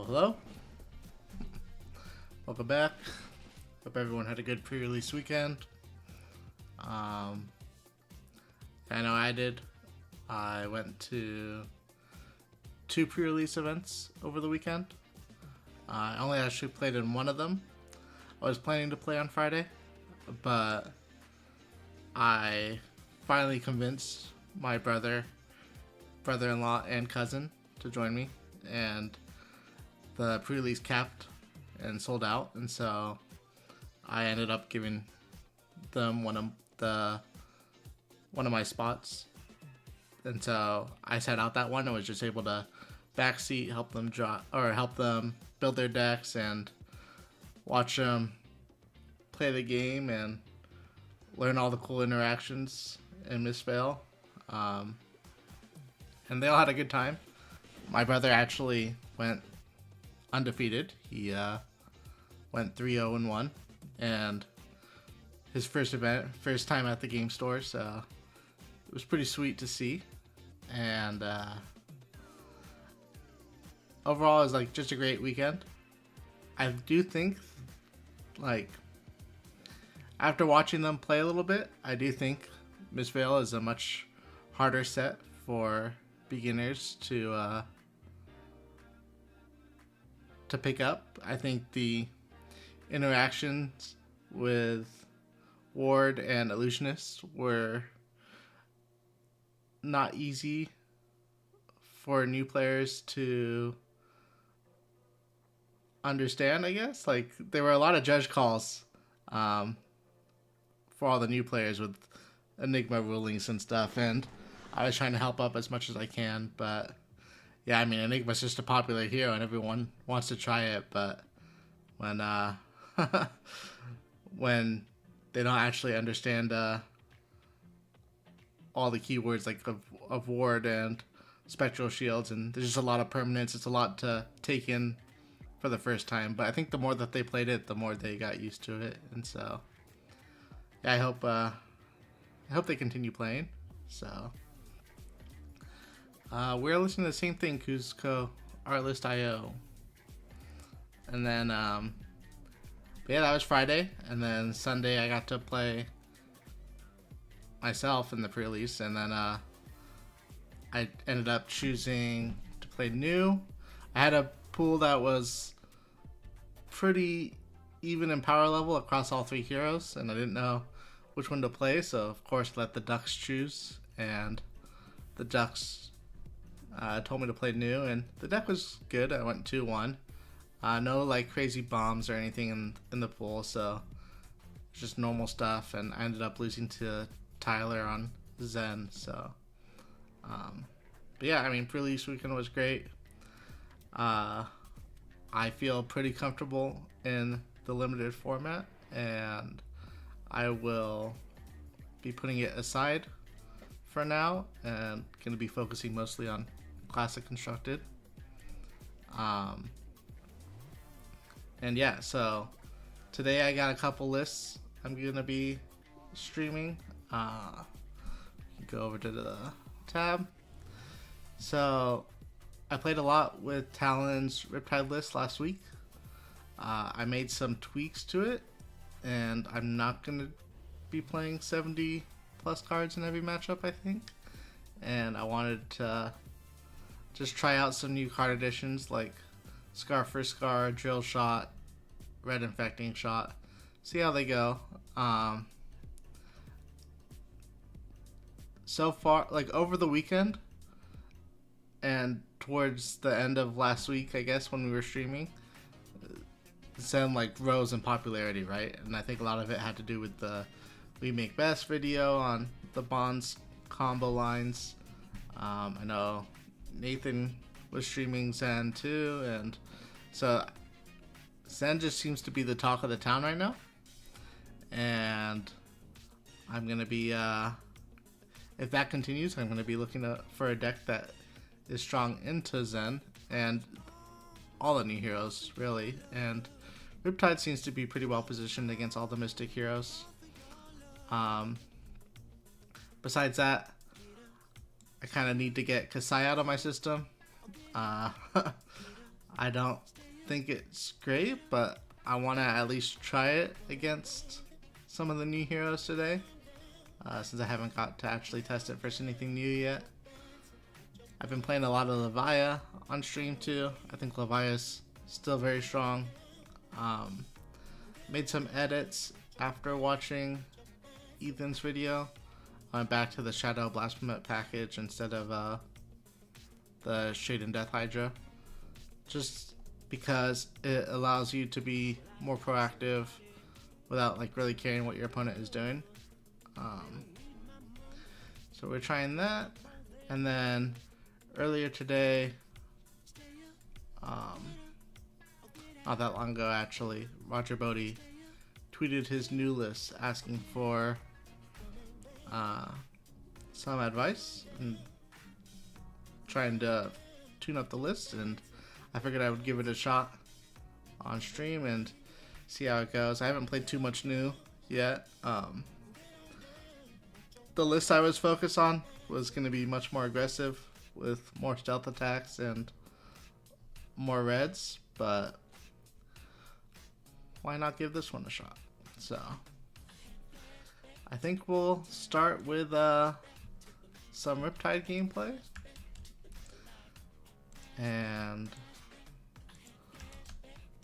Hello. Welcome back. Hope everyone had a good pre-release weekend. I know I did. I went to 2 pre-release events over the weekend. I only actually played in one of them. I was planning to play on Friday, but I finally convinced my brother-in-law, and cousin to join me, and the pre-release capped and sold out, and so I ended up giving them one of my spots, and so I sat out that one and was just able to backseat, help them build their decks and watch them play the game and learn all the cool interactions in Miss Vale. And they all had a good time. My brother actually went undefeated. He went 3-0-1, and his first time at the game store, so it was pretty sweet to see. And overall, it was like just a great weekend. I do think, like, after watching them play a little bit, I do think Miss Vale is a much harder set for beginners to pick up. I think the interactions with Ward and Illusionist were not easy for new players to understand, I guess. Like, there were a lot of judge calls for all the new players with Enigma rulings and stuff, and I was trying to help up as much as I can, but yeah, I mean, Enigma's just a popular hero and everyone wants to try it, but when when they don't actually understand all the keywords like of Ward and Spectral Shields, and there's just a lot of permanence, it's a lot to take in for the first time, but I think the more that they played it, the more they got used to it, and so yeah, I hope they continue playing. So we're listening to the same thing, Cusco Artlist.io. And then, but yeah, that was Friday. And then Sunday I got to play myself in the pre-release. And then I ended up choosing to play new. I had a pool that was pretty even in power level across all 3 heroes. And I didn't know which one to play. So, of course, let the Ducks choose. And the Ducks told me to play new, and the deck was good. I went 2-1. No like crazy bombs or anything in the pool, so just normal stuff. And I ended up losing to Tyler on Zen. So, but yeah, I mean, pre-release weekend was great. I feel pretty comfortable in the limited format, and I will be putting it aside for now and going to be focusing mostly on Classic Constructed. And yeah, so today I got a couple lists I'm going to be streaming. Go over to the tab. So I played a lot with Talon's Riptide list last week. I made some tweaks to it, and I'm not going to be playing 70 plus cards in every matchup, I think. And I wanted to just try out some new card additions like Scar for Scar, Drill Shot, Red Infecting Shot. See how they go. So far, like over the weekend and towards the end of last week, I guess, when we were streaming, Zen like rose in popularity, right? And I think a lot of it had to do with the We Make Best video on the Bonds combo lines. I know Nathan was streaming Zen too, and so Zen just seems to be the talk of the town right now. And I'm gonna be, if that continues, I'm gonna be looking for a deck that is strong into Zen and all the new heroes, really. And Riptide seems to be pretty well positioned against all the Mystic heroes. Besides that, I kind of need to get Kasai out of my system. I don't think it's great, but I want to at least try it against some of the new heroes today, since I haven't got to actually test it versus anything new yet. I've been playing a lot of Levia on stream too. I think Levia's still very strong. Made some edits after watching Ethan's video. I went back to the Shadow Blasphemous package instead of the Shade and Death Hydra, just because it allows you to be more proactive without like really caring what your opponent is doing. So we're trying that, and then earlier today, not that long ago actually, Roger Bodie tweeted his new list asking for some advice and trying to tune up the list, and I figured I would give it a shot on stream and see how it goes. I haven't played too much new yet. The list I was focused on was going to be much more aggressive with more stealth attacks and more reds, but why not give this one a shot? So I think we'll start with some Riptide gameplay, and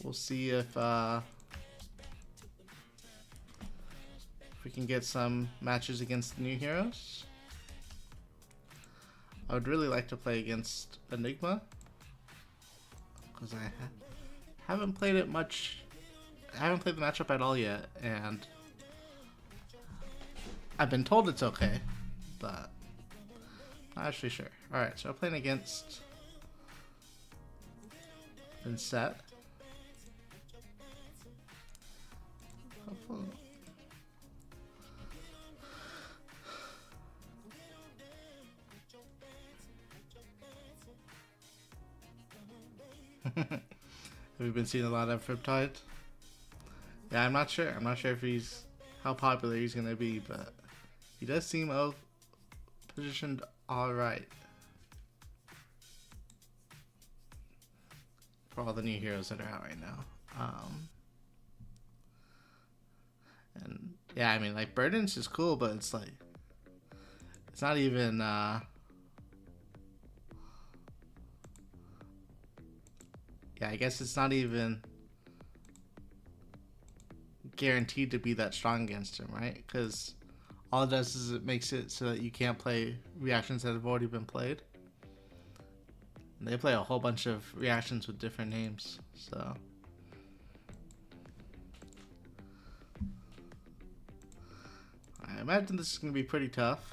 we'll see if we can get some matches against the new heroes. I would really like to play against Enigma, because I haven't played it much. I haven't played the matchup at all yet, and I've been told it's okay, but not actually sure. Alright, so I'm playing against Vincent. Have you been seeing a lot of Riptide? Yeah, I'm not sure. I'm not sure if how popular he's gonna be, but he does seem positioned all right for all the new heroes that are out right now. And yeah, I mean, like, Burdens is cool, but it's like, it's not even yeah, I guess it's not even guaranteed to be that strong against him, right? Because all it does is it makes it so that you can't play reactions that have already been played. And they play a whole bunch of reactions with different names, so I imagine this is going to be pretty tough.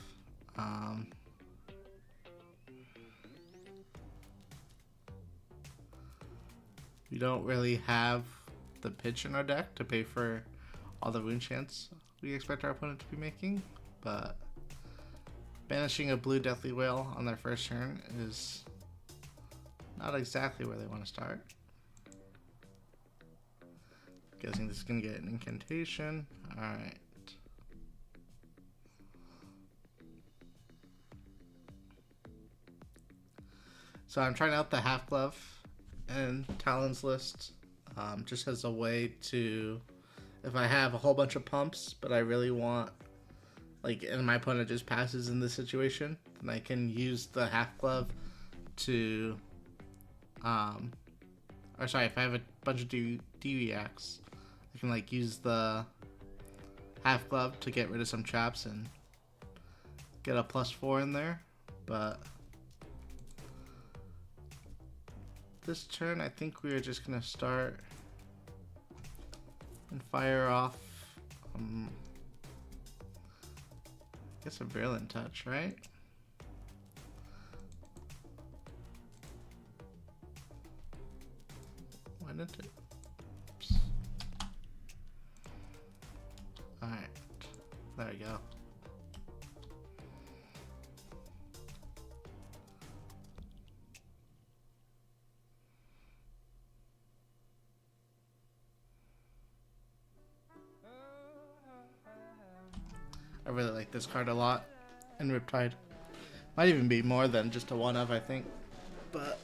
We don't really have the pitch in our deck to pay for all the rune chants we expect our opponent to be making, but banishing a blue Deathly Whale on their first turn is not exactly where they want to start. Guessing this is going to get an incantation. Alright. So I'm trying out the Half Glove and Talons list, just as a way to, if I have a whole bunch of pumps, but I really want, like, and my opponent just passes in this situation, then I can use the Half Glove to, or sorry, if I have a bunch of D-reacts, I can, like, use the Half Glove to get rid of some traps and get a +4 in there, but this turn, I think we are just gonna start and fire off, I guess a Virulent Touch, right? Why didn't it? Oops. Alright, there we go. I really like this card a lot in Riptide. Might even be more than just a one-of, I think. But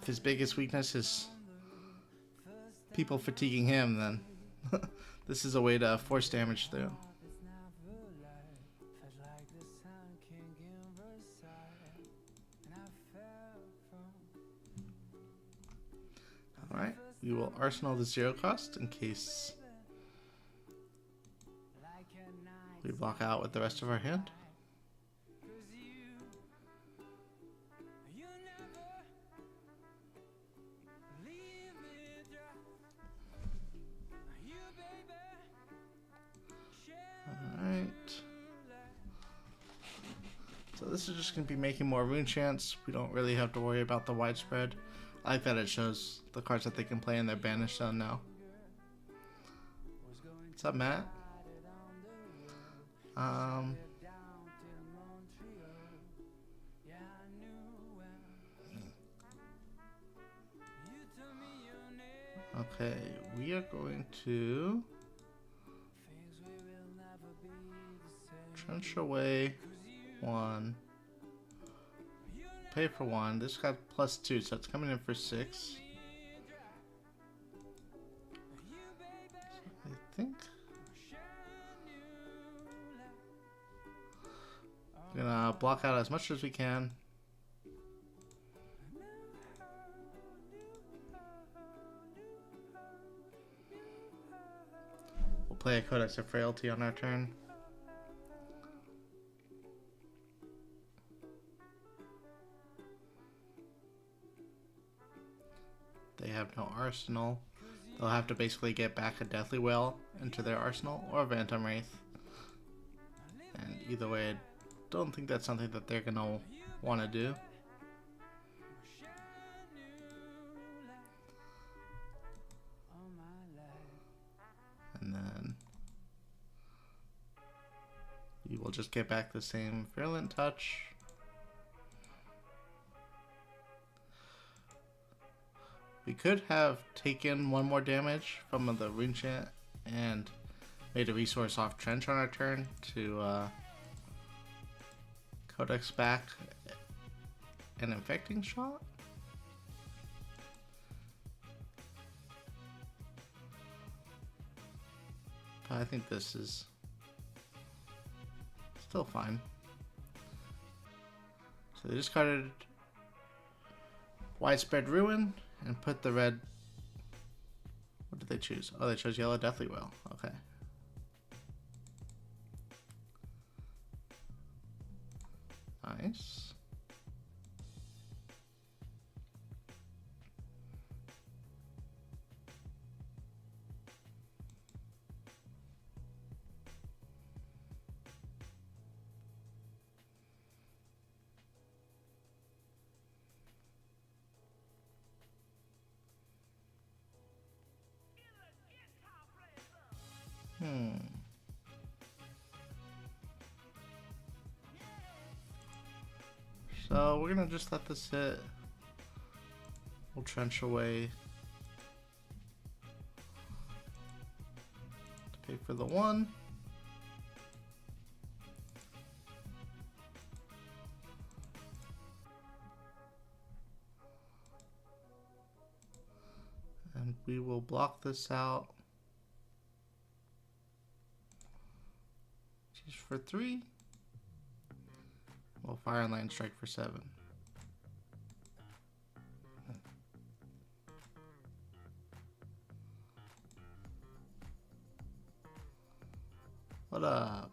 his biggest weakness is people fatiguing him, then this is a way to force damage through. Alright, we will arsenal the 0 cost in case we block out with the rest of our hand. Alright. So this is just going to be making more rune chants. We don't really have to worry about the widespread. I like that it shows the cards that they can play in their banish zone now. What's up, Matt? Okay, we are going to trench away 1. Pay for 1. This got +2, so it's coming in for 6. So I think we're gonna block out as much as we can. We'll play a Codex of Frailty on our turn. They have no arsenal. They'll have to basically get back a Deathly Wail into their arsenal or a Phantom Wraith. And either way, I don't think that's something that they're gonna want to do. And then we will just get back the same Virulent Touch. We could have taken 1 more damage from the rune chant and made a resource off Trench on our turn to Codex back an Infecting Shot. But I think this is still fine. So they discarded Widespread Ruin and put the red. What did they choose? Oh, they chose Yellow Deathly Wail. Okay. Nice. So we're gonna just let this sit. We'll trench away to pay for the 1. And we will block this out just for 3. We'll Fire and Lightning Strike for 7. What up?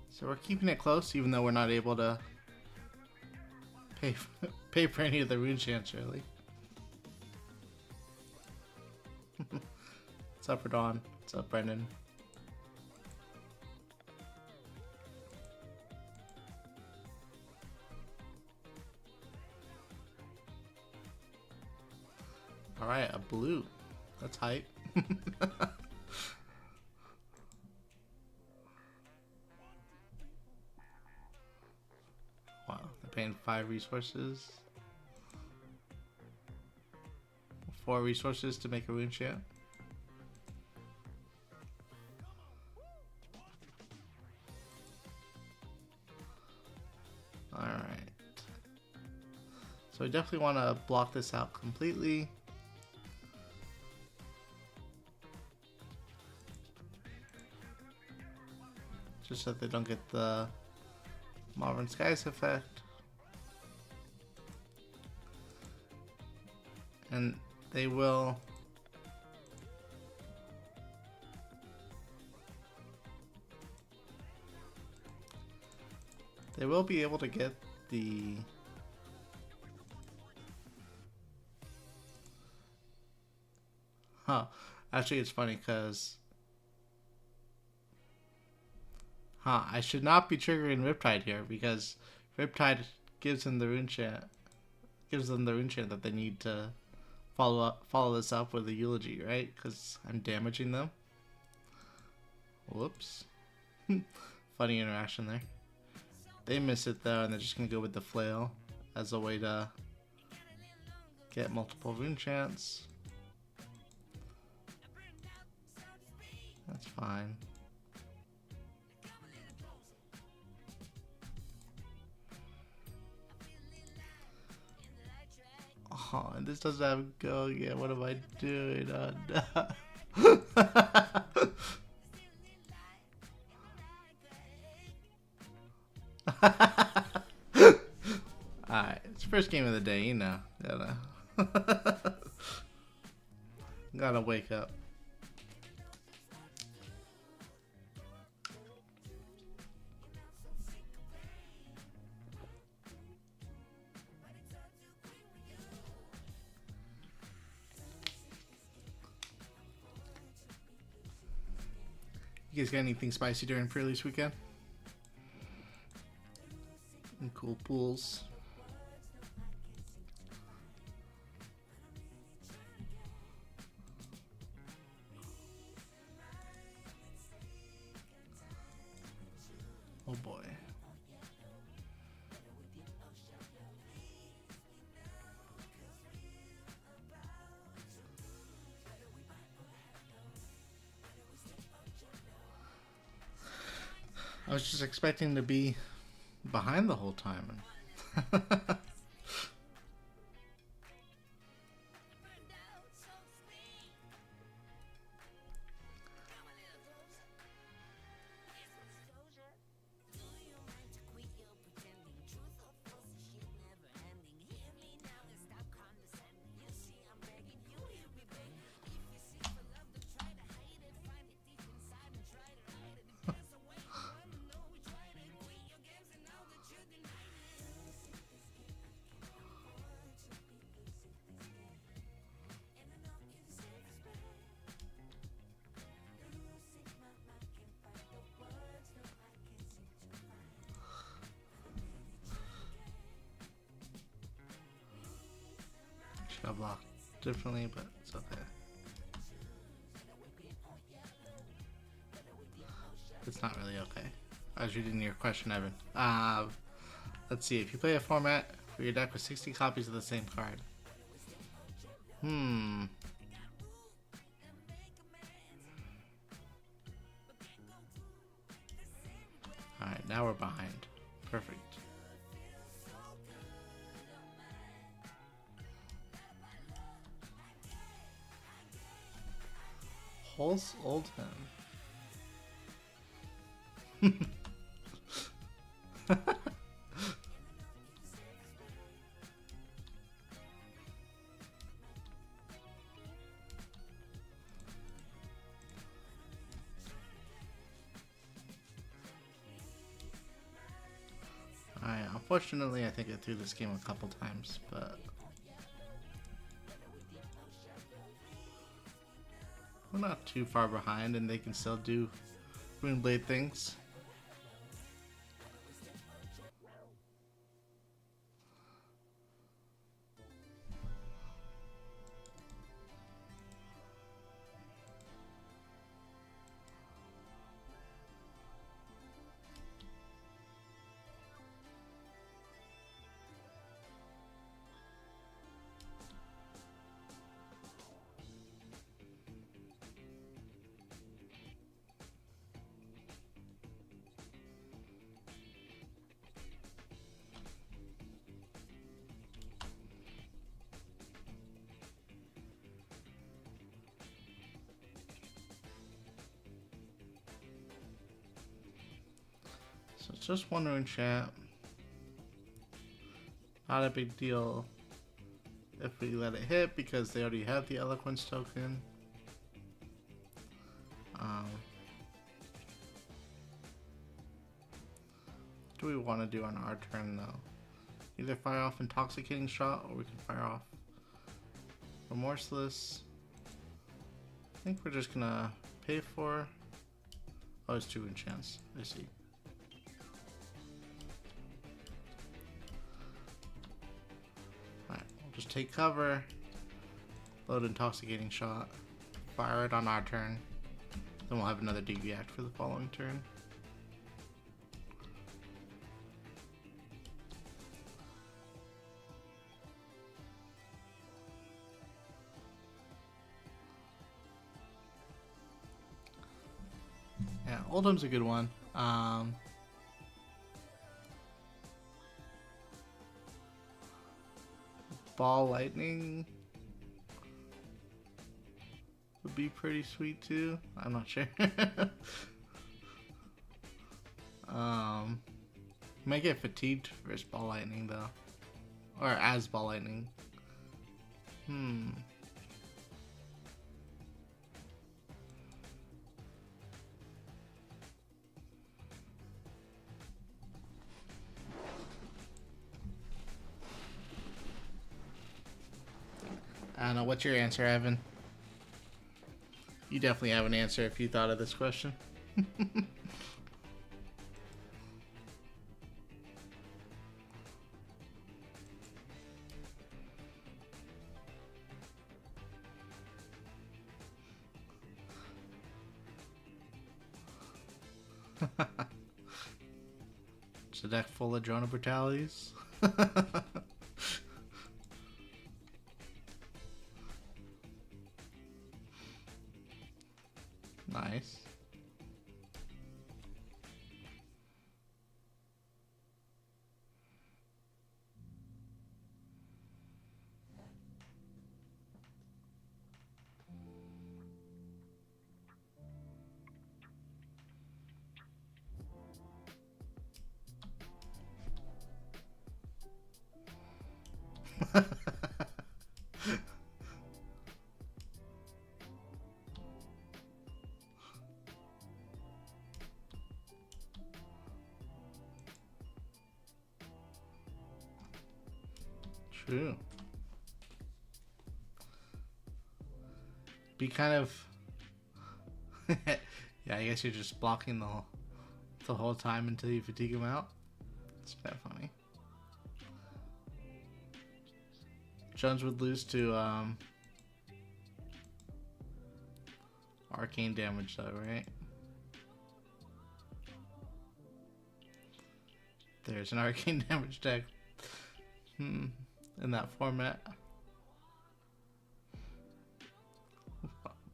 So we're keeping it close, even though we're not able to pay for any of the rune chants, really. What's up, Radon? What's up, Brendan? Alright, a blue. That's hype. Wow, they're paying 5 resources. 4 resources to make a rune chant. Alright. So I definitely want to block this out completely. Just so that they don't get the Modern Skies effect. And they will be able to get the actually it's funny because I should not be triggering Riptide here because Riptide gives them the rune chant that they need to follow this up with a eulogy, right? Because I'm damaging them. Whoops. Funny interaction there. They miss it though, and they're just gonna go with the flail as a way to get multiple rune chants. That's fine. Oh, and this doesn't have a go yet. What am I doing? No. Alright, it's first game of the day, you know. Gotta wake up. You guys got anything spicy during Prerelease weekend? And cool pools. Oh boy. I was just expecting to be behind the whole time. Should have blocked differently, but it's okay. It's not really okay. I was reading your question, Evan. Let's see. If you play a format for your deck with 60 copies of the same card. Alright, now we're behind. Perfect. Pulse Oldham. Unfortunately, I think I threw this game a couple times, but we're not too far behind, and they can still do Runeblade things. So it's just wondering, chat. Not a big deal if we let it hit because they already have the Eloquence token. What do we want to do on our turn though? Either fire off Intoxicating Shot or we can fire off Remorseless. I think we're just gonna pay for... Oh, it's 2 enchants. I see. Alright, we'll just take cover, load Intoxicating Shot, fire it on our turn, then we'll have another DV act for the following turn. Yeah, Oldham's a good one. Ball Lightning would be pretty sweet too. I'm not sure. Might get fatigued versus Ball Lightning though, or as Ball Lightning. I don't know. What's your answer, Evan? You definitely have an answer if you thought of this question. It's a deck full of Drone of Brutalities. Nice. True. Be kind of... Yeah, I guess you're just blocking the whole time until you fatigue him out. It's kind of funny. Jones would lose to arcane damage though, right? There's an arcane damage deck in that format.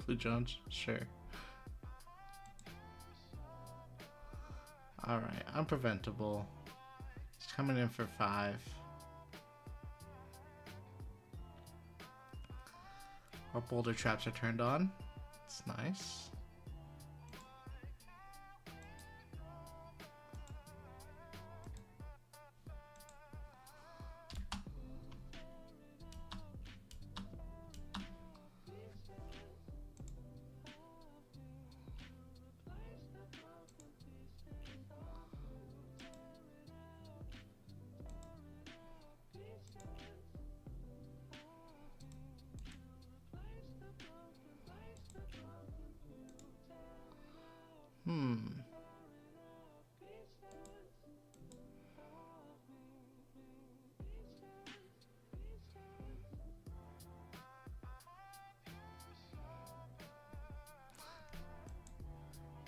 Blue Jones, sure. Alright, unpreventable. He's coming in for 5. Our boulder traps are turned on. It's nice.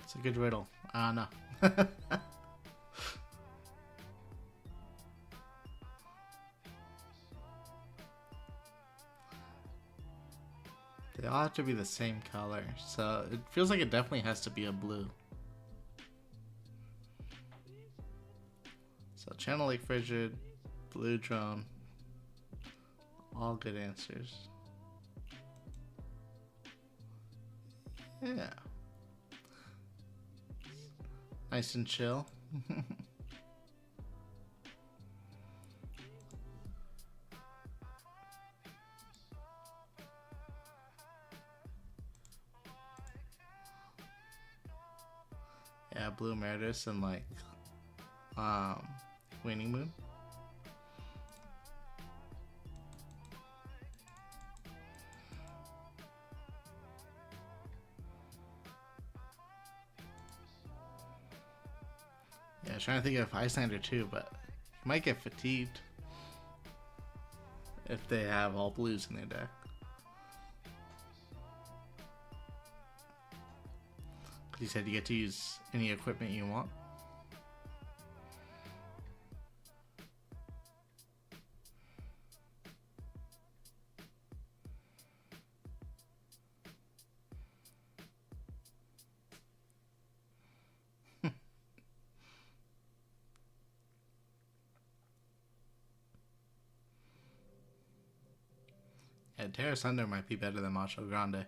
It's a good riddle. I don't know. They all have to be the same color, so it feels like it definitely has to be a blue. So Channel Lake Frigid, Blue Drone, all good answers. Yeah. Nice and chill. Blue Emeritus and like Waning Moon. Yeah, I was trying to think of Icelander too, but you might get fatigued if they have all blues in their deck. You said you get to use any equipment you want. Yeah, Terra Thunder might be better than Macho Grande.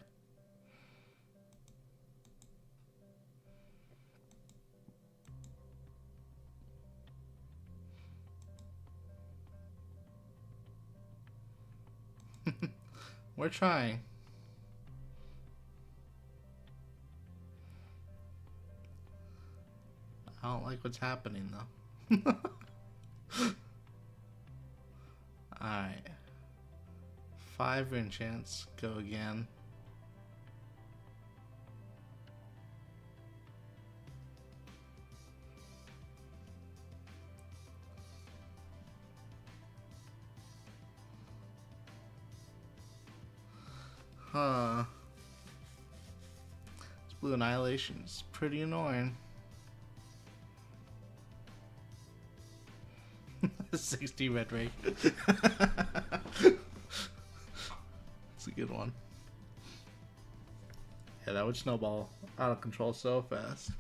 We're trying. I don't like what's happening though. Alright. 5 rune chance. Go again. Huh. This blue annihilation is pretty annoying. 60 red ray. It's a good one. Yeah, that would snowball out of control so fast.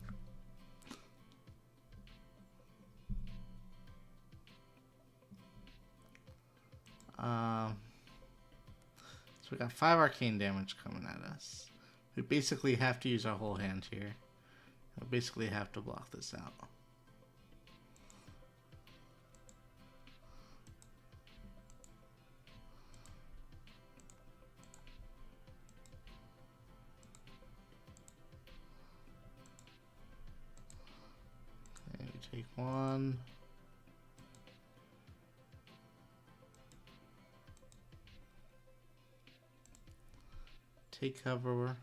So we got 5 arcane damage coming at us. We basically have to use our whole hand here. We basically have to block this out. Okay, we take 1. Take cover.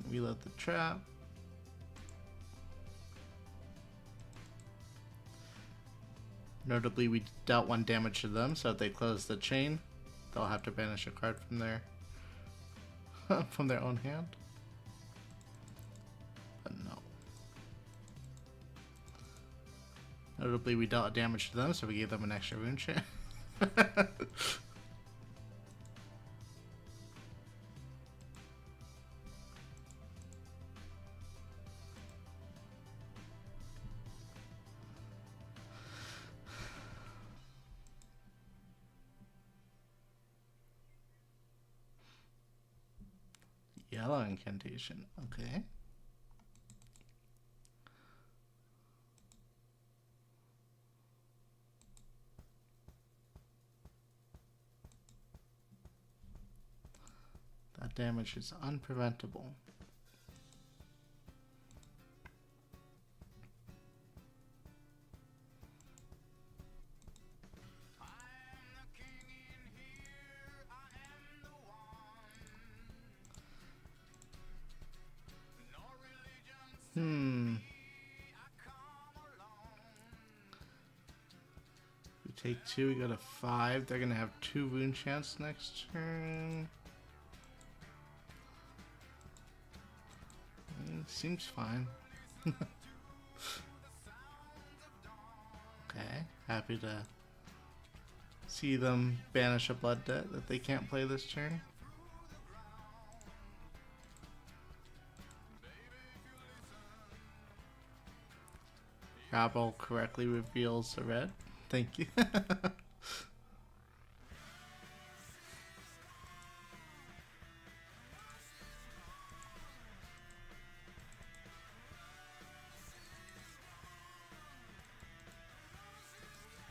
Can reload the trap. Notably, we dealt 1 damage to them, so if they close the chain, they'll have to banish a card from their from their own hand. But no. Notably, we dealt damage to them, so we gave them an extra rune chain. Yellow incantation, okay. That damage is unpreventable. We take 2, we go to 5. They're gonna have 2 rune chance next turn. Seems fine. Okay, happy to see them banish a blood debt that they can't play this turn. Rabble correctly reveals the red. Thank you.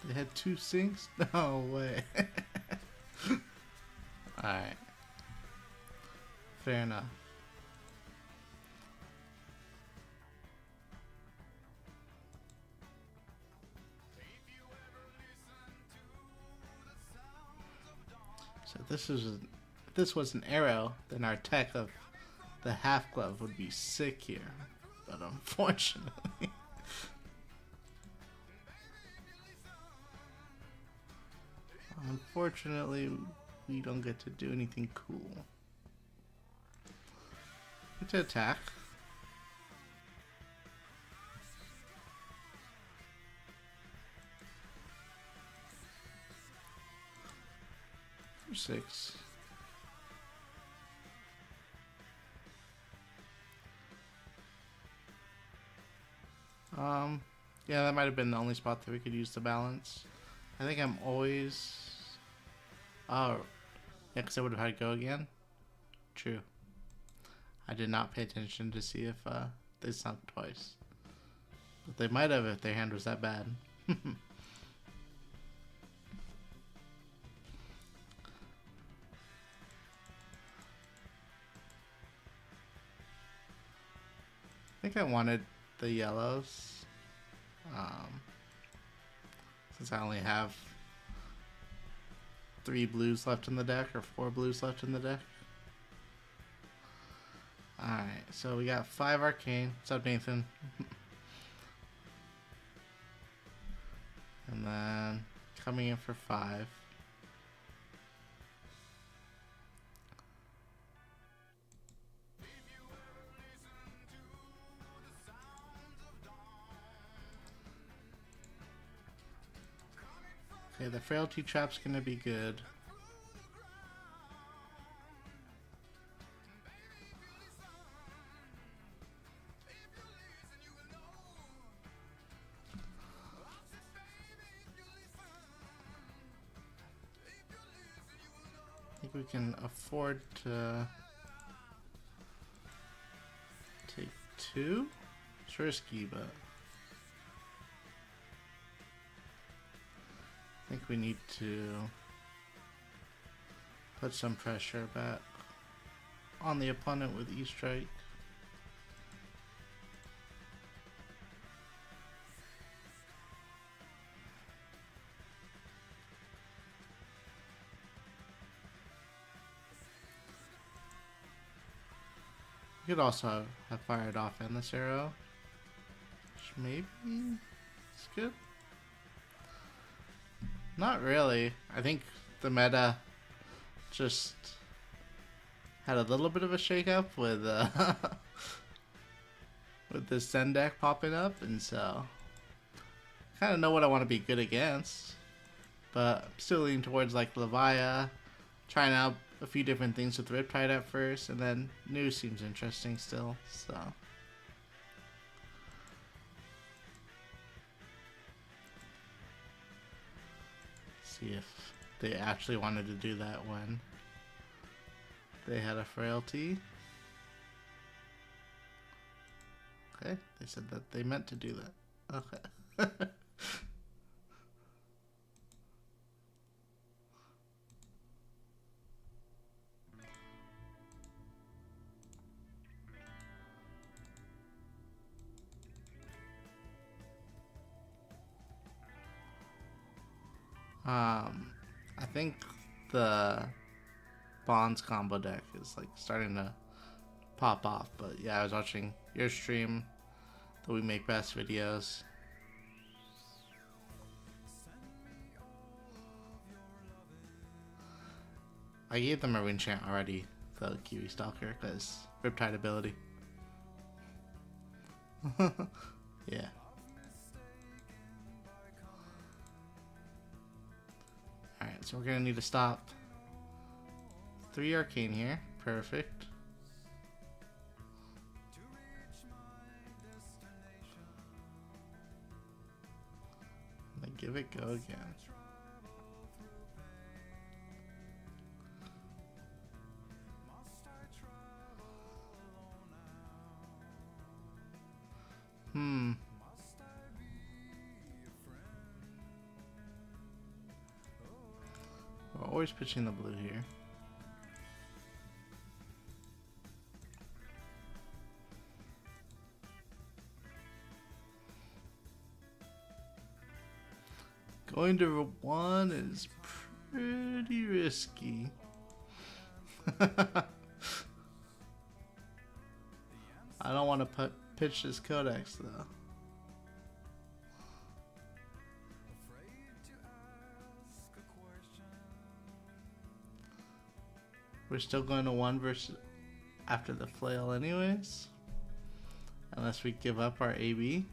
They had 2 sinks? No way. Alright. Fair enough. So if this was an arrow, then our tech of the half glove would be sick here. But unfortunately, we don't get to do anything cool. Get to attack. For 6. Yeah, that might have been the only spot that we could use the balance. I think I'm always... Oh, yeah, because I would have had to go again. True. I did not pay attention to see if they sunk twice. But they might have if their hand was that bad. I think I wanted the yellows. Since I only have 3 blues left in the deck, or 4 blues left in the deck. Alright, so we got 5 Arcane. What's up, Nathan? And then coming in for 5. Okay, the frailty trap's gonna be good. I think we can afford to take 2. It's risky, but I think we need to put some pressure back on the opponent with E-Strike. You could also have fired off Endless Arrow, which maybe is good. Not really. I think the meta just had a little bit of a shakeup with with this Zen deck popping up, and so I kind of know what I want to be good against, but I'm still leaning towards like Levia, trying out a few different things with Riptide at first, and then new seems interesting still, so. See if they actually wanted to do that when they had a frailty. Okay, they said that they meant to do that. Okay. I think the Bonds combo deck is like starting to pop off, but yeah, I was watching your stream, the We Make Best videos. I gave them a rune chant already, the Kiwi Stalker, because Riptide ability. Yeah. Alright, so we're gonna need to stop 3 Arcane here. Perfect. And then give it go again. We're always pitching the blue here. Going to 1 is Pretty risky. I don't want to pitch this codex though. We're still going to 1 versus after the flail anyways. Unless we give up our AB.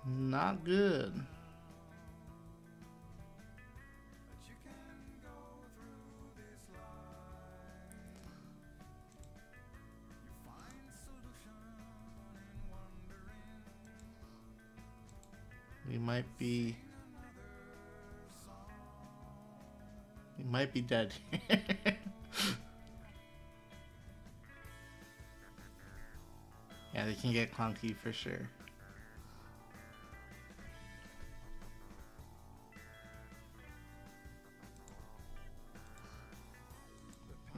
Not good. We might be dead here. Yeah, they can get clunky for sure.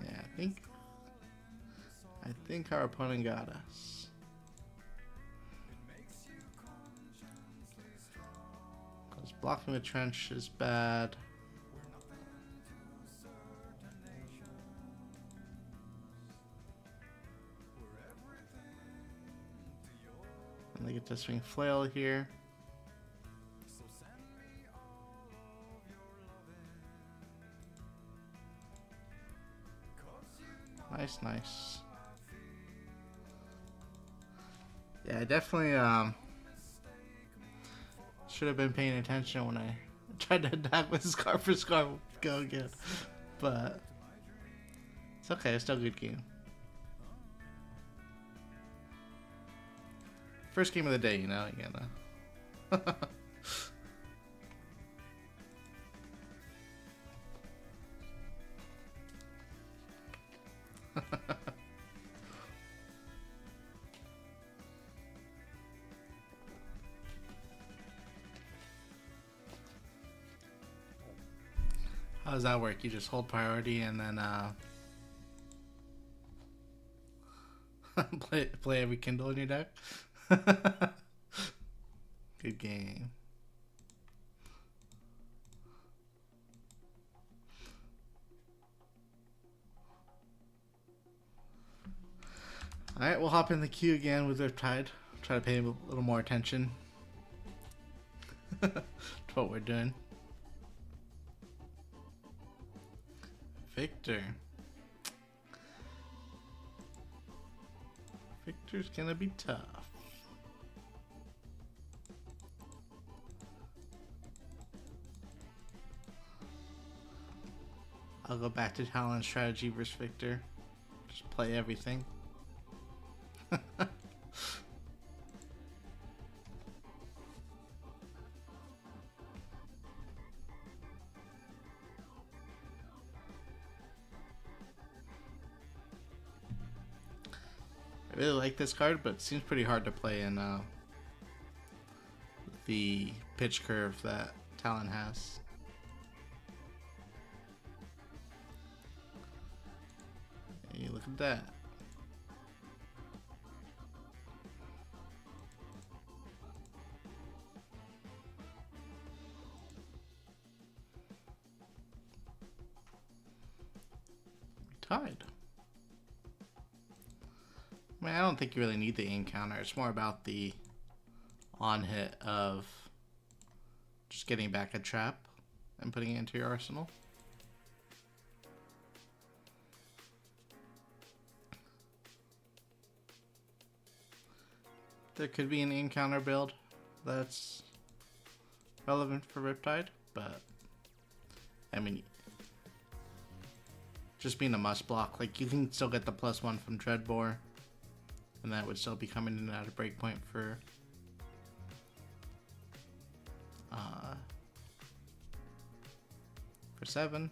Yeah, I think our opponent got us. Because blocking the trench is bad. And they get to swing flail here. Nice, nice. Yeah, I definitely should have been paying attention when I tried to attack with Scar for Scar go again. But it's okay, it's still a good game. First game of the day, you know, you gotta. How does that work? You just hold priority and then play every Kindle in your deck? Good game. Alright, we'll hop in the queue again with Riptide. Try to pay a little more attention to what we're doing. Victor. Victor's gonna be tough. I'll go back to Talon strategy versus Victor. Just play everything. I really like this card, but it seems pretty hard to play in the pitch curve that Talon has. Hey, look at that. Tied. I mean, I don't think you really need the encounter. It's more about the on hit of just getting back a trap and putting it into your arsenal. There could be an encounter build that's relevant for Riptide, but I mean, just being a must block, like you can still get the +1 from Dreadbore, and that would still be coming in at a breakpoint for for 7.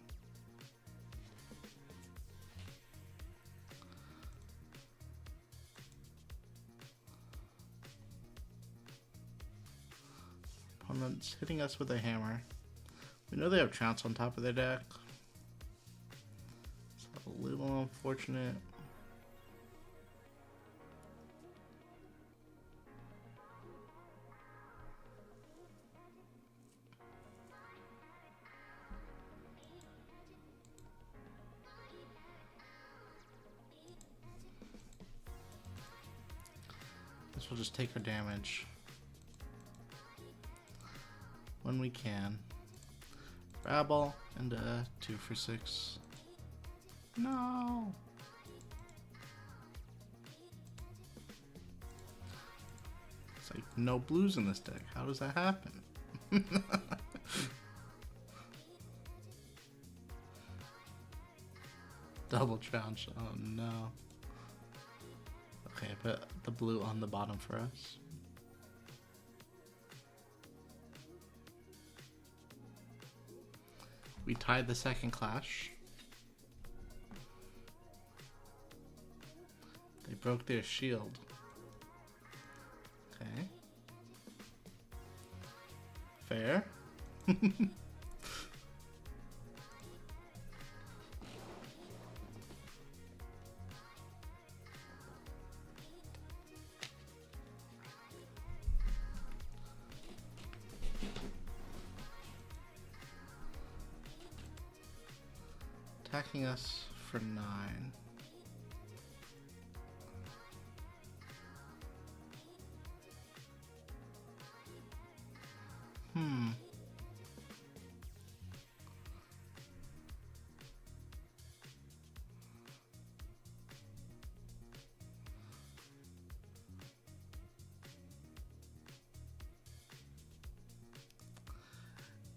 Opponent's hitting us with a hammer. We know they have Trounce on top of their deck. It's a little unfortunate. we'll just take our damage when we can. Rabble and 2 for 6. No. It's like no blues in this deck. How does that happen? Double trounce. Oh no. Okay, I put the blue on the bottom for us. We tied the second clash. They broke their shield. Okay. Fair. Attacking us for 9.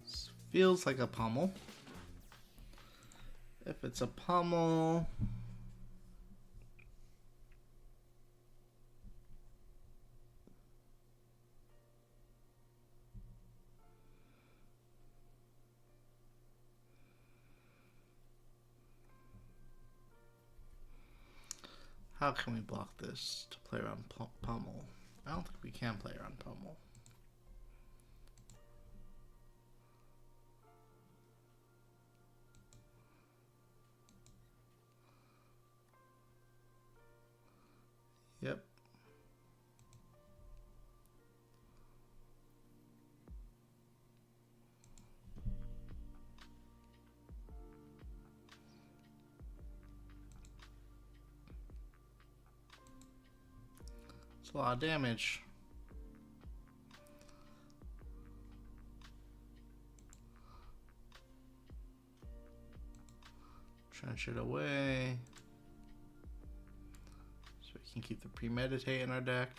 This feels like a pummel. If it's a pummel, how can we block this to play around pummel? I don't think we can play around pummel. Yep. It's a lot of damage. Trench it away. So we can keep the premeditate in our deck.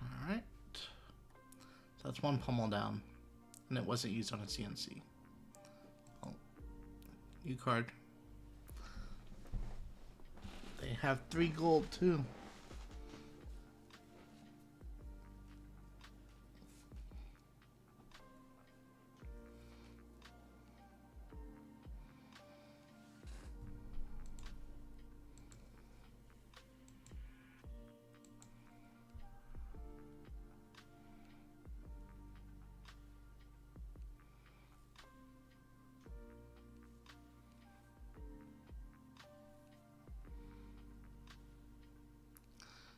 Alright. So that's one pummel down. And it wasn't used on a CNC. Oh. U card. They have 3 gold too.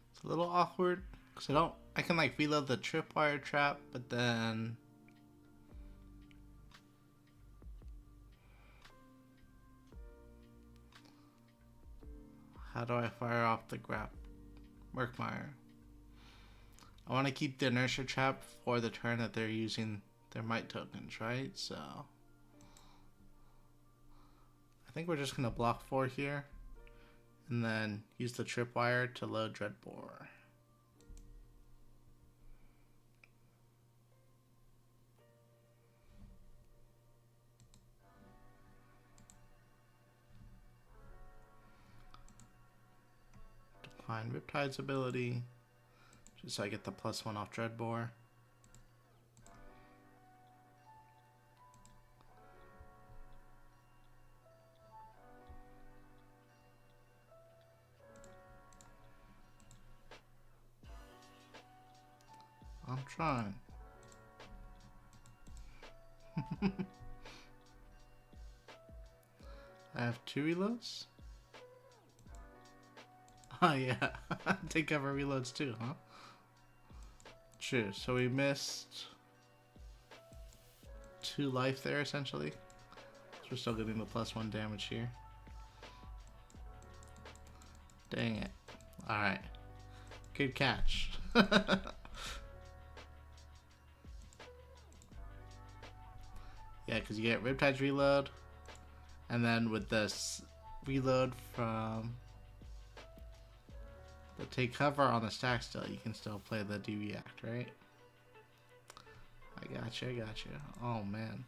It's a little awkward because I can like reload the tripwire trap, but then how do I fire off the Murkmire? I want to keep the inertia trap for the turn that they're using their might tokens, right? So I think we're just gonna block 4 here. And then use the tripwire to load Dreadbore. Decline Riptide's ability, just so I get the +1 off Dreadbore. I'm trying. I have 2 reloads? Oh yeah, take cover reloads too, huh? True. So we missed 2 life there, essentially. So we're still getting the +1 damage here. Dang it. Alright. Good catch. Yeah, because you get Riptide's reload, and then with this reload from the take cover on the stack still, you can still play the D-React, right? I got you. Oh, man.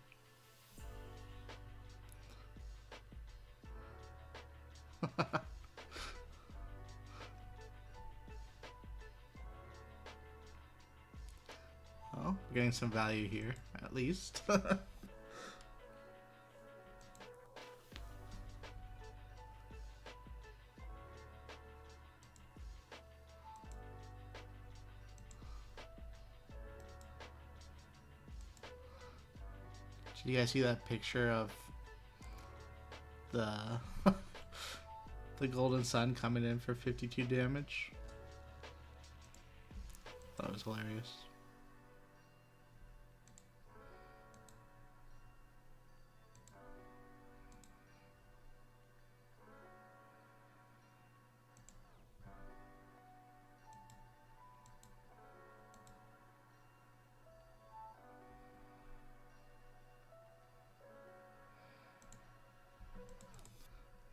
Oh, we're getting some value here, at least. Did you guys see that picture of the the golden sun coming in for 52 damage? That was hilarious.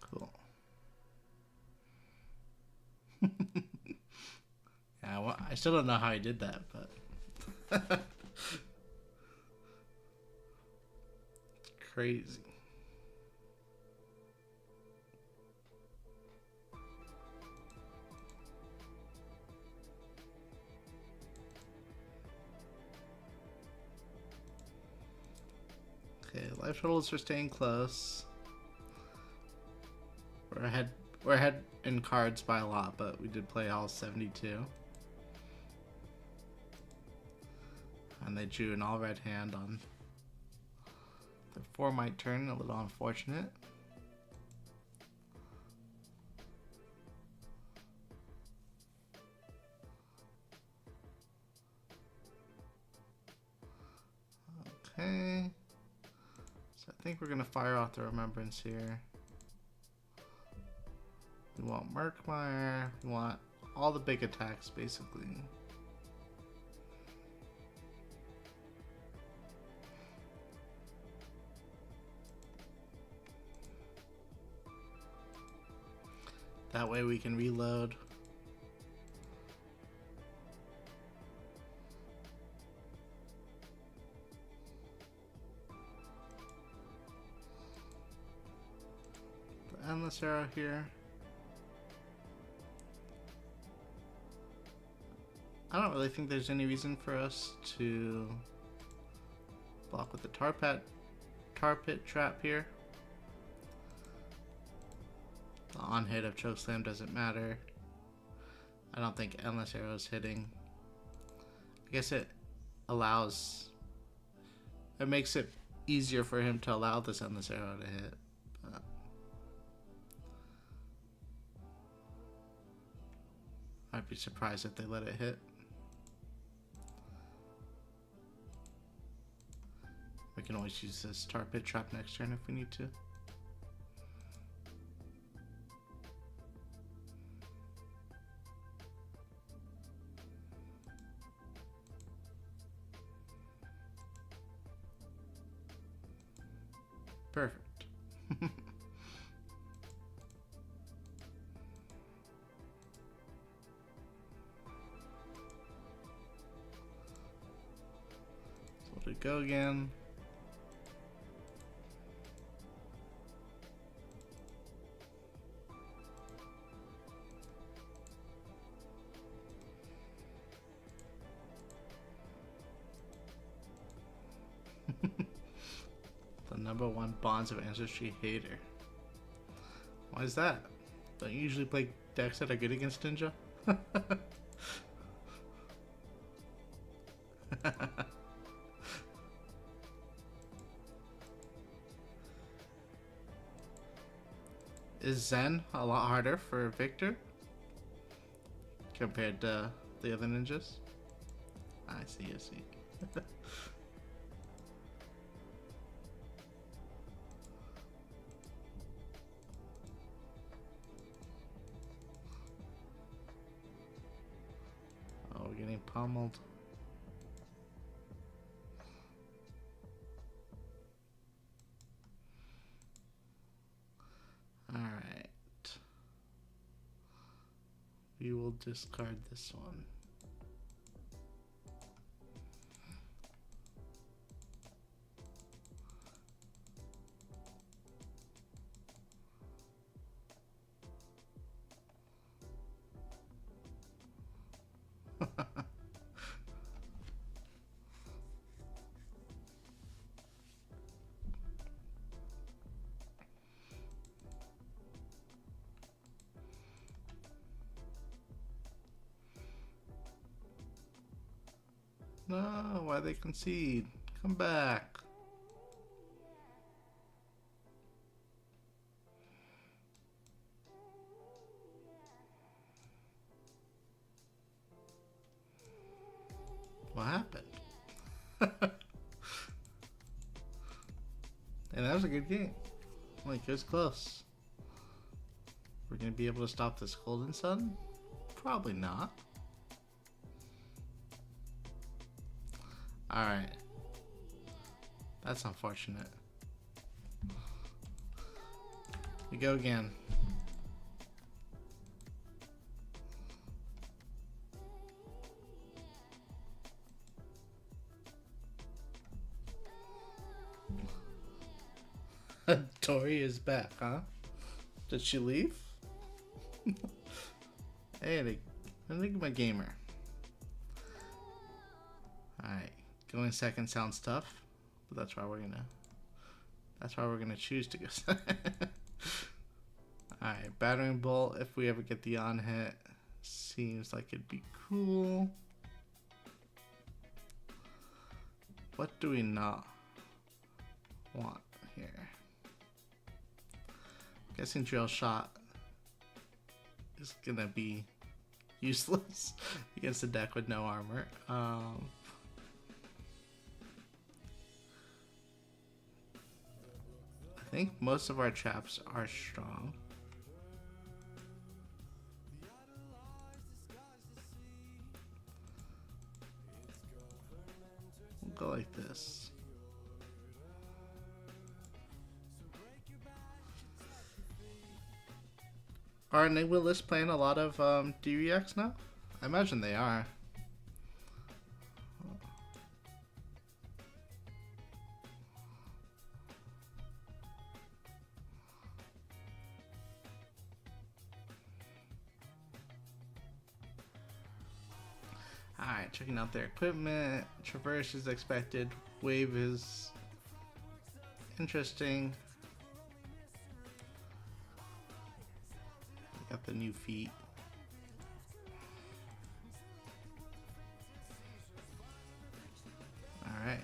Cool. Yeah, well, I still don't know how he did that, but crazy. Okay, life totals are staying close. We're ahead in cards by a lot, but we did play all 72. And they drew an all red hand on the 4 might turn, a little unfortunate. Okay. So I think we're gonna fire off the Remembrance here. We want Murkmire, we want all the big attacks basically. That way we can reload. The Endless Arrow here. I don't really think there's any reason for us to block with the Tar Pit trap here. The on hit of Chokeslam doesn't matter. I don't think Endless Arrow is hitting. I guess it makes it easier for him to allow this Endless Arrow to hit. But I'd be surprised if they let it hit. We can always use this Tar Pit trap next turn if we need to. Perfect. So we'll go again. #1 Bonds of Ancestry hater. Why is that? Don't you usually play decks that are good against Ninja? Is Zen a lot harder for Victor compared to the other ninjas? I see, I see. Oh, we're getting pummeled. Alright. We will discard this one. No, why they concede? Come back. What happened? And that was a good game. Like, it was close. We're gonna be able to stop this Golden Sun? Probably not. Alright. That's unfortunate. We go again. Tori is back, huh? Did she leave? Hey, Enigma Gamer. Alright, going second sounds tough, but that's why we're gonna choose to go second. Alright, battering bolt if we ever get the on hit. Seems like it'd be cool. What do we not want here? Guessing drill shot is gonna be useless against a deck with no armor. I think most of our traps are strong. We'll go like this. Are Enigma lists playing a lot of DRX now? I imagine they are. Alright, checking out their equipment. Traverse is expected. Wave is interesting. Got the new feet. Alright.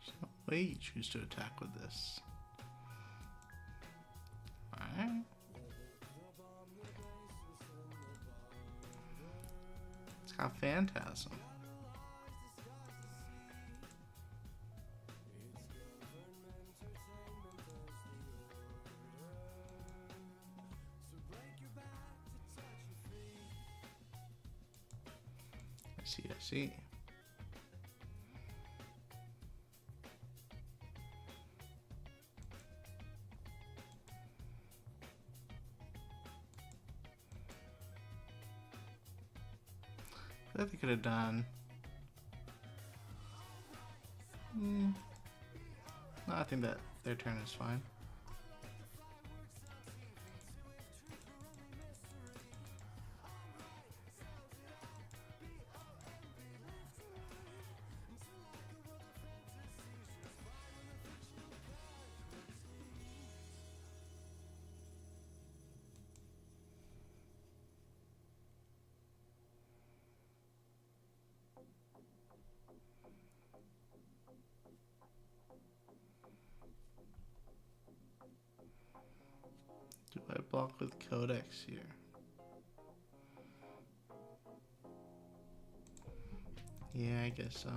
There's no way you choose to attack with this. Alright. It's got Phantasm. I see. I think they could have done. No, I think that their turn is fine. block with Codex here? Yeah, I guess so.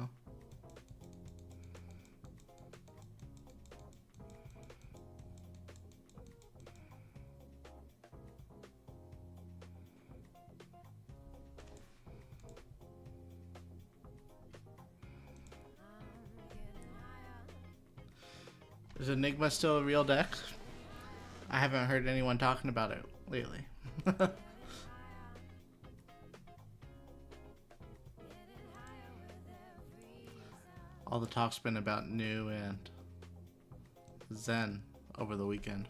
Is Enigma still a real deck? I haven't heard anyone talking about it lately. All the talk's been about New and Zen over the weekend.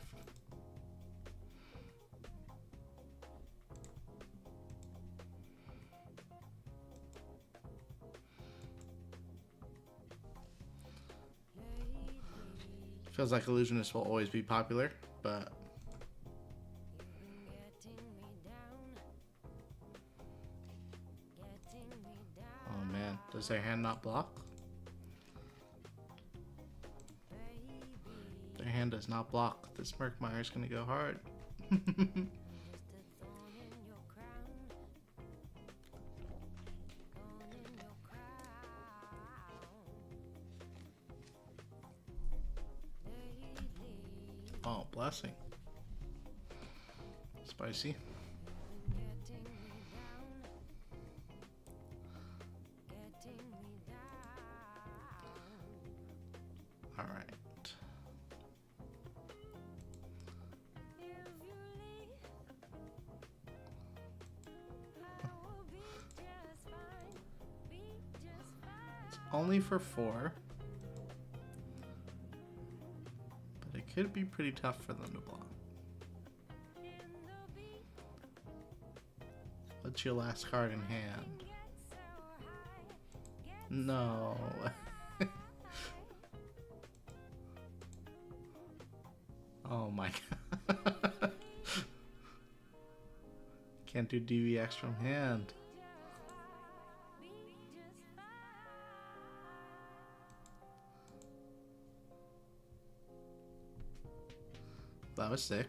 Feels like Illusionist will always be popular, but oh man, does their hand not block? Their hand does not block. This Murkmire is gonna go hard. Oh, blessing. Spicy. All right. It's only for 4. It could be pretty tough for them to block. What's your last card in hand? No. Oh my god. Can't do DVX from hand. That was sick.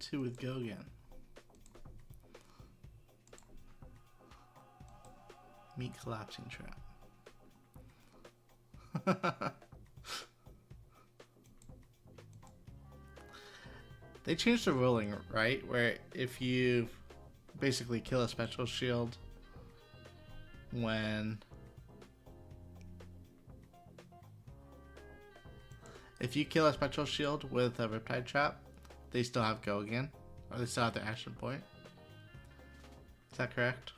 Two with go again. Meat collapsing trap. They changed the ruling, right? Where if you basically kill a special shield when... If you kill a special shield with a Riptide trap, they still have go again. Or they still have their action point. Is that correct?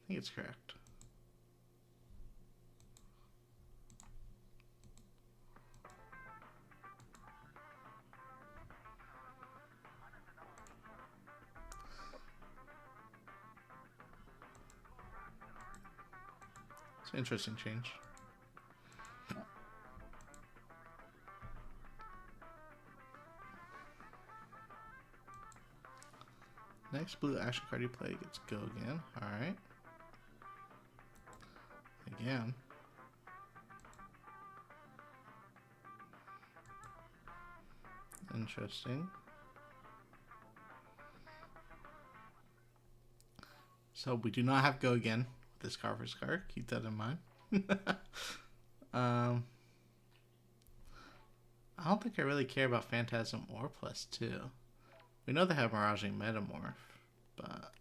I think it's correct. It's an interesting change. Next blue action card you play gets go again. Alright. Again. Interesting. So we do not have go again with this card versus card. Keep that in mind. I don't think I really care about Phantasm or +2. We know they have Miraging Metamorph, but...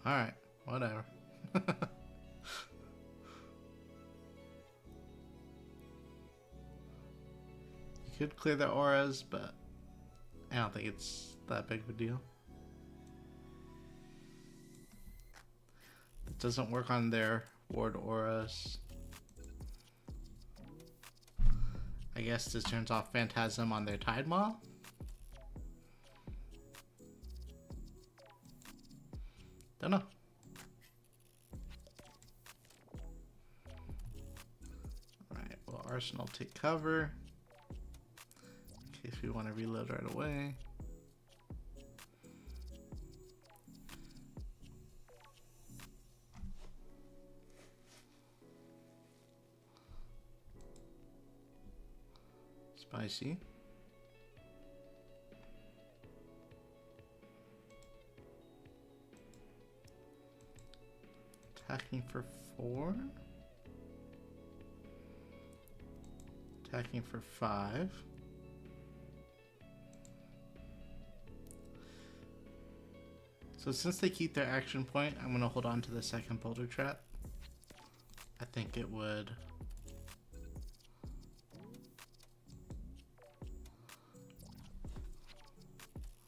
Alright, whatever. You could clear the auras, but I don't think it's that big of a deal. It doesn't work on their ward auras. I I guess this turns off Phantasm on their Tide Maw. Don't know. Alright, well, Arsenal take cover in case we want to reload right away. Spicy. Attacking for 4. Attacking for 5. So since they keep their action point, I'm going to hold on to the second boulder trap. I think it would...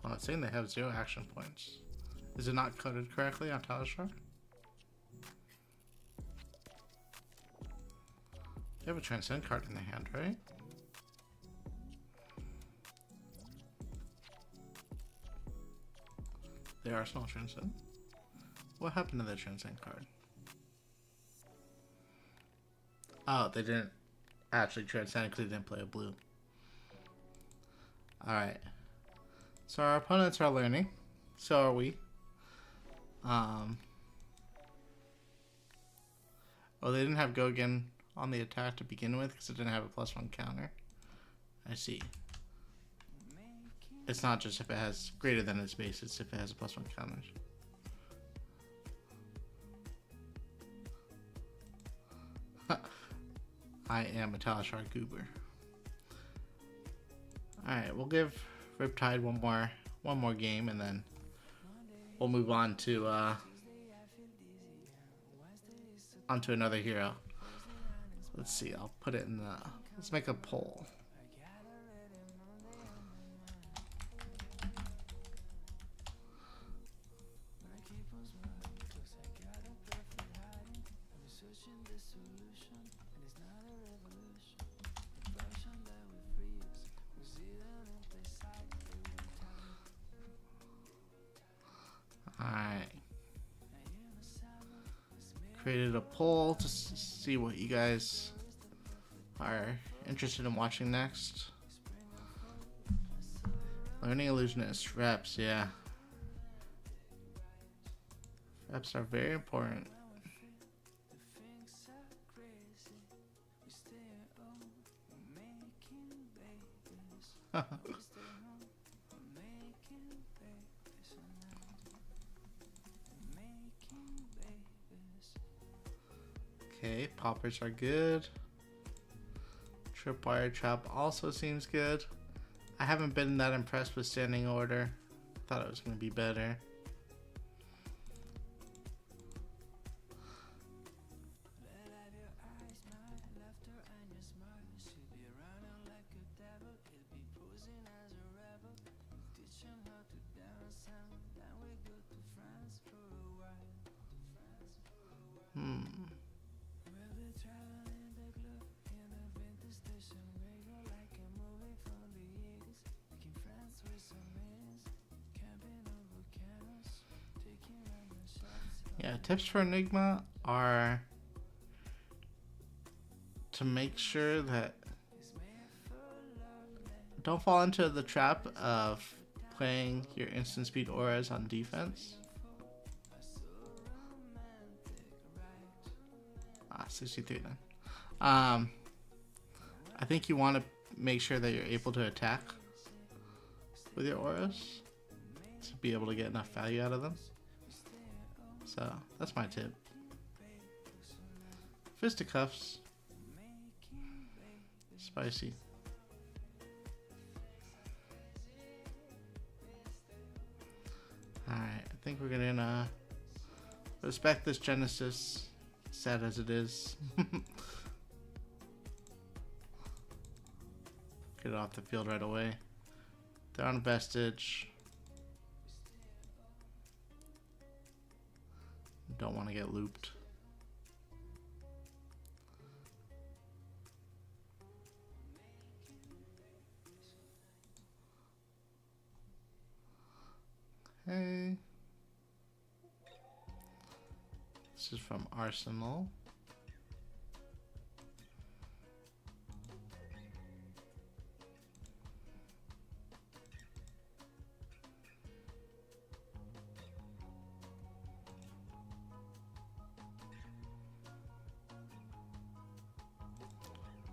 Oh, it's saying they have 0 action points. Is it not coded correctly on Talishar? They have a Transcend card in their hand, right? They Arsenal Transcend? What happened to the Transcend card? Oh, they didn't actually Transcend because they didn't play a blue. Alright. So our opponents are learning. So are we. Oh, they didn't have Gogan on the attack to begin with because it didn't have a +1 counter. I see. It's not just if it has greater than its base, it's if it has a +1 counter. I am a Talishar goober. Alright, we'll give Riptide one more game and then we'll move on to onto another hero. Let's see, I'll put it in the... Let's make a poll. Alright. Created a poll to see what you guys are interested in watching next. Learning Illusionist. Reps, yeah. Reps are very important. Okay, poppers are good. Tripwire trap also seems good. I haven't been that impressed with standing order. I thought it was going to be better. Yeah, tips for Enigma are to make sure that don't fall into the trap of playing your instant speed auras on defense. 63 then. I think you want to make sure that you're able to attack with your auras to be able to get enough value out of them. So that's my tip. Fisticuffs. Spicy. Alright, I think we're gonna respect this Genesis, sad as it is. Get it off the field right away. They're on Vestige. Don't want to get looped. This is from Arsenal.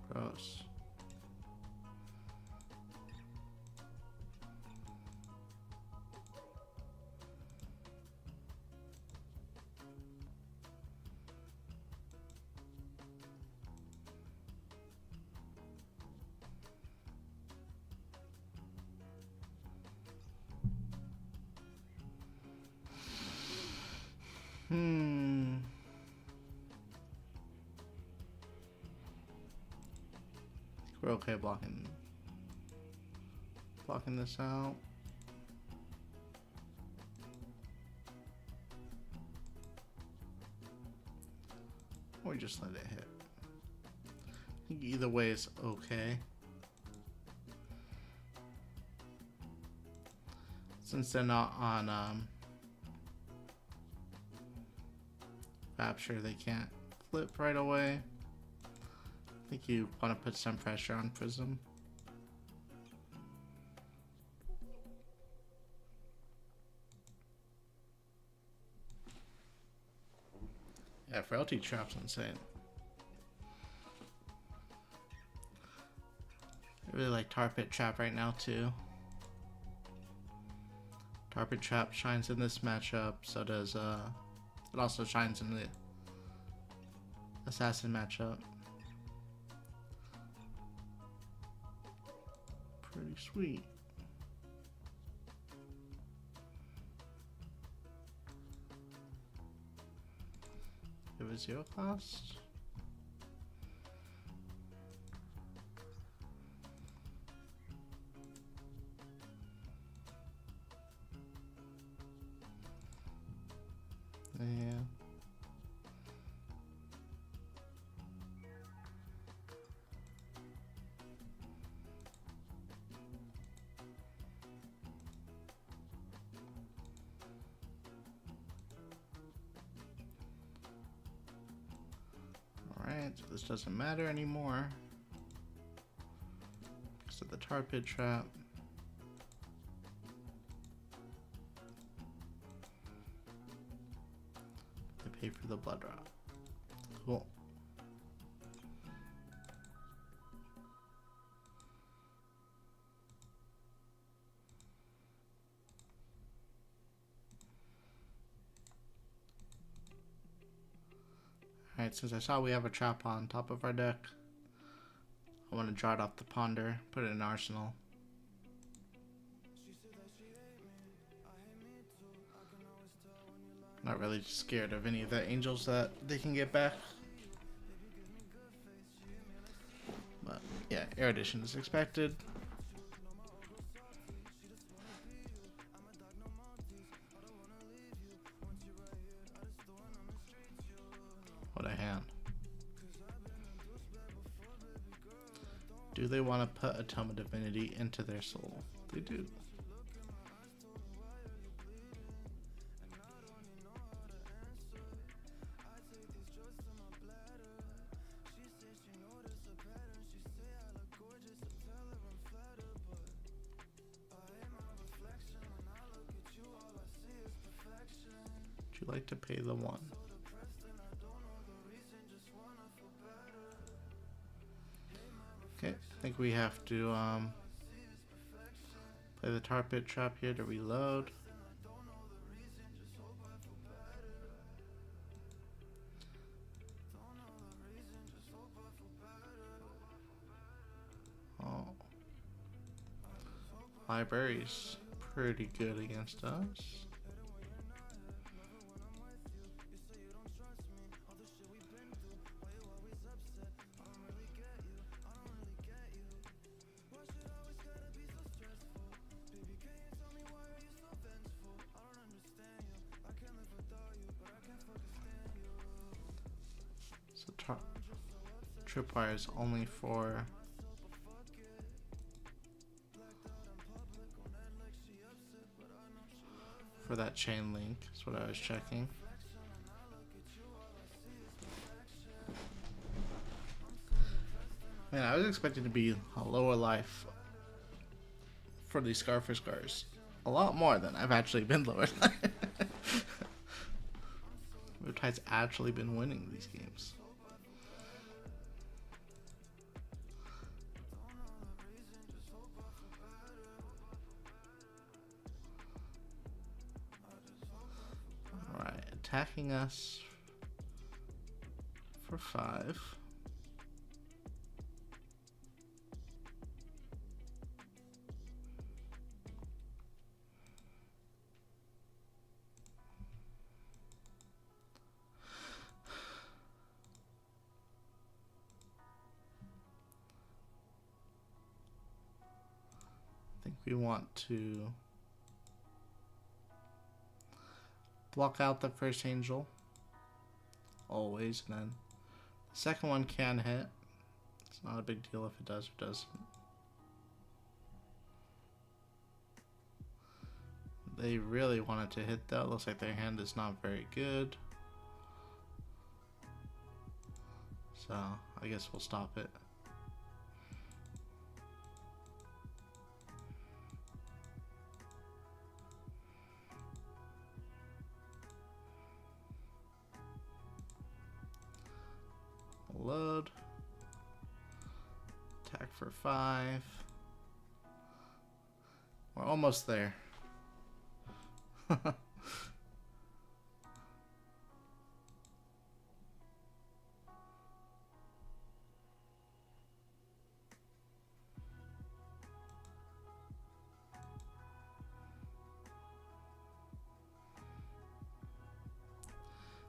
Gross. We're okay blocking this out. Or just let it hit. I think either way is okay. Since they're not on Fabtcg, they can't flip right away. I think you want to put some pressure on Prism. Yeah, Frailty Trap's insane. I really like Tar Pit Trap right now too. Tar Pit Trap shines in this matchup, so does it also shines in the Assassin matchup. Pretty sweet. Give it 0 cost. Yeah. Alright, so this doesn't matter anymore because of the Tar Pit Trap. I pay for the blood drop. Cool. Alright, since I saw we have a trap on top of our deck, I want to draw it off the ponder, put it in Arsenal. Not really scared of any of the angels that they can get back. But yeah, Erudition is expected. What a hand. Do they want to put a Tome of Divinity into their soul? They do. Would you like to pay the 1? Okay, I think we have to play the Tar Pit Trap here to reload. Oh, library's pretty good against us. So Tripwire is only for that chain link, is what I was checking. Man, I was expecting to be a lower life for these Scarfish cars. A lot more than I've actually been lower life. Riptide's actually been winning these games. Alright, attacking us for 5. I think we want to block out the first angel always, and then the second one can hit. It's not a big deal if it does or doesn't. They really wanted to hit that. Looks like their hand is not very good. So I guess we'll stop it. Load. Attack for 5. We're almost there.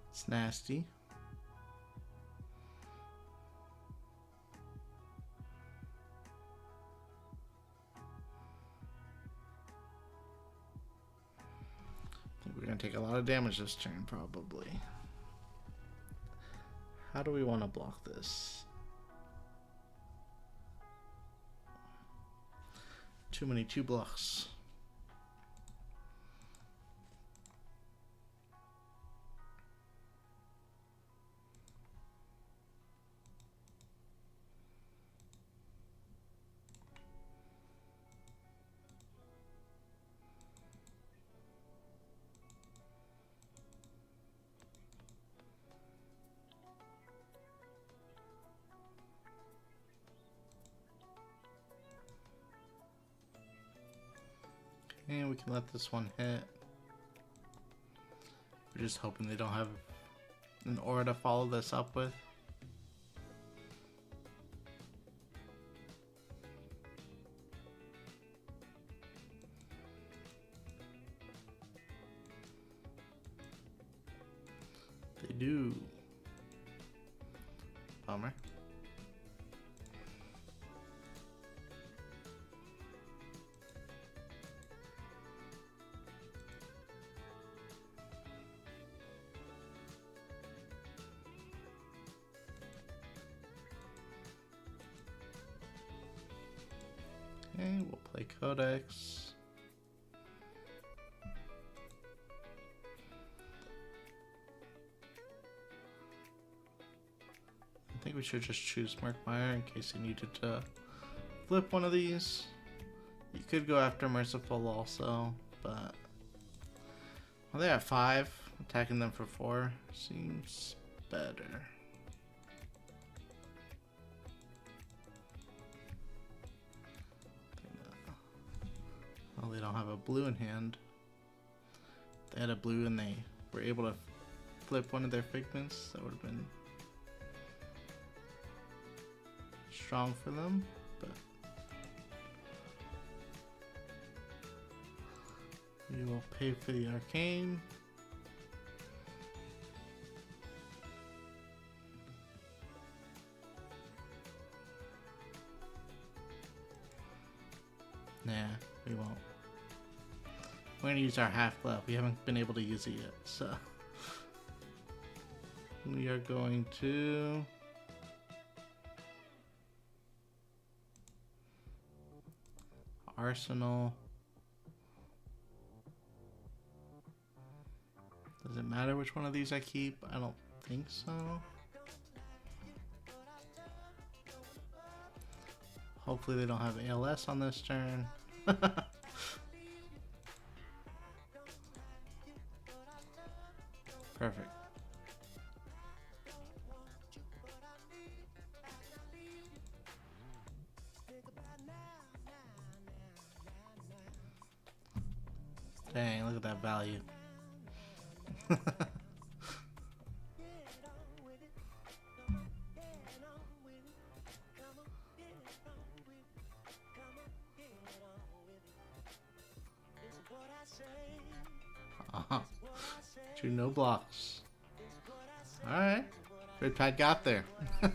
It's nasty. We're going to take a lot of damage this turn, probably. How do we want to block this? Too many 2 blocks. And we can let this one hit. We're just hoping they don't have an aura to follow this up with. They do. Bummer. Okay, we'll play Codex. I think we should just choose Murkmire in case you needed to flip one of these. You could go after Merciful also, but well, they're at 5. Attacking them for 4 seems better. Well, they don't have a blue in hand. If they had a blue and they were able to flip one of their figments, that would have been strong for them, but we will pay for the Arcane. Nah, we won't. We're gonna use our half glove. We haven't been able to use it yet, so we are going to Arsenal. Does it matter which one of these I keep? I don't think so. Hopefully they don't have ALS on this turn. Perfect. Dang, look at that value. Two no blocks. Alright. Riptide got there. I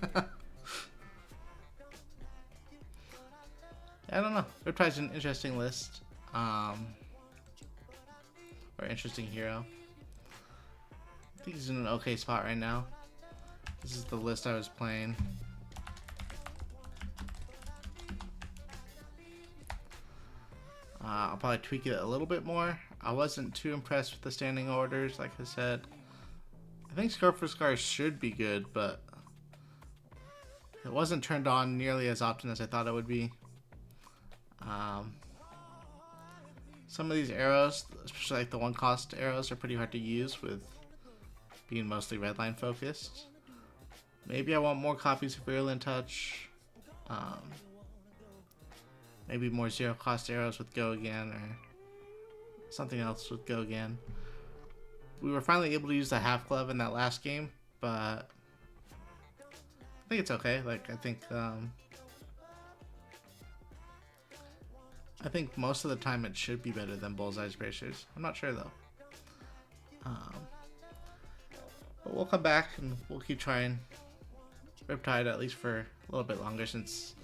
don't know. Riptide's an interesting list. Or interesting hero. I think he's in an okay spot right now. This is the list I was playing. I'll probably tweak it a little bit more. I wasn't too impressed with the standing orders, like I said. I think Scar for Scar should be good, but it wasn't turned on nearly as often as I thought it would be. Some of these arrows, especially like the one cost arrows, are pretty hard to use with being mostly redline focused. Maybe I want more copies of Virulent Touch. Maybe more zero cost arrows with Go Again, or something else with Go Again. We were finally able to use the half glove in that last game, but I think it's okay. Like, I think most of the time it should be better than Bullseye's bracers. I'm not sure though. But we'll come back and we'll keep trying Riptide at least for a little bit longer, since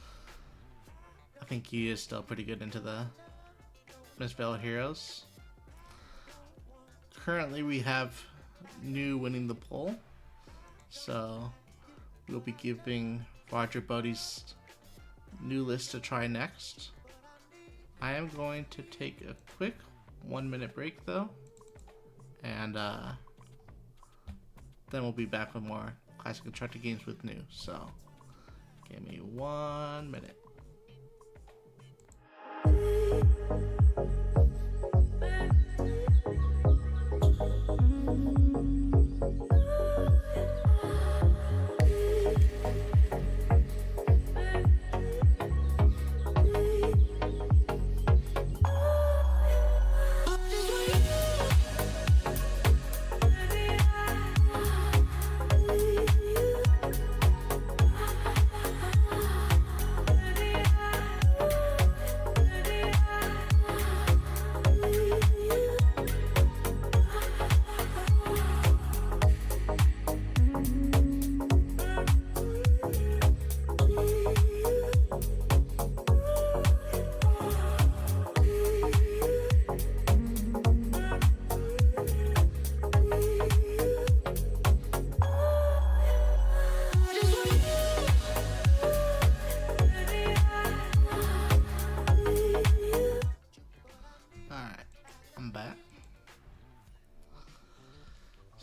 I think he is still pretty good into the Misspelled heroes. Currently we have New winning the poll, so we'll be giving Roger Bodie's new list to try next. I am going to take a quick 1-minute break though, and then we'll be back with more Classic Constructed games with New. So give me 1 minute.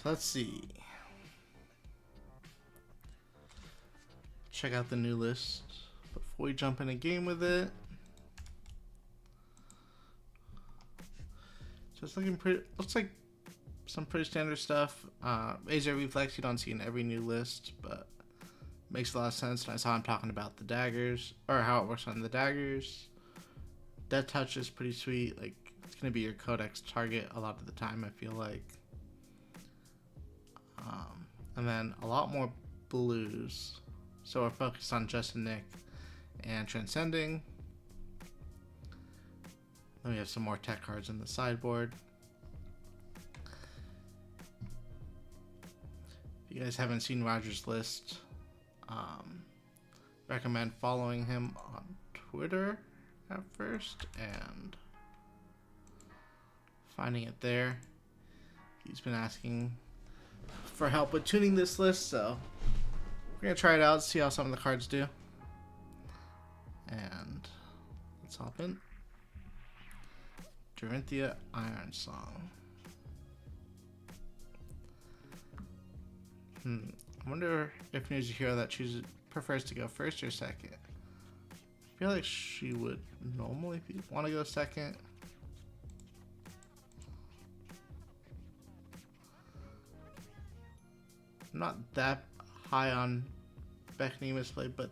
Let's see. Check out the new list before we jump in a game with it. So it's looking pretty. Looks like some pretty standard stuff. Laser Reflex you don't see in every new list, but makes a lot of sense. And I saw him talking about the daggers, or how it works on the daggers. Death Touch is pretty sweet. Like, it's gonna be your codex target a lot of the time, I feel like. And then a lot more blues. So we're focused on Justin Nick and Transcending. Then we have some more tech cards in the sideboard. If you guys haven't seen Roger's list, recommend following him on Twitter at first and finding it there. He's been asking for help with tuning this list, so we're gonna try it out, see how some of the cards do. And let's hop in. Dorinthia Iron Song. I wonder if New's a hero that prefers to go first or second. feel like she would normally want to go second. I'm not that high on Beckhnima's play, but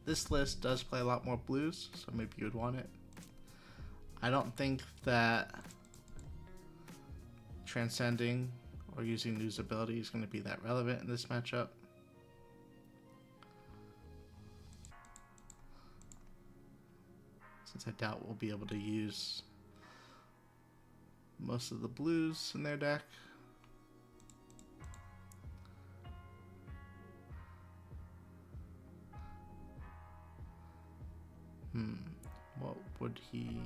this list does play a lot more blues, so maybe you would want it. I don't think that transcending or using Nu's ability is going to be that relevant in this matchup. Since I doubt we'll be able to use most of the blues in their deck. What would he...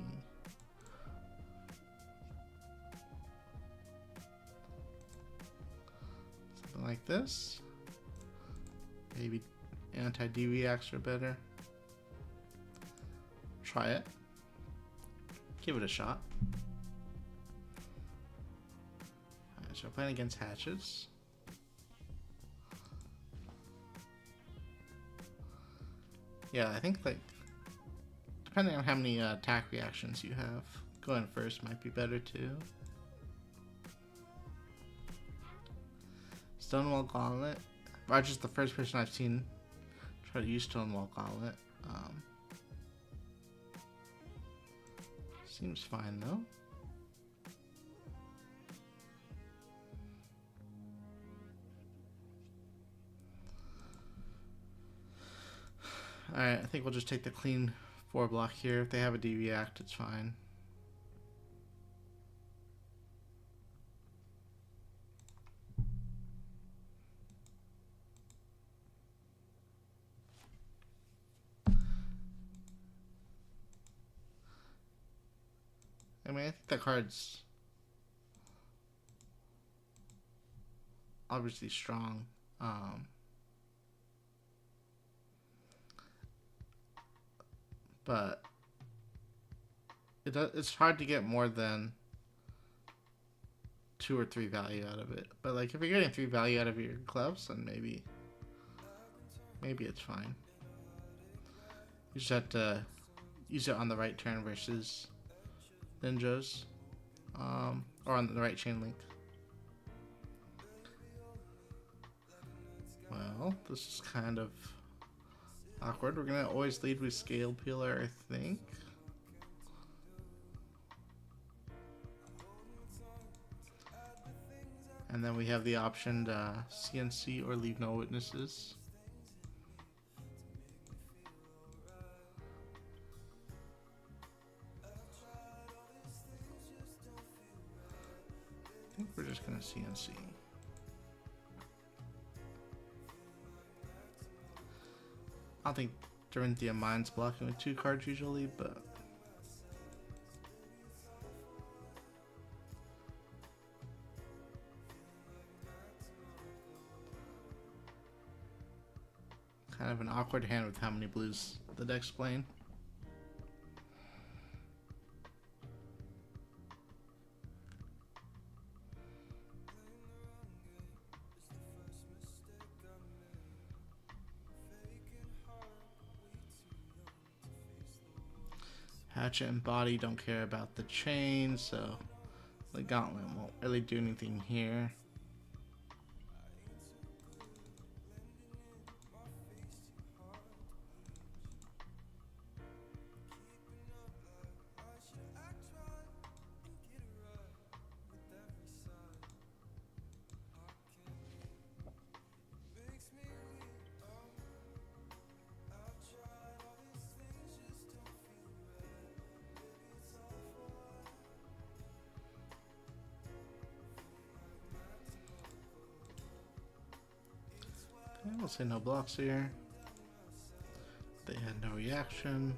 Something like this? Maybe anti-D reacts are better. Try it. Give it a shot. Alright, so we're playing against hatches. Yeah, I think like depending on how many attack reactions you have, going first might be better too. Stonewall Gauntlet. Roger's the first person I've seen try to use Stonewall Gauntlet. Seems fine though. Alright, I think we'll just take the clean 4 block here. If they have a D react, it's fine. I mean, I think the card's obviously strong. But it's hard to get more than 2 or 3 value out of it. But like if you're getting 3 value out of your gloves, then maybe it's fine. You just have to use it on the right turn versus ninjas, or on the right chain link. Well, this is kind of awkward. We're gonna always lead with Scale Peeler, I think. And then we have the option to CNC or leave no witnesses. I think we're just gonna CNC. I don't think Dorinthia minds blocking with 2 cards usually, but kind of an awkward hand with how many blues the deck's playing. Hatchet and Body don't care about the chain, so the Gauntlet won't really do anything here. We'll say no blocks here. They had no reaction.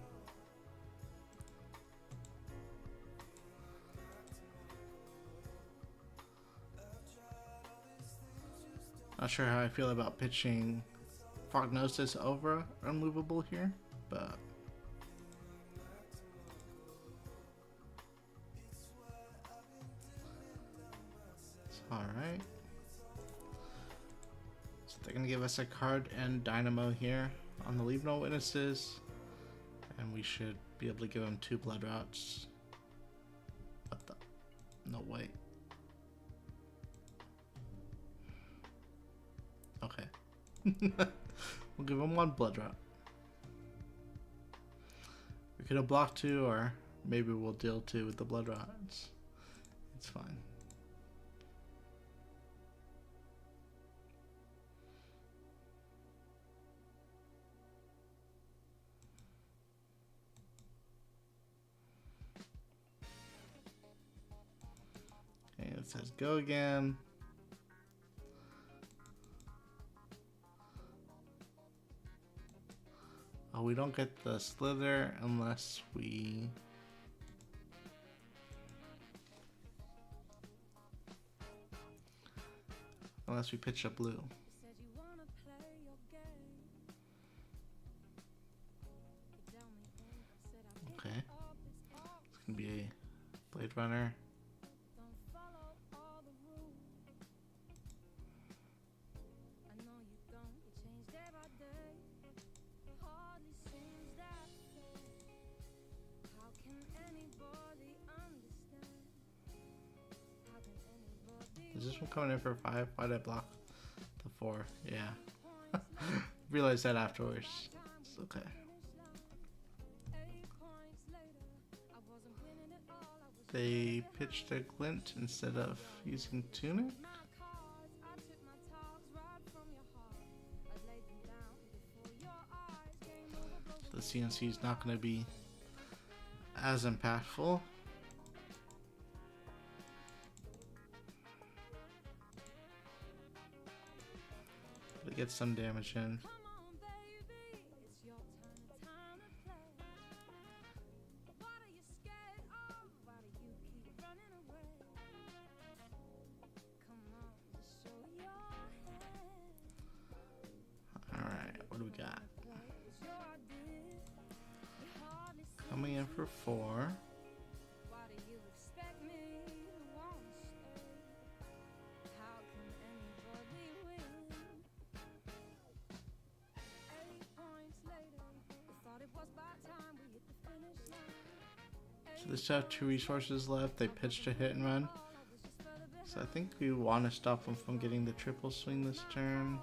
Not sure how I feel about pitching Prognosis over Unmovable here, but it's alright. They're going to give us a card and Dynamo here on the Leave No Witnesses. And we should be able to give him 2 blood routes. What the? No, wait. Okay. We'll give him 1 blood route. We could have blocked 2, or maybe we'll deal 2 with the blood routes. It's fine. Okay, it says go again. Oh, we don't get the slither unless we... Unless we pitch a blue. Okay. It's gonna be a Blade Runner. Is this one coming in for 5? Why did I block the 4? Yeah. Realized that afterwards. It's okay. They pitched a glint instead of using tunic. So the CNC is not going to be as impactful. But it gets some damage in. Coming in for 4. So they still have 2 resources left. They pitched a hit and run. So I think we want to stop them from getting the triple swing this turn.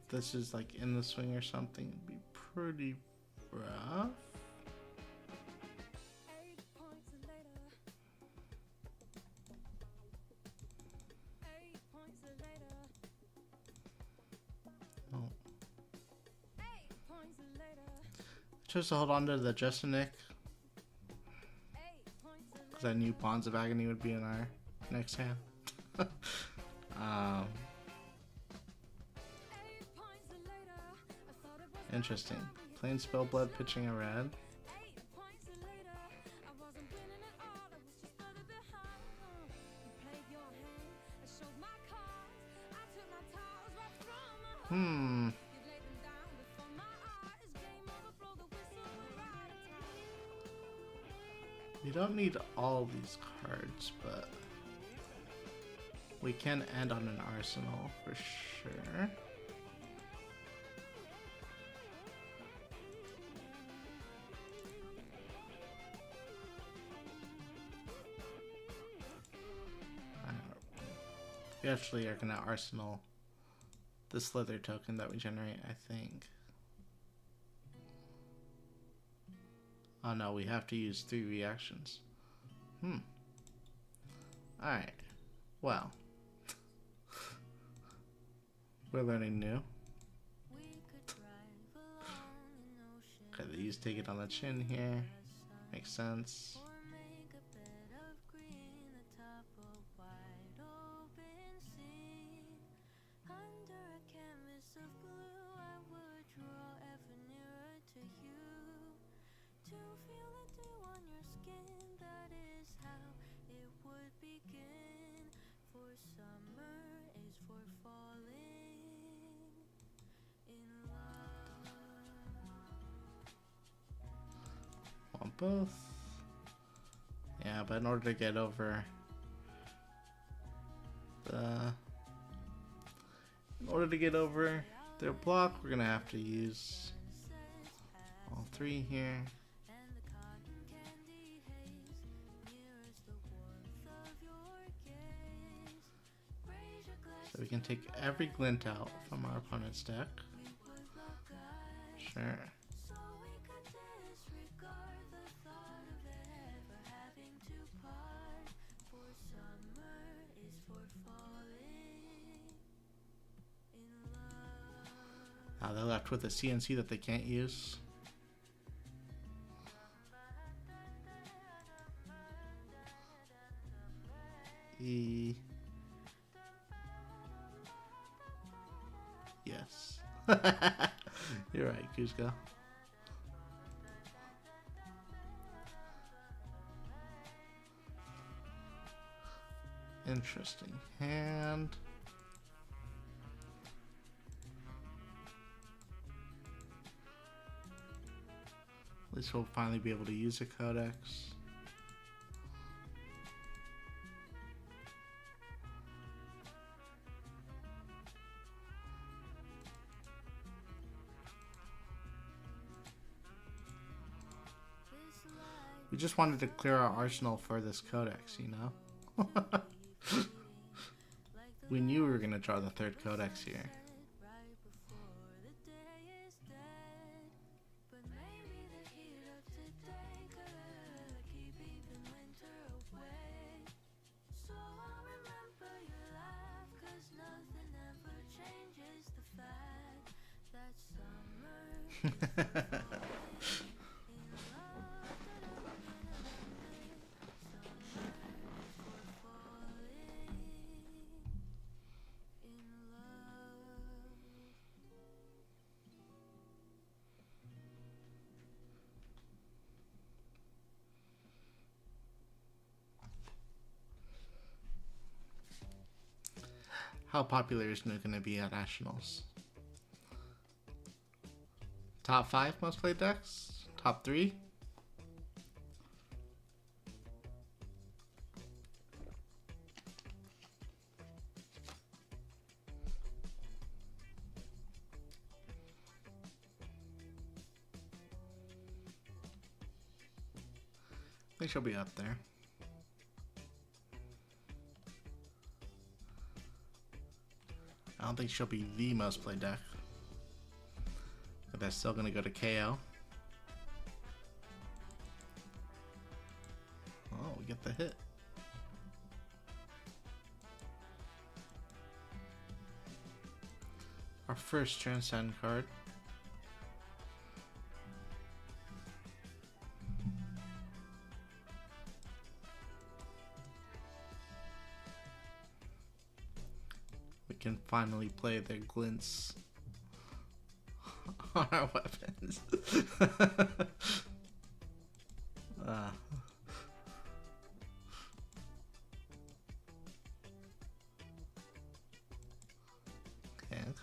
This is like in the swing or something, it'd be pretty rough. Oh. I chose to hold on to the Justinic because I knew Bonds of Agony would be in our next hand. Interesting. Plain Spellblood pitching a red. We don't need all these cards, but we can end on an arsenal for sure. We actually are going to arsenal the slither token that we generate, I think. Oh no, we have to use 3 reactions. Alright. Well. We're learning new. Okay, they use Take It on the Chin here. Makes sense. Want both. Yeah, but in order to get over their block, we're gonna have to use all three here. So we can take every glint out from our opponent's deck. Sure. Now they're left with a CNC that they can't use. Yes. You're right, Kuzco. Interesting hand. At least we'll finally be able to use a codex. We just wanted to clear our arsenal for this codex, you know? We knew we were going to draw the third codex here. How popular is Nuke going to be at Nationals? Top 5 most played decks? Top 3? I think she'll be up there. I don't think she'll be the most played deck. But that's still going to go to KO. Oh, we get the hit. Our first Transcend card. We can finally play their glints on our weapons.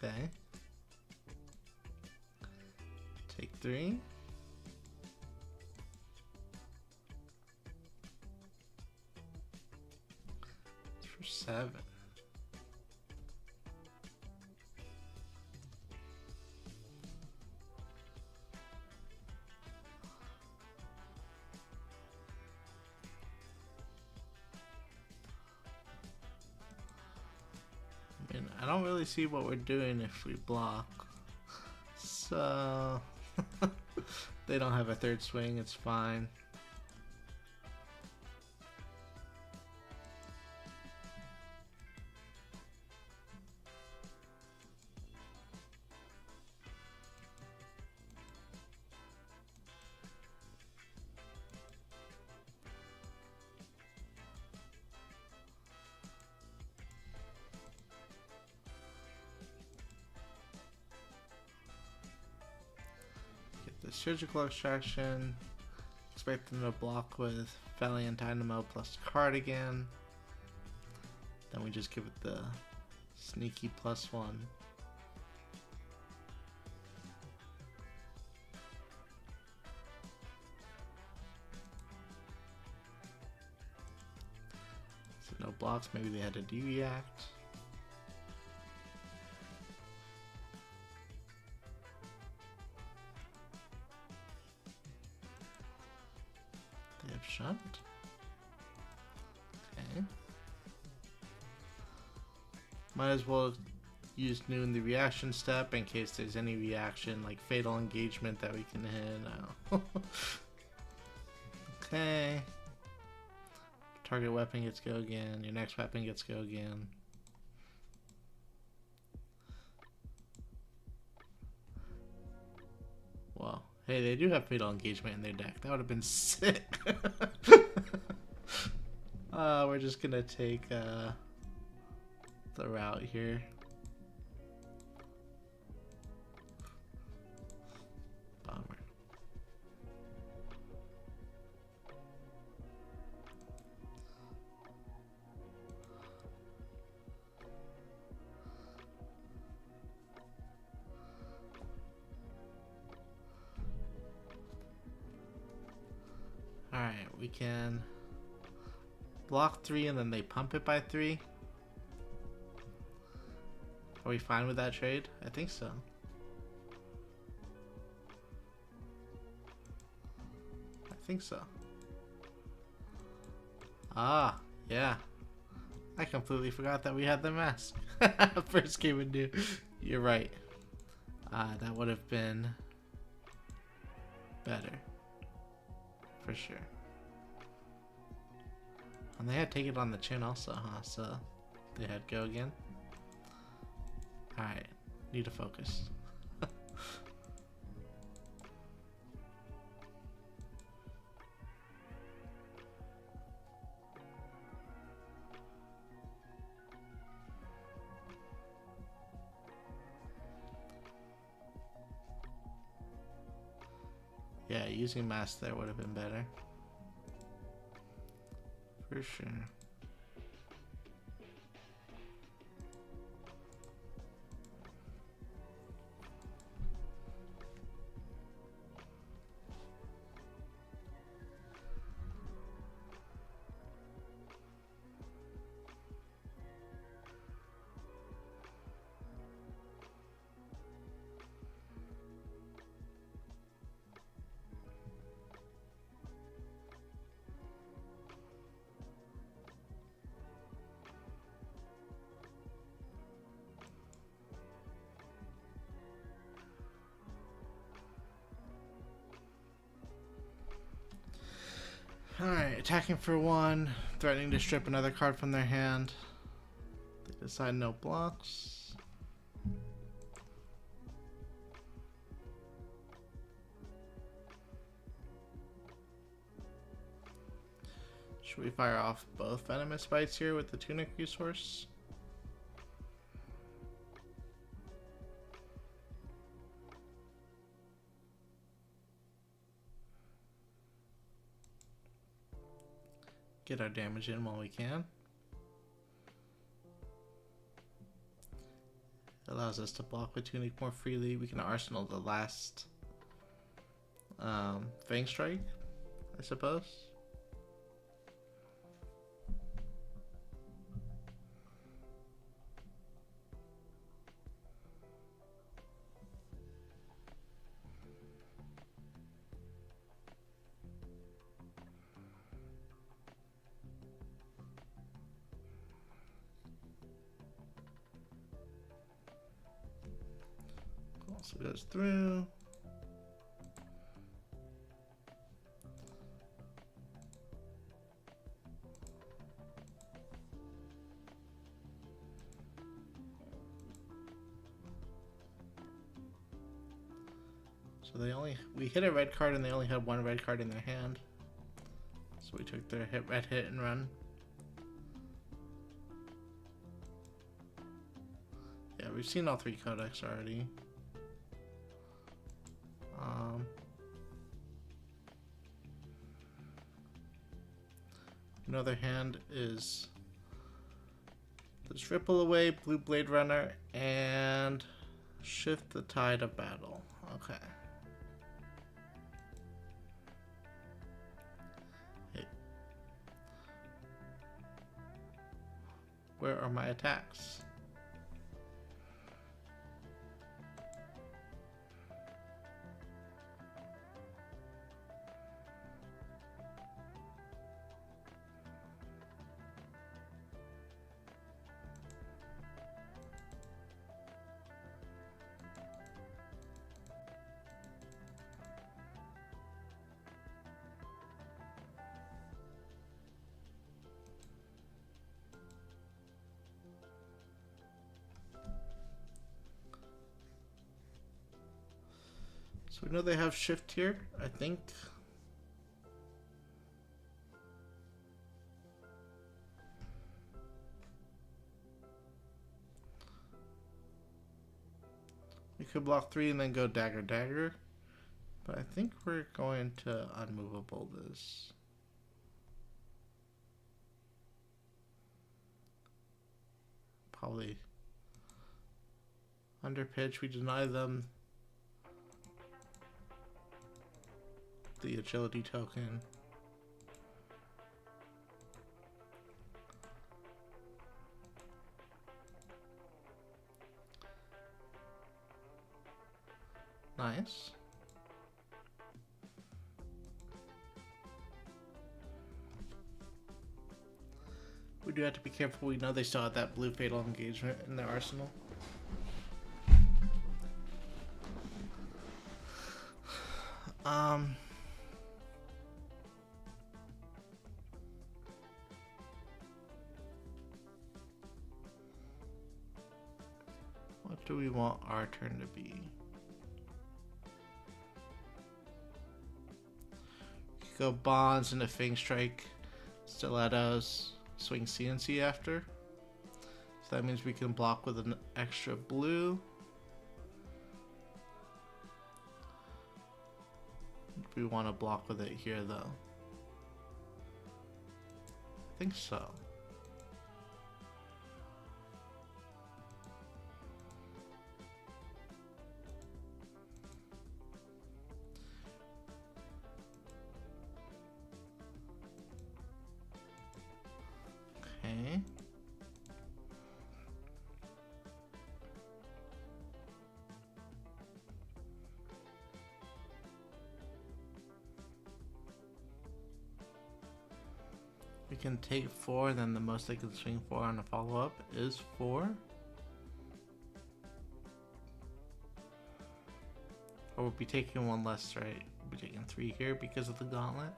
Okay. Take 3. For 7. I don't really see what we're doing if we block. So they don't have a third swing, it's fine. Surgical extraction. Expect them to block with Valiant Dynamo plus Cardigan. Then we just give it the sneaky +1. So no blocks, maybe they had to de-react. They have shunt. Okay. Might as well use new in the reaction step in case there's any reaction, like fatal engagement that we can hit. Oh. Okay. Target weapon gets go again. Your next weapon gets go again. Well, hey, they do have fatal engagement in their deck. That would have been sick. We're just gonna take the route here. Bummer. Alright, we can block 3 and then they pump it by 3. Are we fine with that trade? I think so. I think so. Ah, yeah. I completely forgot that we had the mask. First game of new. You're right. That would have been better. For sure. And they had taken on the chin also, huh? So they had go again. Alright, need to focus. Yeah, using mask there would have been better. For sure. Alright, attacking for 1, threatening to strip another card from their hand. They decide no blocks. Should we fire off both Venomous Bites here with the Tunic resource? Get our damage in while we can. It allows us to block with Tunic more freely. We can arsenal the last Fang Strike, I suppose. So it goes through. So we hit a red card and they only had 1 red card in their hand. So we took their red hit and run. Yeah, we've seen all 3 codecs already. Another hand is this Ripple Away, Blue Blade Runner, and Shift the Tide of Battle. Okay. Hey. Where are my attacks? So we know they have shift here, I think. We could block 3 and then go dagger dagger. But I think we're going to unmovable this. Probably under pitch, we deny them the agility token. Nice. We do have to be careful. We know they still have that blue fatal engagement in their arsenal. What do we want our turn to be? Go bonds into Fang Strike, Stilettos, swing CNC after. So that means we can block with an extra blue. We want to block with it here though. I think so. Okay. We can take 4, then the most they can swing for on a follow-up is 4. Or we'll be taking 1 less, right? We'll be taking 3 here because of the gauntlet.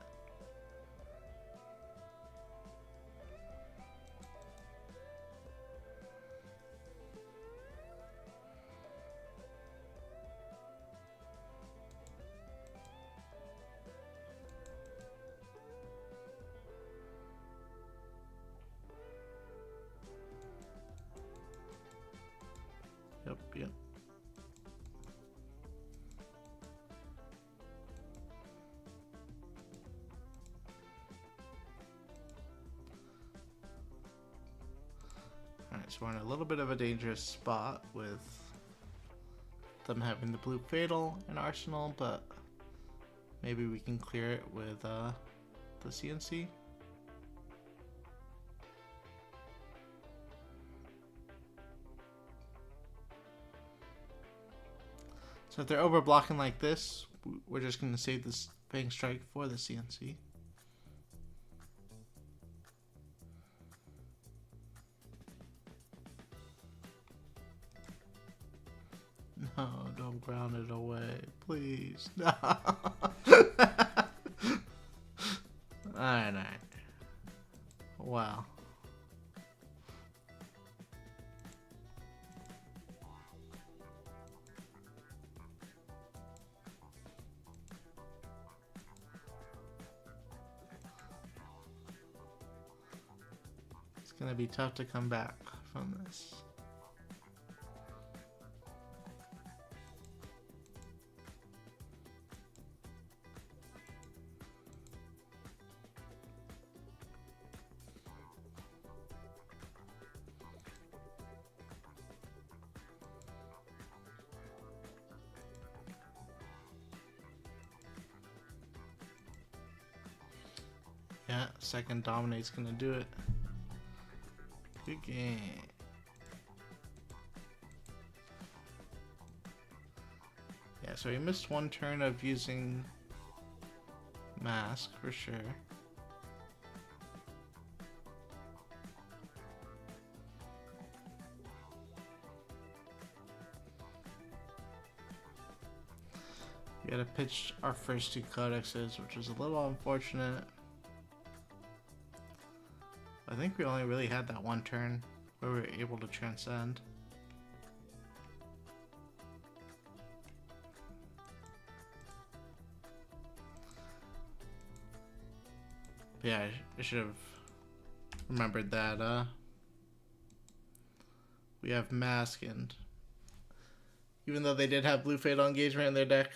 Yep. Alright, so we're in a little bit of a dangerous spot with them having the blue fatal in arsenal, but maybe we can clear it with the CNC. So if they're over blocking like this, we're just going to save this Fang Strike for the CNC. No, don't ground it away, please. No. Alright. Wow. It's gonna be tough to come back from this. Yeah, second dominate's gonna do it. Good game. Yeah, so he missed one turn of using mask for sure. We gotta pitch our first two codexes, which was a little unfortunate. I think we only really had that one turn where we were able to transcend. But yeah, I should have remembered that we have mask, and even though they did have blue fatal engagement in their deck,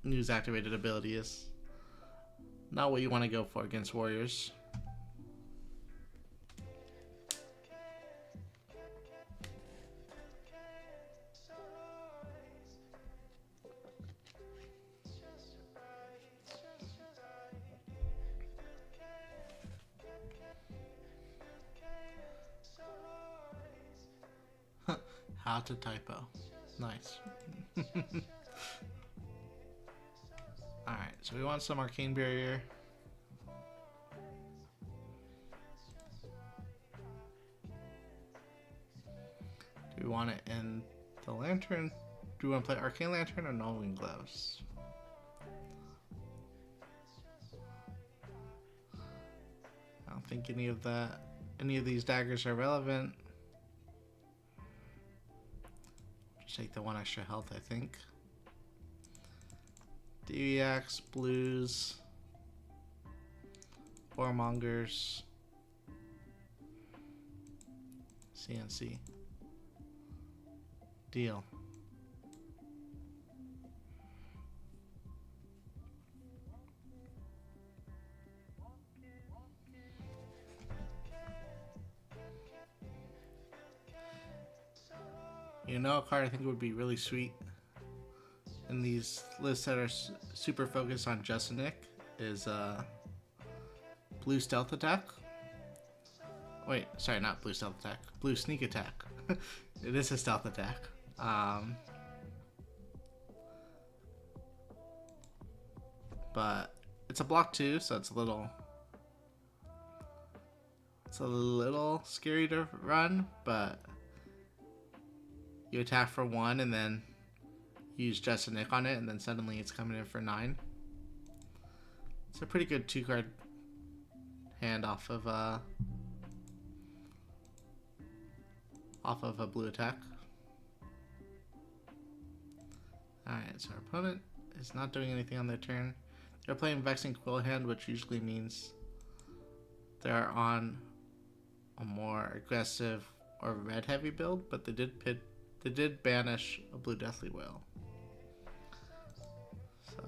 news activated ability is not what you want to go for against warriors. How to typo. Nice. Alright, so we want some Arcane Barrier. Do we want it in the Lantern? Do we want to play Arcane Lantern or Null-Wing Gloves? I don't think any of these daggers are relevant. Just take the one extra health, I think. Deviax, blues, Warmongers, CNC. Deal. You know, a card I think would be really sweet in these lists that are super focused on Justinic is Blue Stealth Attack. Wait, sorry, not Blue Stealth Attack. Blue Sneak Attack. It is a stealth attack. But it's a block 2, so it's a little scary to run, but you attack for 1 and then use Justinic on it, and then suddenly it's coming in for 9. It's a pretty good 2-card hand off of a blue attack. Alright, so our opponent is not doing anything on their turn. They're playing Vexing Quill hand, which usually means they're on a more aggressive or red heavy build, but they did banish a blue Deathly Whale. So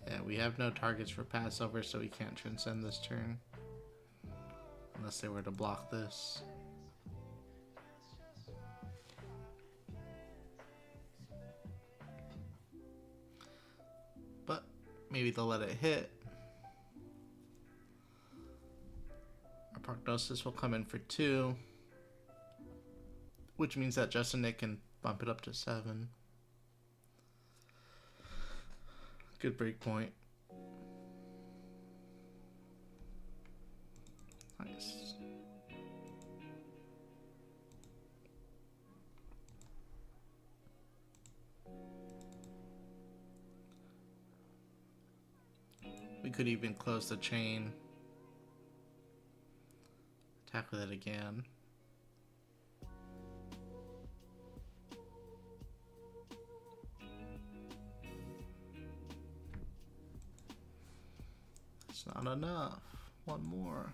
yeah, we have no targets for Passover, so we can't transcend this turn unless they were to block this. But maybe they'll let it hit. Our Prognosis will come in for 2, which means that Justinic can bump it up to 7. Good break point. Nice. We could even close the chain. Attack with it again. It's not enough. One more.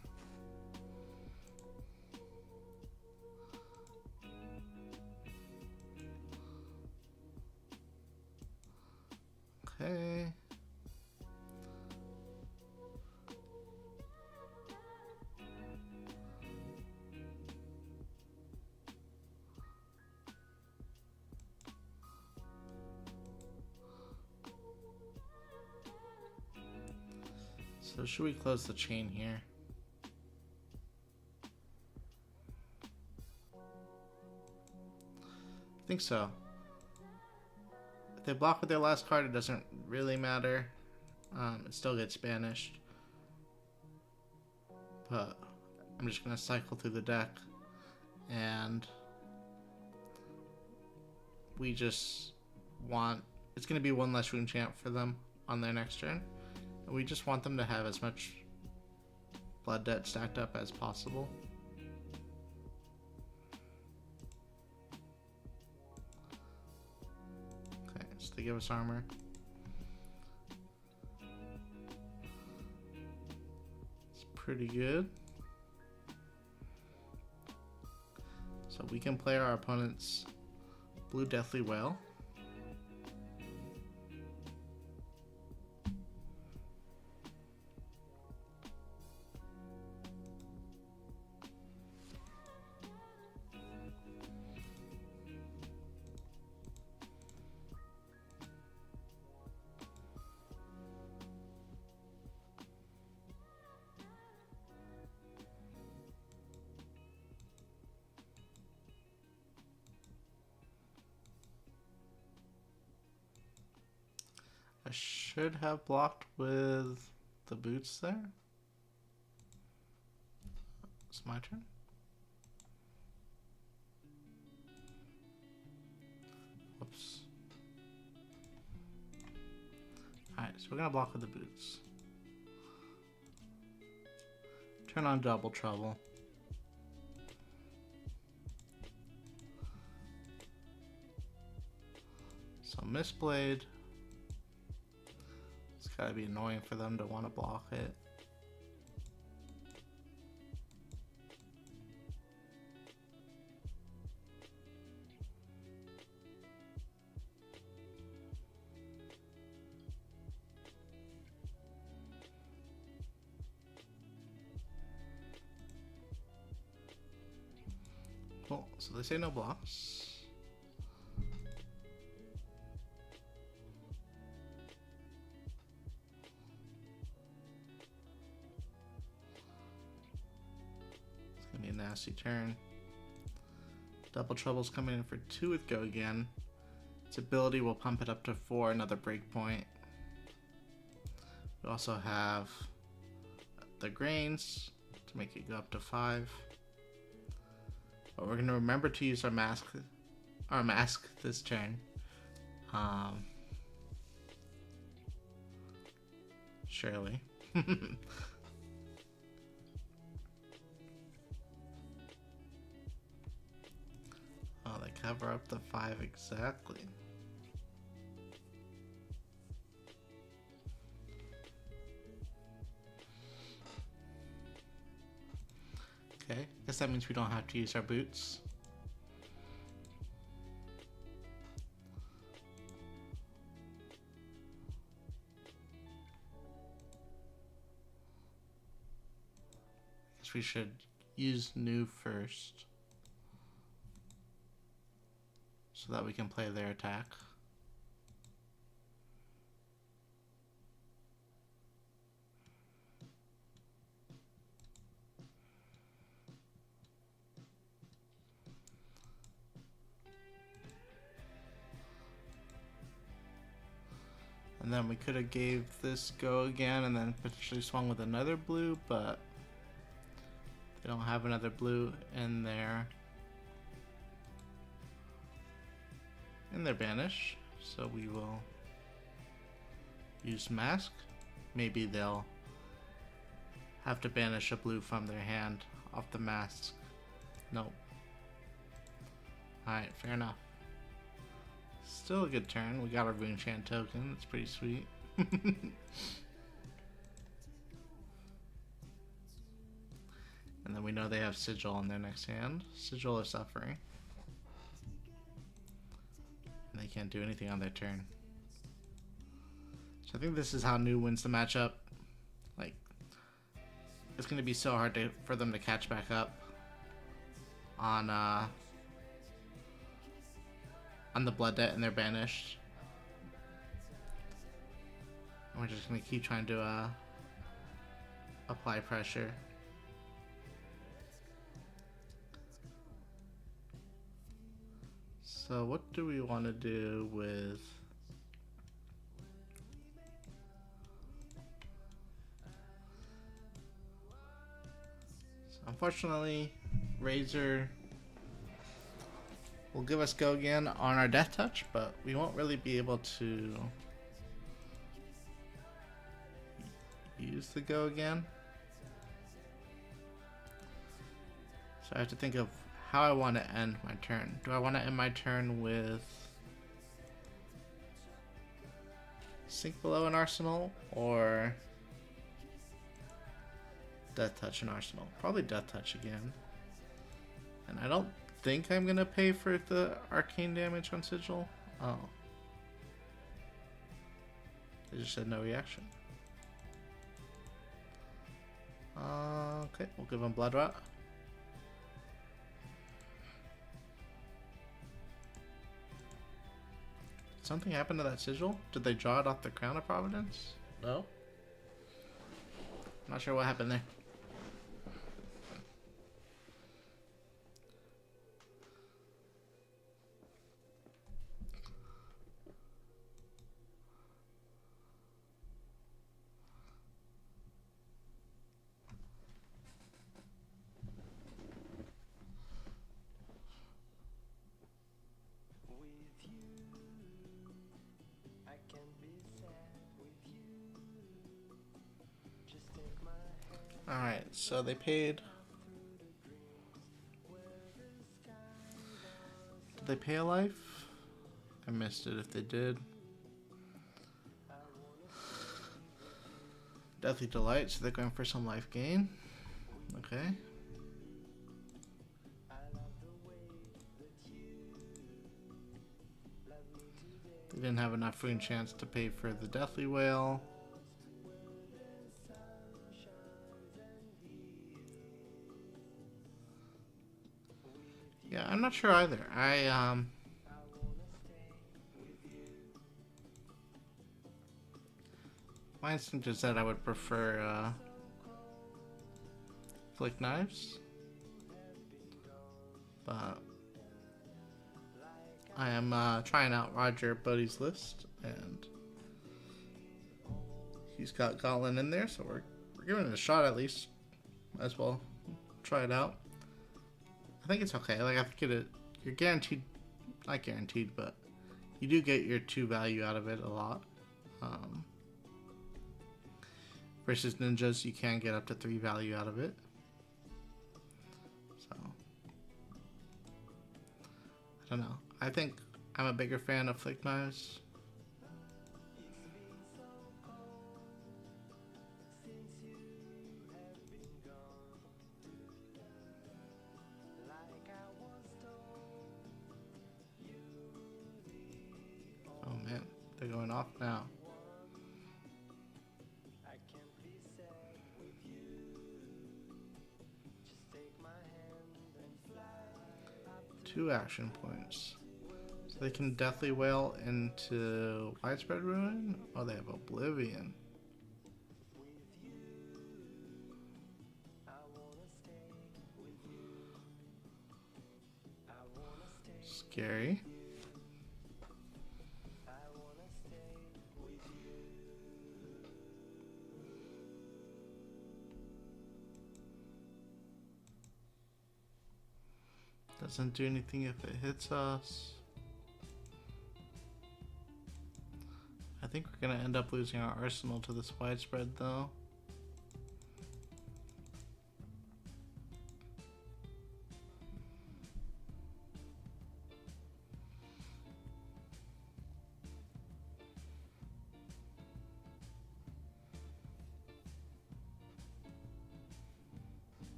Okay. So should we close the chain here? I think so. If they block with their last card, it doesn't really matter. It still gets banished. But I'm just going to cycle through the deck. And we just want... It's going to be one less rune chant for them on their next turn. And we just want them to have as much blood debt stacked up as possible. Okay, so they give us armor. It's pretty good. So we can play our opponent's blue Deathly Whale. I should have blocked with the boots there. It's my turn. Whoops. Alright, so we're gonna block with the boots. Turn on Double Trouble. So Mistblade. It's gotta be annoying for them to want to block it. Cool, so they say no blocks. Be a nasty turn. Double Trouble's coming in for 2 with Go Again. Its ability will pump it up to 4, another breakpoint. We also have the Grains to make it go up to 5. But we're gonna remember to use our mask this turn. Surely. Oh, they cover up the 5 exactly. Okay, guess that means we don't have to use our boots. Guess we should use new first, so that we can play their attack. And then we could have gave this Go Again and then potentially swung with another blue, but they don't have another blue in their banish, so we will use Mask. Maybe they'll have to banish a blue from their hand off the mask. Nope. Alright, fair enough. Still a good turn. We got our Rune Chant token. That's pretty sweet. And then we know they have Sigil in their next hand. Sigil or Suffering. And they can't do anything on their turn. So I think this is how New wins the matchup. Like, it's going to be so hard for them to catch back up on the blood debt, and they're banished. And we're just going to keep trying to apply pressure. So what do we want to do with... So unfortunately, Razor will give us go again on our Death Touch, but we won't really be able to use the go again. So I have to think of how I want to end my turn. Do I want to end my turn with Sink Below an Arsenal or Death Touch an Arsenal? Probably Death Touch again. And I don't think I'm going to pay for the arcane damage on Sigil. Oh. They just said no reaction. Okay, we'll give him Blood Rot. Did something happen to that Sigil? Did they draw it off the Crown of Providence? No? Not sure what happened there. Alright, so they paid... Did they pay a life? I missed it if they did. Deathly Delight, so they're going for some life gain. Okay. They didn't have enough rune chance to pay for the Deathly Whale. Yeah, I'm not sure either. My instinct is that I would prefer Flick Knives, but I am trying out Roger Buddy's list, and he's got Goblin in there, so we're giving it a shot at least. Might as well try it out. I think it's okay. Like, I think you're guaranteed, not guaranteed, but you do get your 2 value out of it a lot. Versus ninjas, you can get up to 3 value out of it. So, I don't know. I think I'm a bigger fan of Flick Knives. Oh man, they're going off now. Two action points. So they can Deathly Wail into Widespread Ruin? Oh, they have Oblivion. Scary. Doesn't do anything if it hits us. I think we're gonna end up losing our arsenal to this Widespread though.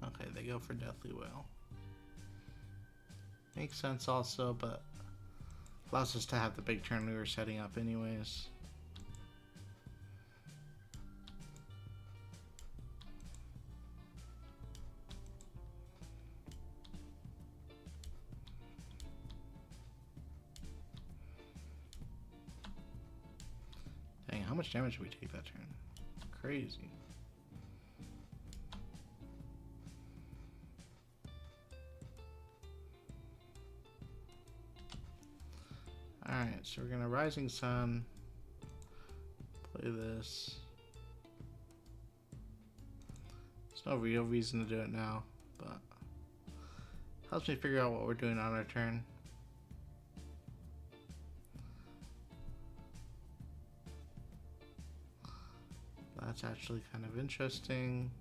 Okay, they go for Deathly Wail. Makes sense also, but allows us to have the big turn we were setting up anyways. Dang, how much damage did we take that turn? crazy. Alright, so we're gonna Rising Sun. Play this. There's no real reason to do it now, but helps me figure out what we're doing on our turn. That's actually kind of interesting.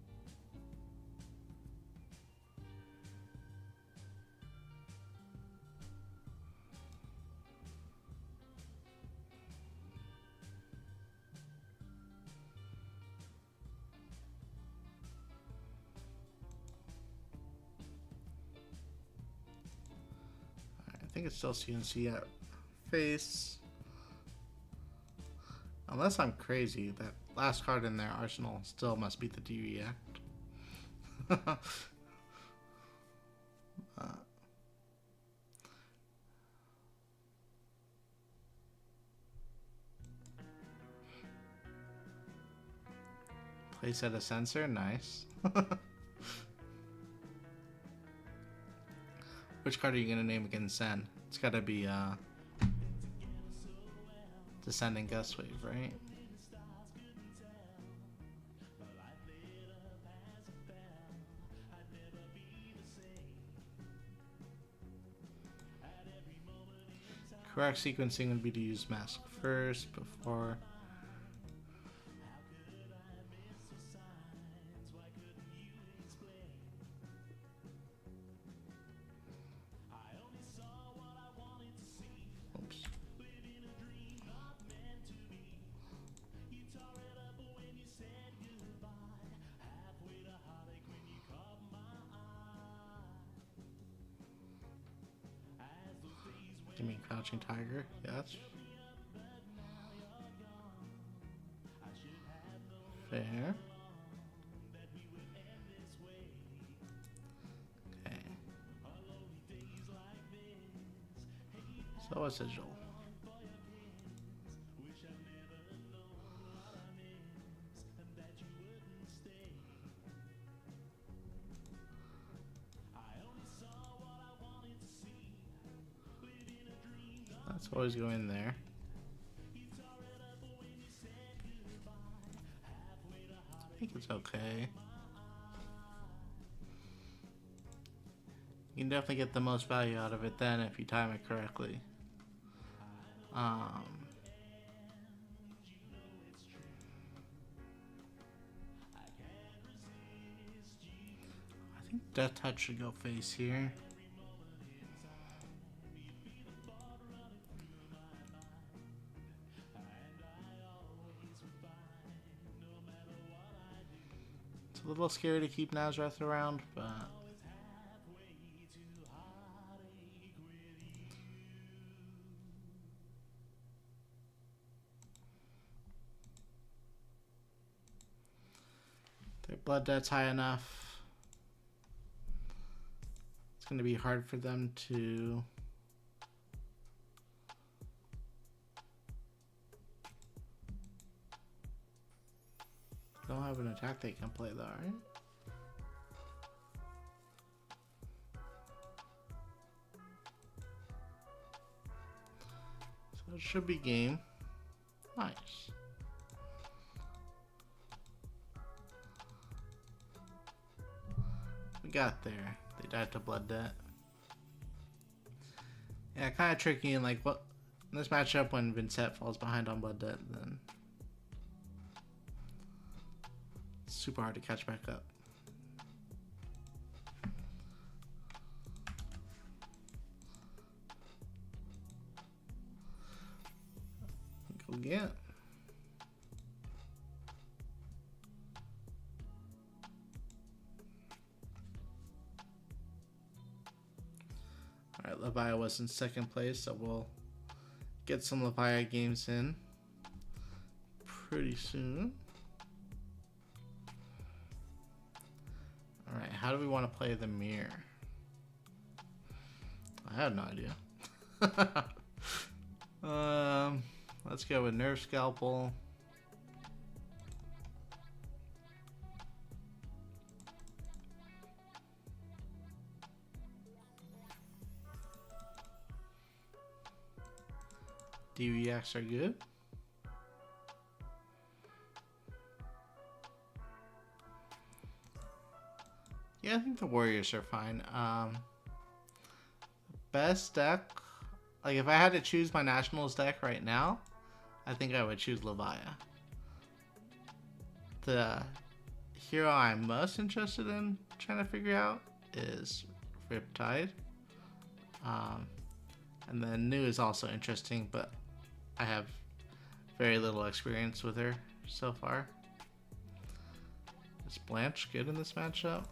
I think it's still CNC at face. Unless I'm crazy, that last card in their arsenal still must be the D-React. Place at a sensor, nice. Which card are you gonna name against Zen? It's gotta be Descending Gust Wave, right? Correct sequencing would be to use Mask first before. Give me Crouching Tiger, yes. Fair. Okay. So a sigil. Let's always go in there. I think it's okay. You can definitely get the most value out of it then if you time it correctly. I think Death Touch should go face here. It's a little scary to keep Nazareth around, but their blood debt's high enough. It's going to be hard for them to don't have an attack they can play though, right? So it should be game. Nice. We got there. They died to blood debt. Yeah, kind of tricky in like what in this matchup when Vincent falls behind on blood debt, then it's super hard to catch back up. Go get. Alright, Levia was in second place, so we'll get some Levia games in pretty soon. Alright, how do we want to play the mirror? I have no idea. Let's go with Nerve Scalpel. DVX are good. Yeah, I think the Warriors are fine. Best deck, like if I had to choose my Nationals deck right now, I think I would choose Levia. The hero I'm most interested in trying to figure out is Riptide. And then New is also interesting, but I have very little experience with her so far. Is Blanche good in this matchup?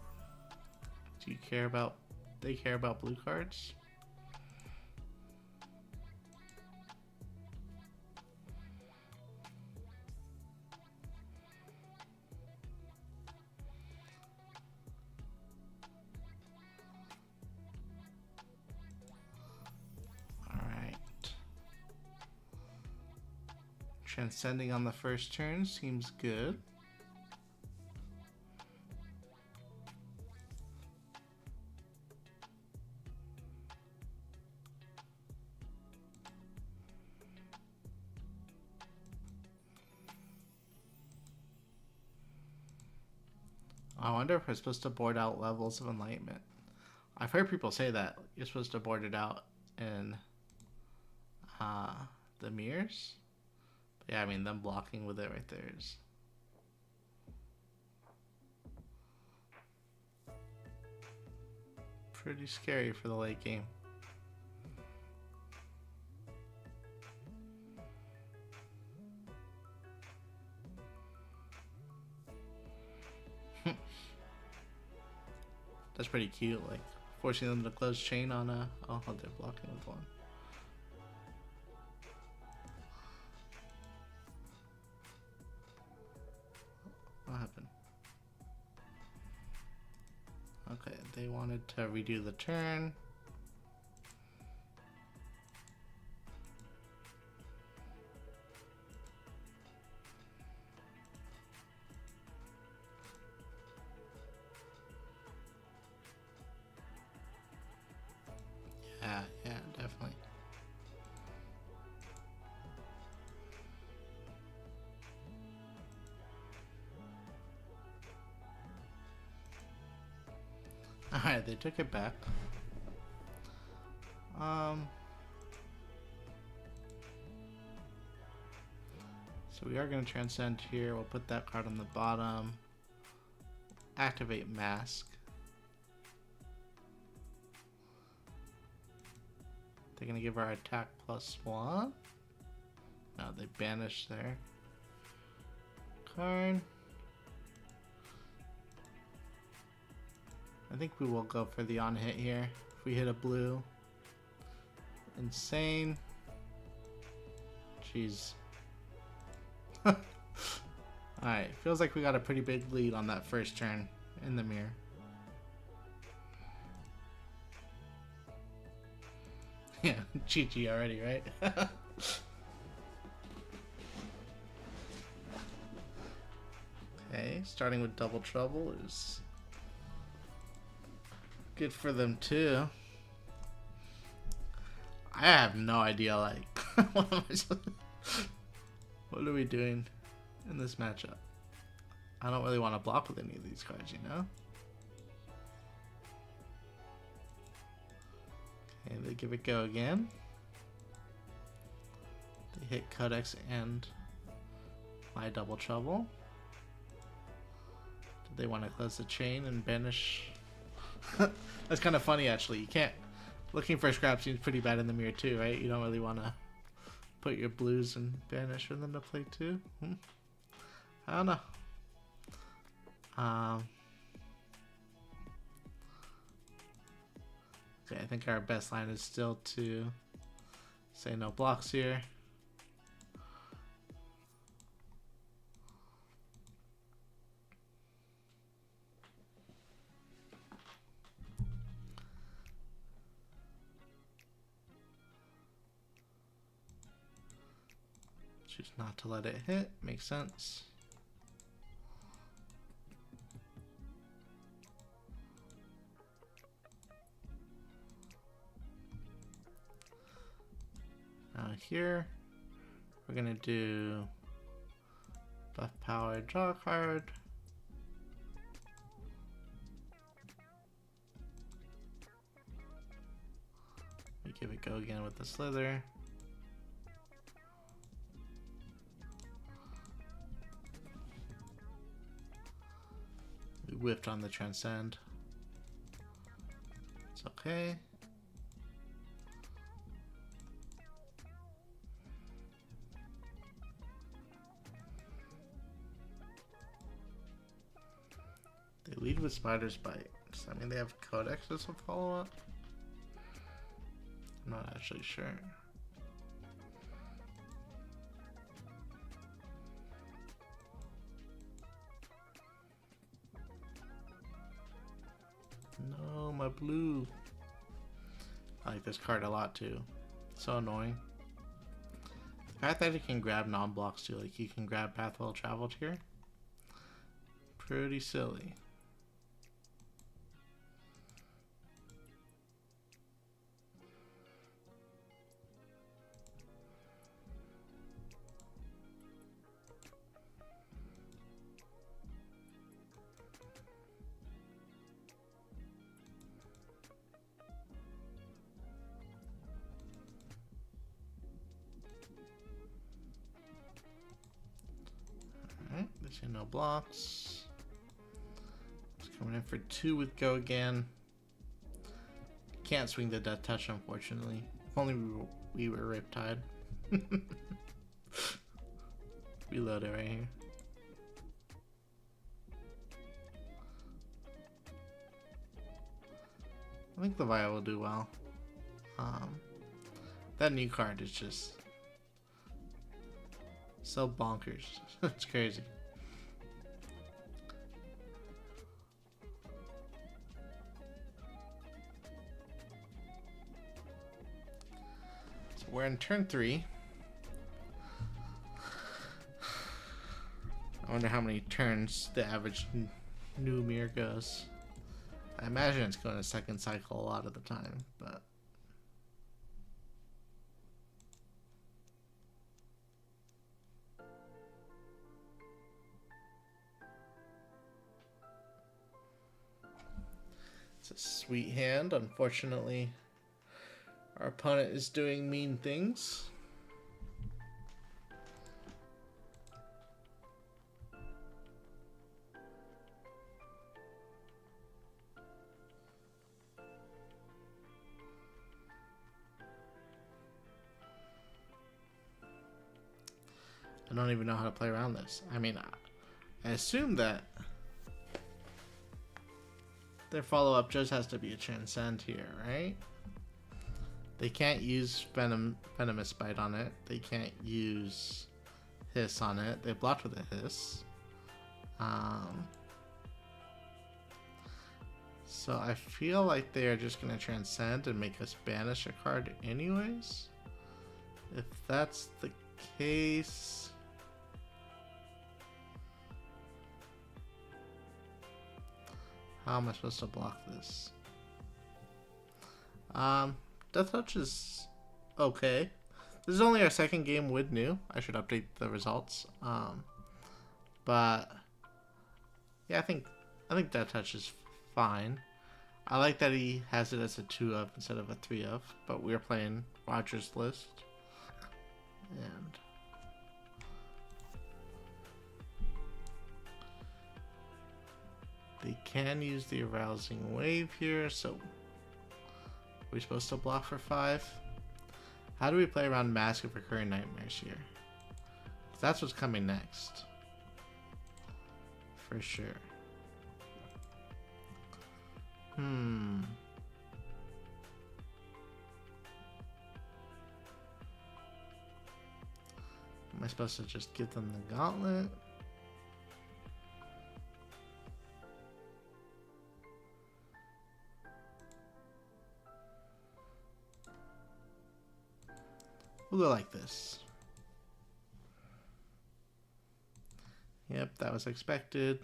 Do you care about, they care about blue cards? Transcending on the first turn seems good. I wonder if we're supposed to board out levels of enlightenment. I've heard people say that you're supposed to board it out in the mirrors. Yeah, I mean, them blocking with it right there is pretty scary for the late game. That's pretty cute, like forcing them to close chain on a. Oh, they're blocking with one. What happened? Okay, they wanted to redo the turn. Yeah, definitely. Alright, they took it back. So we are going to transcend here. We'll put that card on the bottom. Activate Mask. They're going to give our attack +1. No, they banished their card. I think we will go for the on hit here. If we hit a blue. Insane. Jeez. Alright, feels like we got a pretty big lead on that first turn in the mirror. Yeah, GG already, right? Okay, starting with Double Trouble is good for them too. I have no idea, like, what are we doing in this matchup? I don't really want to block with any of these cards, you know? Okay, they give it go again. They hit Codex and my Double Trouble. Do they want to close the chain and banish? That's kind of funny, actually. You can't. Looking for scrap seems pretty bad in the mirror too, right? You don't really want to put your blues and banish for them to play too. I don't know. Okay, I think our best line is still to say no blocks here. Choose not to let it hit. Makes sense. Now here, We're gonna do buff power, draw a card. We give it go again with the slither. We whiffed on the transcend. It's okay. They lead with Spider's Bite. Does that mean they have Codex as a follow-up? I'm not actually sure. No, my blue. I like this card a lot too. So annoying. The fact that you can grab non-blocks too, like you can grab Path Well Traveled here. Pretty silly. Alright, there's no blocks. It's coming in for 2 with go again. Can't swing the Death Touch, unfortunately. If only we were Riptide. Reload it right here. I think Levia will do well. That new card is just so bonkers. It's crazy. So we're in turn 3. I wonder how many turns the average new mirror goes. I imagine it's going to second cycle a lot of the time, but it's a sweet hand. Unfortunately, our opponent is doing mean things. I don't even know how to play around this. I mean, I assume that their follow-up just has to be a Transcend here, right? They can't use Venomous Bite on it. They can't use Hiss on it. They blocked with a Hiss. So I feel like they are just going to Transcend and make us banish a card anyways. If that's the case... How am I supposed to block this? Death Touch is okay. This is only our second game with new. I should update the results. But yeah, I think Death Touch is fine. I like that he has it as a 2 of instead of a 3 of. But we're playing Roger's list, and they can use the Arousing Wave here, so we're supposed to block for 5. How do we play around Mask of Recurring Nightmares here? That's what's coming next. For sure. Am I supposed to just give them the Gauntlet? We'll go like this. Yep, that was expected.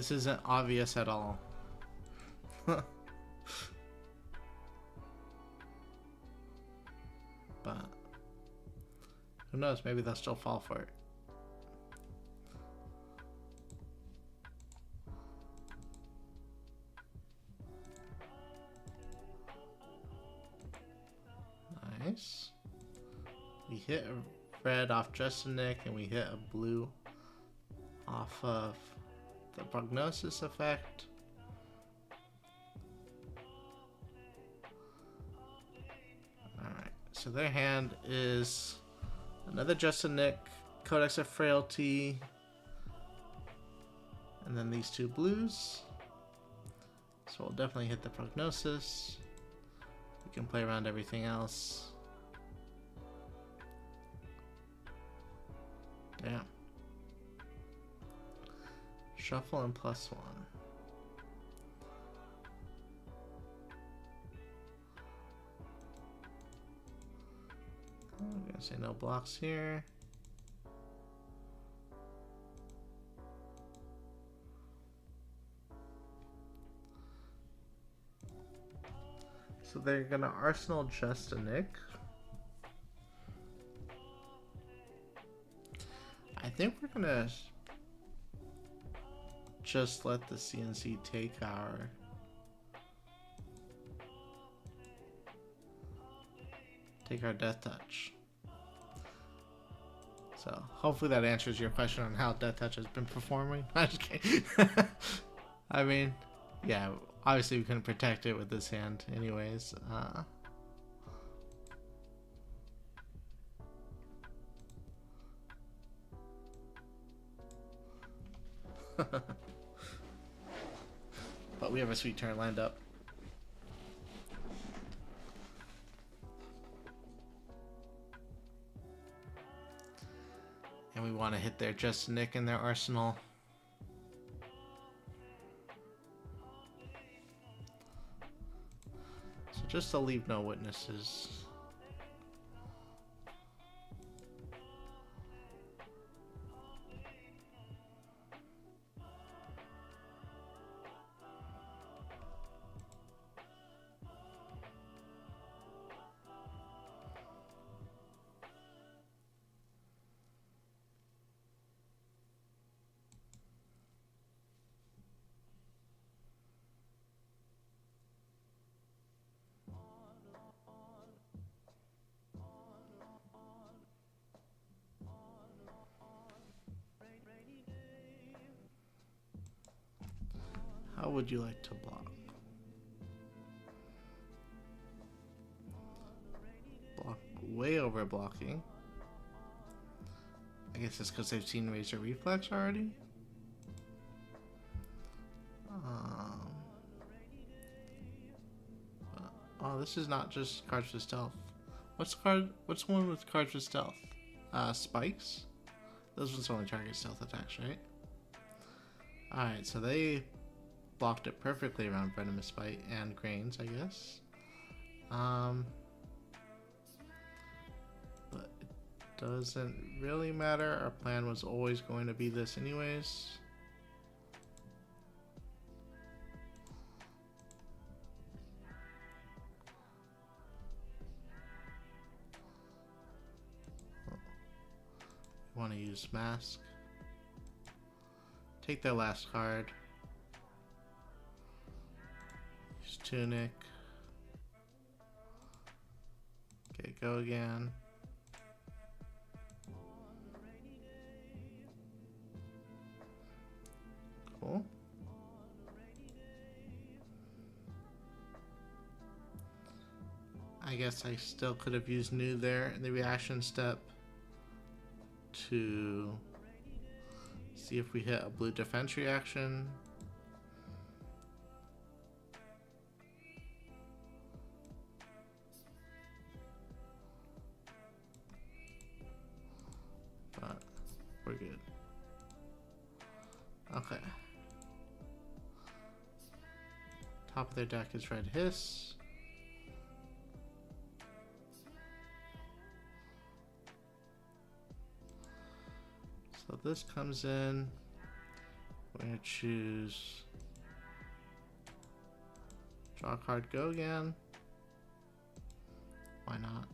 This isn't obvious at all. But who knows, maybe they'll still fall for it. Nice. We hit a red off Justin Nick, and we hit a blue off of the prognosis effect. Alright, so their hand is another Justin Nick, Codex of Frailty, and then these two blues. So we'll definitely hit the prognosis. We can play around everything else. Damn. Shuffle and +1. I'm gonna say no blocks here. So they're gonna Arsenal just a Nick. I think we're gonna just let the CNC take our Death Touch. So hopefully that answers your question on how Death Touch has been performing. I'm just kidding. I mean, yeah, obviously we couldn't protect it with this hand anyways. But we have a sweet turn lined up. And we want to hit their Justin Nick in their arsenal. So just to leave no witnesses. How would you like to block? Block way over blocking. I guess it's because they've seen Razor Reflex already. Oh, this is not just cards with stealth. What's one with cards with stealth? Spikes? Those ones only target stealth attacks, right? Alright, so they blocked it perfectly around Venomous Bite and Grains, I guess. But it doesn't really matter. Our plan was always going to be this anyways. Want to use Mask. Take their last card. Use Tunic. Okay, go again. Cool. I guess I still could have used New there in the reaction step to see if we hit a blue defense reaction. But we're good. Okay. Top of their deck is Red Hiss. So this comes in, We're gonna choose draw a card, go again. Why not?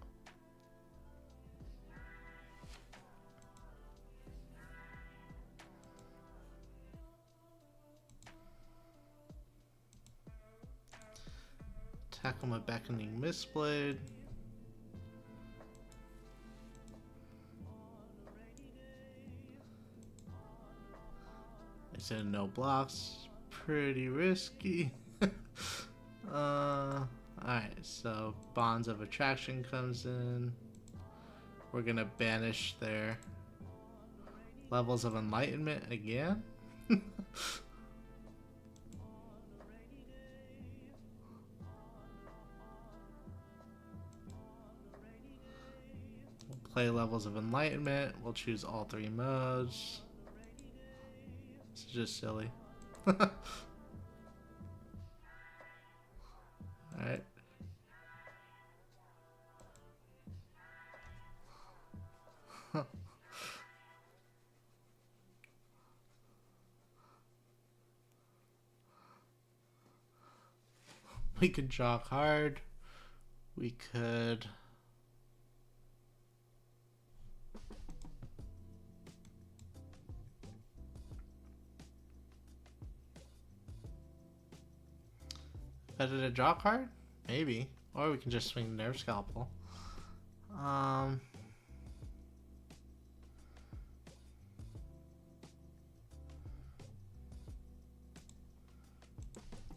Tackle my beckoning mistblade. I said no blocks. Pretty risky. Alright, so Bonds of Attraction comes in. We're gonna banish their Levels of Enlightenment again. We'll play Levels of Enlightenment. We'll choose all 3 modes. This is just silly. Alright. We could draw a card. We could edit a draw card? Maybe. Or we can just swing Nerve Scalpel.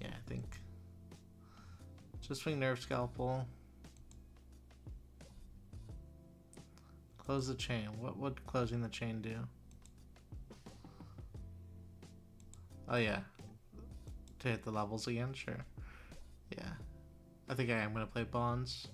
Yeah, I think just swing Nerve Scalpel. Close the chain. What would closing the chain do? Oh yeah. To hit the levels again? Sure. Yeah. I think I am going to play Bonds.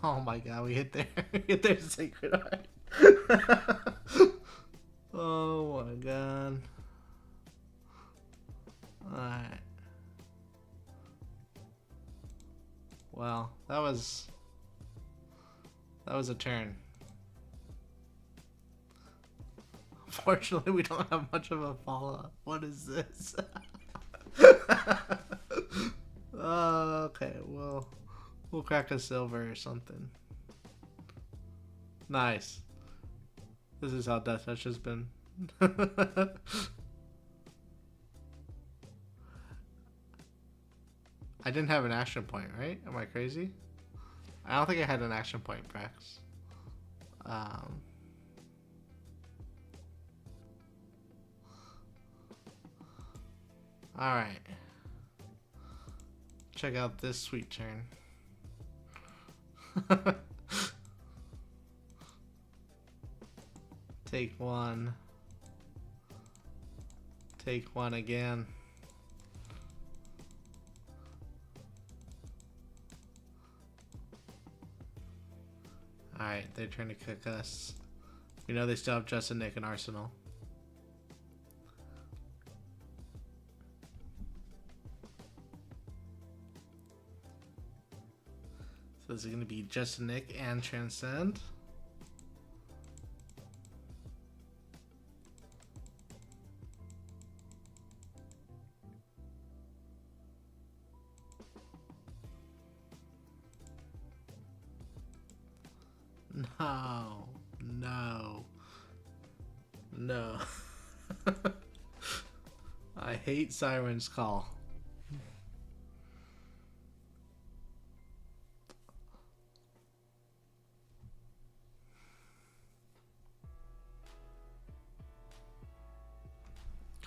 Oh my god, we hit there. We hit their Sacred Heart. Oh my god. Alright. Well, that was a turn. Unfortunately, we don't have much of a follow-up. What is this? Okay, well, we'll crack a silver or something. Nice. This is how Death Touch has been. I didn't have an action point, right? Am I crazy? I don't think I had an action point, Prax. Alright. Check out this sweet turn. Take one. Take one again. Alright, they're trying to cook us. We know they still have Justin, Nick, and Arsenal. So this is going to be Justin, Nick, and Transcend. No, no, no. I hate Siren's Call.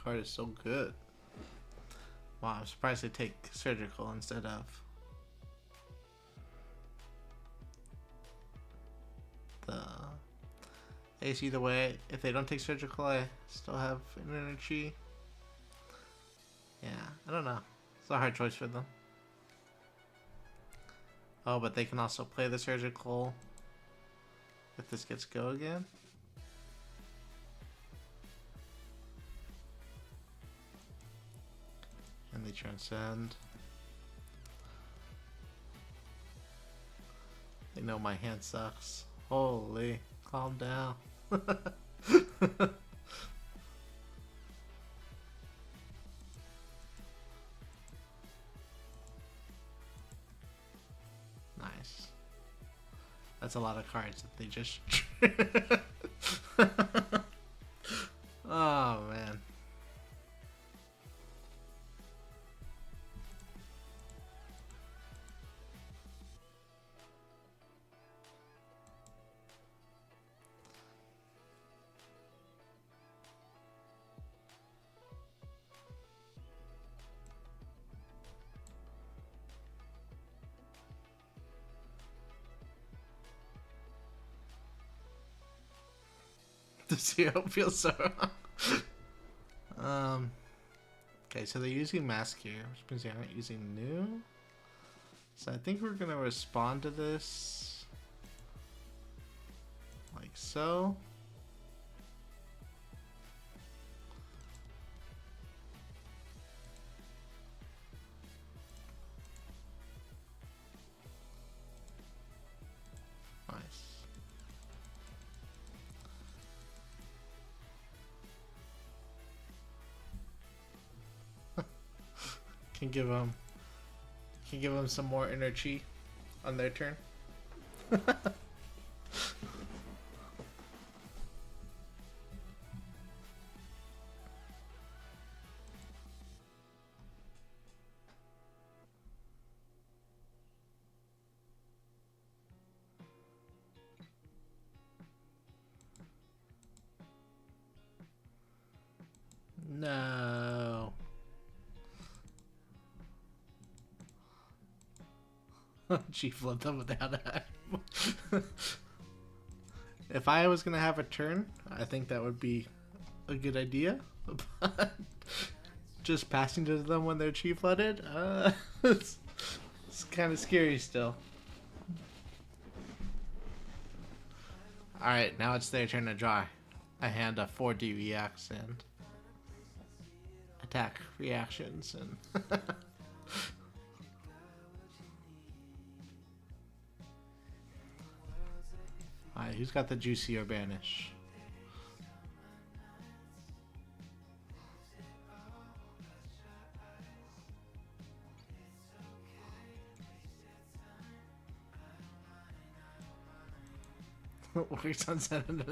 Card is so good. Wow, I'm surprised they take Surgical instead of the ace. Either way, if they don't take Surgical, I still have an energy. Yeah, I don't know. It's a hard choice for them. Oh, but they can also play the Surgical if this gets go again. they transcend. They know my hand sucks. Holy, calm down. Nice. That's a lot of cards that they just... Oh, man. The CO feels so wrong. Okay, so they're using mask here, which means they aren't using new. So I think we're gonna respond to this like so. Nice. Can give them some more energy on their turn. No. Chief led them without a If I was gonna have a turn, I think that would be a good idea. But just passing to them when they're chief flooded, it's kind of scary still. Alright, now it's their turn to draw a hand of 4D reacts and attack reactions and Alright, who's got the juicy or banish? Works on 7.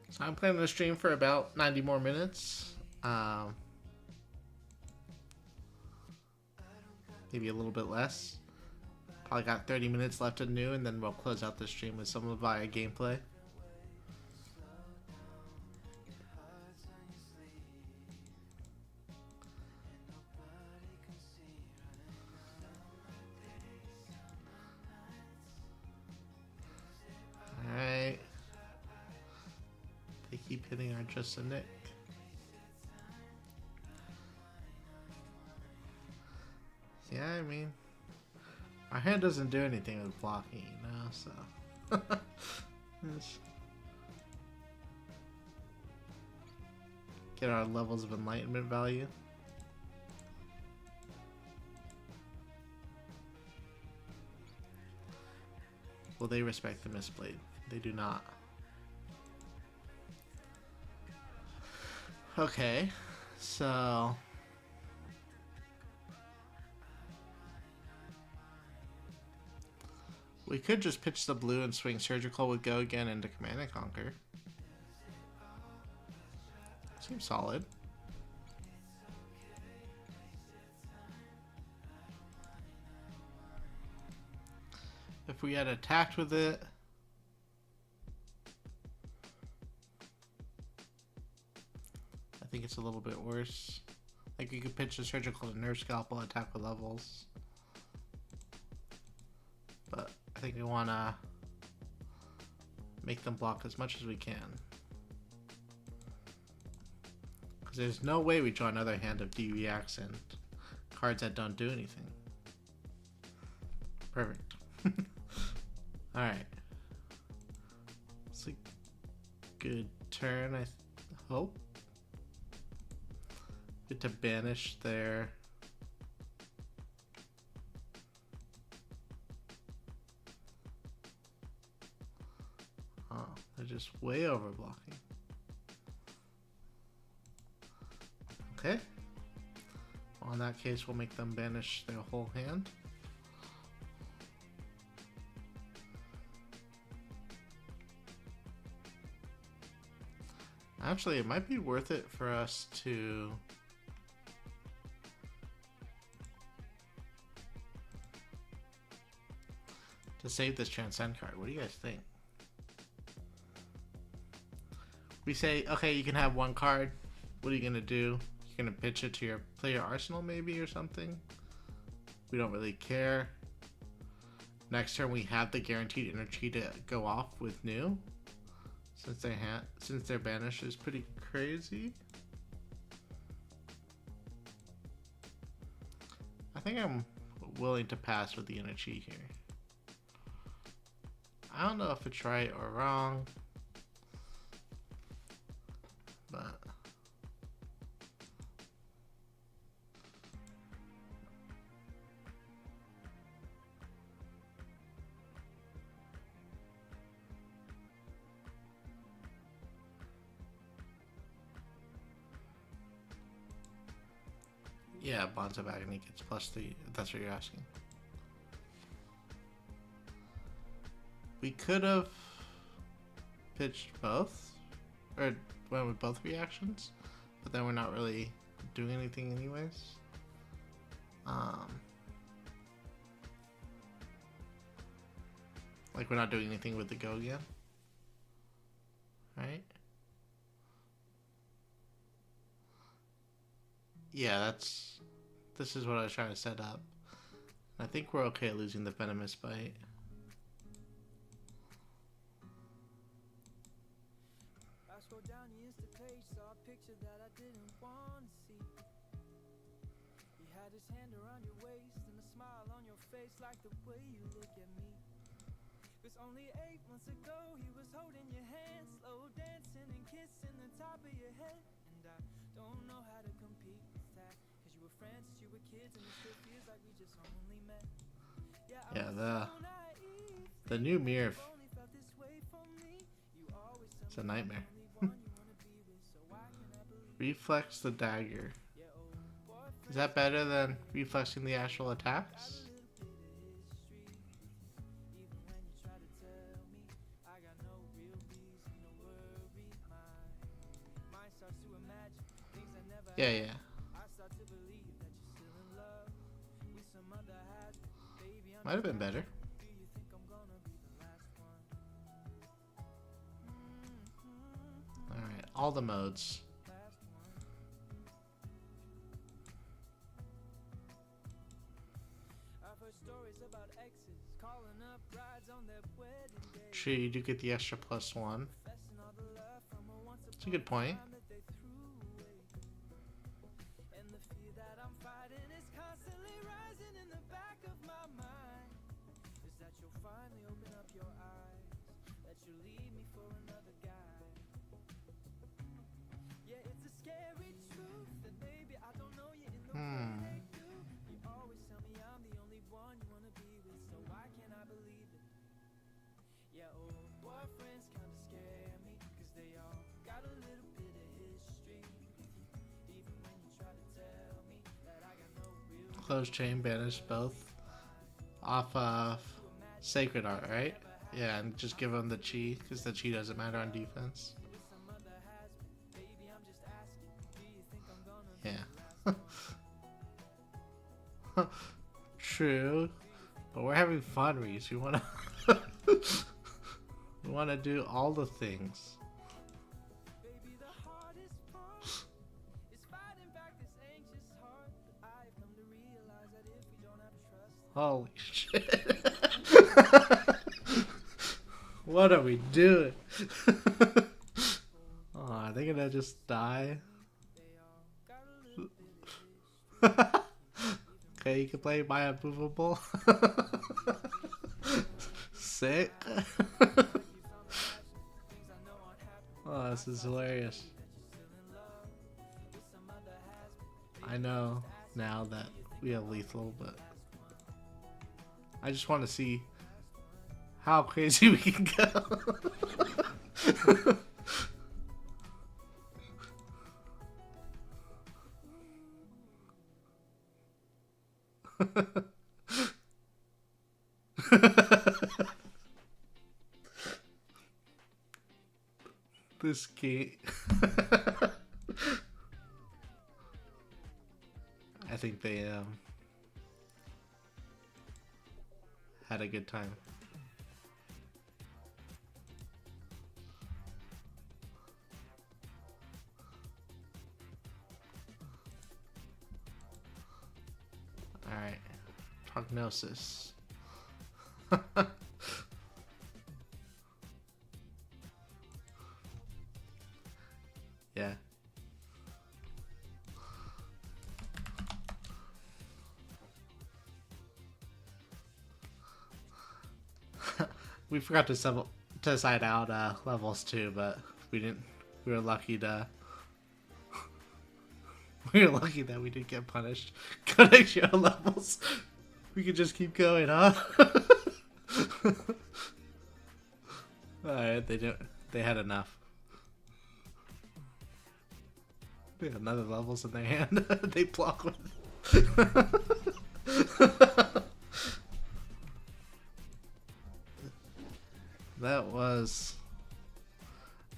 So I'm planning to stream for about 90 more minutes. Maybe a little bit less. Probably got 30 minutes left of new, and then we'll close out the stream with some Levia gameplay. Alright. They keep hitting our just a nick. Yeah, I mean, our hand doesn't do anything with blocking, you know, so. Get our levels of enlightenment value. Will they respect the Mistblade? They do not. Okay, so we could just pitch the blue and swing Surgical with Go again into Command and Conquer. Seems solid. If we had attacked with it, I think it's a little bit worse. Like you could pitch the Surgical to Nerf Scalpel, attack with levels. But I think we want to make them block as much as we can. Because there's no way we draw another hand of D-Reacts and cards that don't do anything. Perfect. Alright. It's a good turn, I hope. Get to banish their... Oh, they're just way over blocking. Okay. Well, in that case, we'll make them banish their whole hand. Actually, it might be worth it for us to save this Transcend card. What do you guys think? We say, okay, you can have one card. What are you gonna do? You're gonna pitch it to your player arsenal maybe or something? We don't really care. Next turn we have the guaranteed energy to go off with new. Since their banish is pretty crazy. I think I'm willing to pass with the energy here. I don't know if it's right or wrong, but yeah, Bonds of Agony gets +3, if that's what you're asking. We could have pitched both, or went with both reactions, but then we're not really doing anything anyways. Like we're not doing anything with the go again, right? Yeah, this is what I was trying to set up. I think we're okay losing the Venomous Bite. I scrolled down the Insta page, saw a picture that I didn't want to see. He had his hand around your waist and a smile on your face like the way you look at me. It was only 8 months ago, he was holding your hand, slow dancing and kissing the top of your head. And I don't know how to compete with that, cause you were friends since you were kids and it still feels like we just only met. Yeah, the new mirror, it's a nightmare. Reflex the dagger. Is that better than reflexing the actual attacks? Yeah. Might have been better. Alright, all the modes. True, you do get the extra +1. It's a good point. Close chain, banish both off of Sacred Art, right? Yeah, and just give them the chi, because the chi doesn't matter on defense. Yeah. True. But we're having fun, Reese. We wanna we wanna do all the things. Holy shit. What are we doing? Oh, are they gonna just die? Okay, you can play my unmovable. Sick. Oh, this is hilarious. I know now that we have lethal, but I just want to see how crazy we can go. This game. I think they had a good time. Alright. Prognosis. Yeah. We forgot to side out levels too, but we didn't. We were lucky to. We were lucky that we didn't get punished. Cutting show levels. We could just keep going, huh? Alright, they didn't. They had enough. They had another levels in their hand. They block with.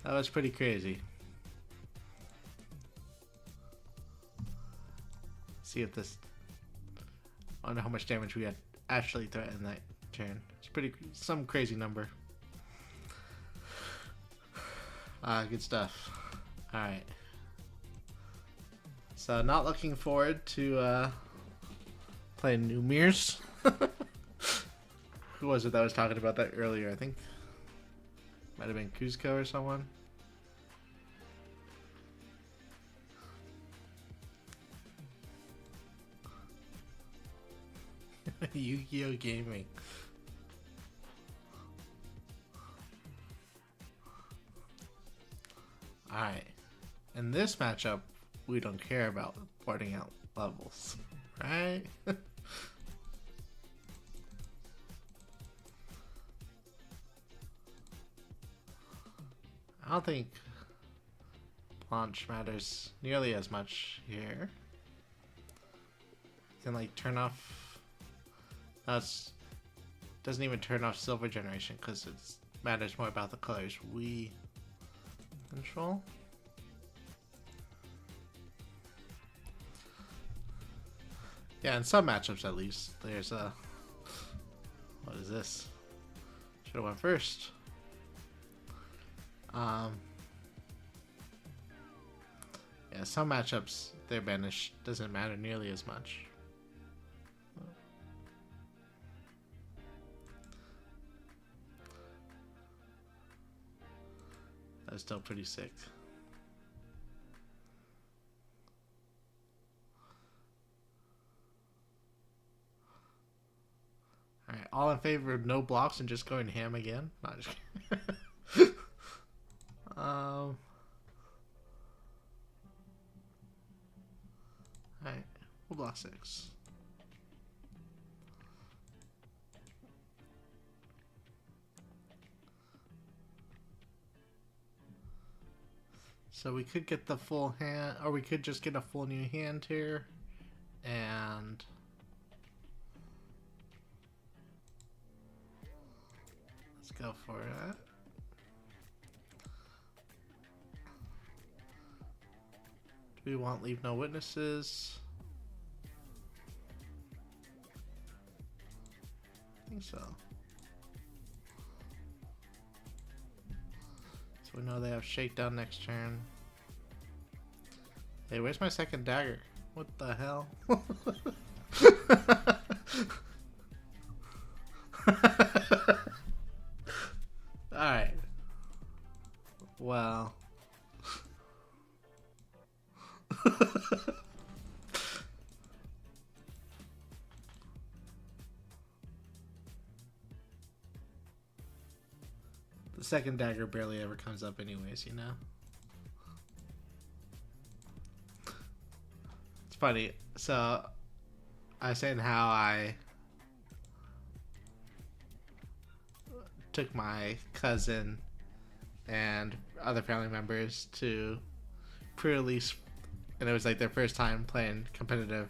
That was pretty crazy. See if this. I don't know how much damage we had actually threatened that turn. It's some crazy number. Good stuff. All right. So not looking forward to playing New Mirrors. Who was it that was talking about that earlier? I think might have been Kuzco or someone. Yu-Gi-Oh! Gaming. Alright. In this matchup, we don't care about porting out levels. Right? I don't think launch matters nearly as much here. You can like turn off. Doesn't even turn off silver generation because it matters more about the colors we control. Yeah, in some matchups at least, there's a. What is this? Should have went first. Yeah, some matchups their banish doesn't matter nearly as much. That's still pretty sick. Alright, all in favor of no blocks and just going ham again? Not just kidding. Alright, we'll block 6. So we could get the full hand, or we could just get a full new hand here, and let's go for it. Do we want leave no witnesses? I think so. We know they have shakedown next turn. Hey, where's my second dagger? What the hell? Alright. Well. second dagger barely ever comes up anyways, you know? It's funny. So, I was saying how I took my cousin and other family members to pre-release, and it was like their first time playing competitive,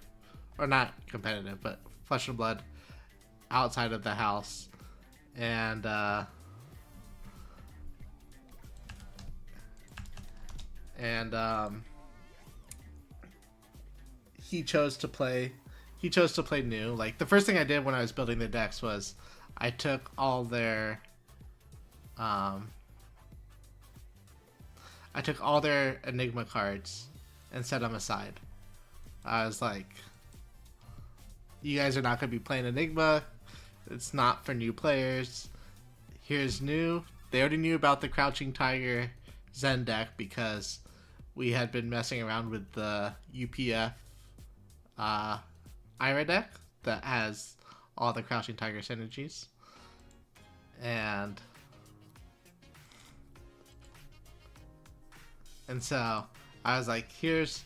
or not competitive, but Flesh and Blood outside of the house. And he chose to play new. Like, the first thing I did when I was building the decks was I took all their Enigma cards and set them aside. I was like, you guys are not going to be playing Enigma. It's not for new players. Here's new. They already knew about the Crouching Tiger Zen deck because we had been messing around with the UPF Ira deck that has all the Crouching Tiger synergies. And so I was like, here's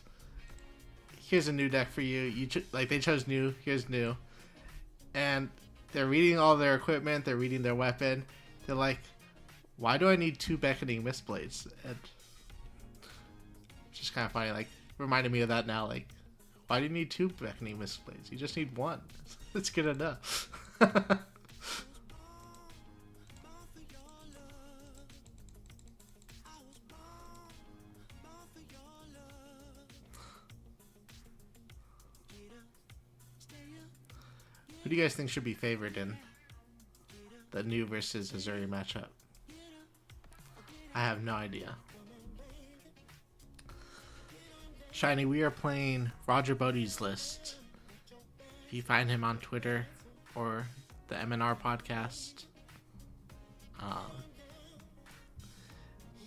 a new deck for you. Like, they chose new. Here's new. And they're reading all their equipment. They're reading their weapon. They're like, why do I need 2 Beckoning Mistblades? And it's just kind of funny. Like, reminded me of that now. Like, why do you need 2 Beckoning Mistblades? You just need 1. It's good enough. Who do you guys think should be favored in the new versus Azuri matchup? I have no idea. Shiny, we are playing Roger Bodie's list. If you find him on Twitter or the MNR podcast,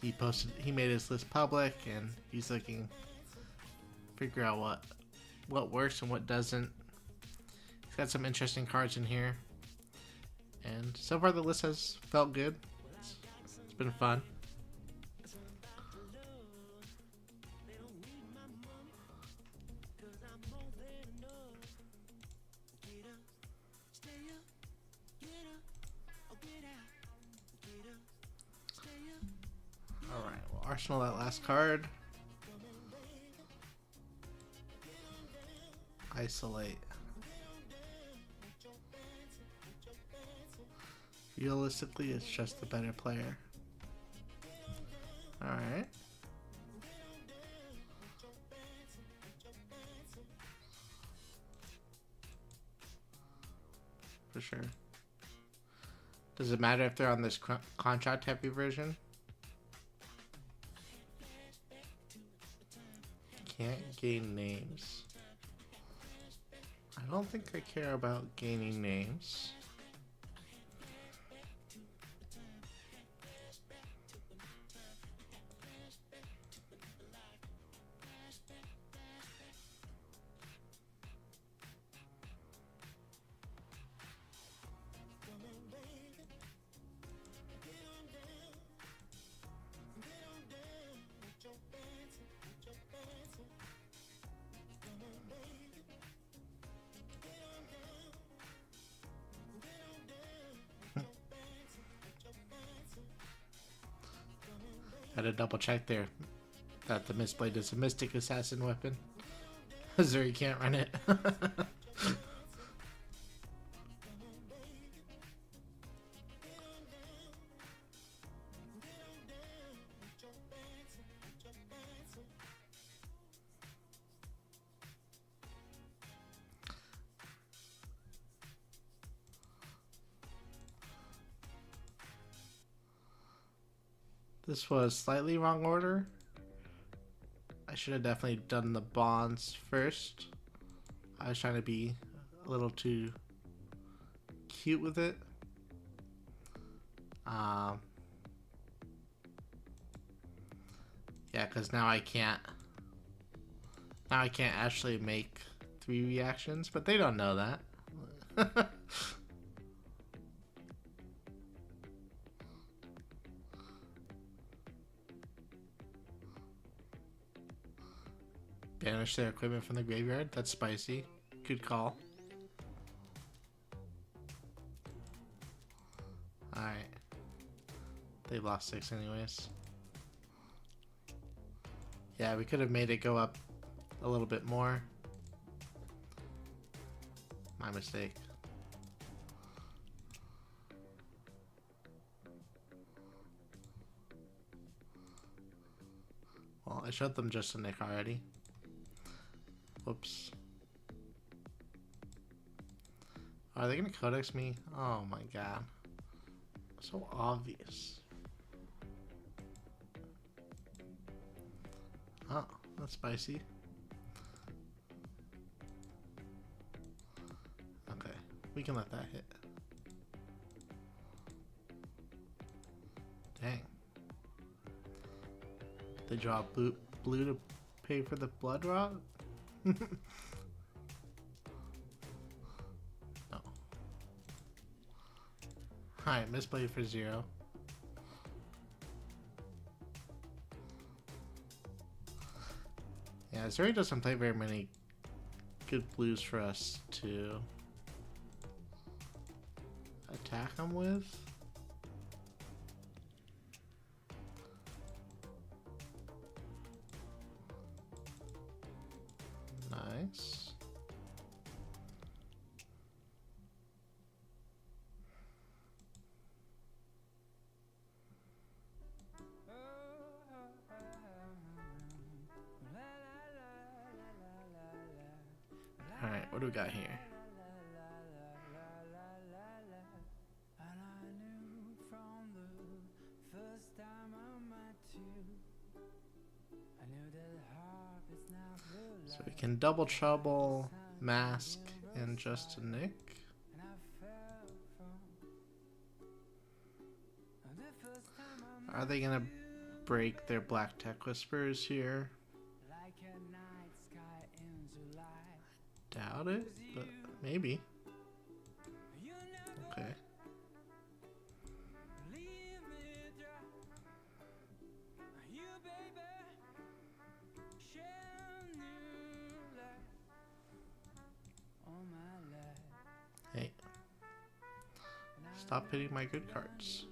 he made his list public, and he's looking figure out what works and what doesn't. He's got some interesting cards in here, and so far the list has felt good. It's been fun. Alright, we'll arsenal that last card. Isolate. Realistically, it's just the better player. Alright. For sure. Does it matter if they're on this contract heavy version? Can't gain names. I don't think I care about gaining names. Had to double check there that the Mistblade is a Mystic Assassin weapon. Azuri can't run it. This was slightly wrong order. I should have definitely done the bonds first. I was trying to be a little too cute with it. Yeah, because now I can't actually make 3 reactions, but they don't know that. banish their equipment from the graveyard. That's spicy. Good call. Alright. They lost 6 anyways. Yeah, we could have made it go up a little bit more. My mistake. Well, I showed them just a nick already. Whoops. Are they gonna codex me? Oh my god. So obvious. Oh, that's spicy. Okay, we can let that hit. Dang. They draw blue to pay for the blood rot? No. Alright, misplay for 0. Yeah, Zuri doesn't play very many good blues for us to attack him with. Nice. Alright, what do we got here? So we can double trouble, mask, and just a nick. Are they gonna break their black tech whispers here? Doubt it, but maybe. Okay. Hey. Stop hitting my good cards.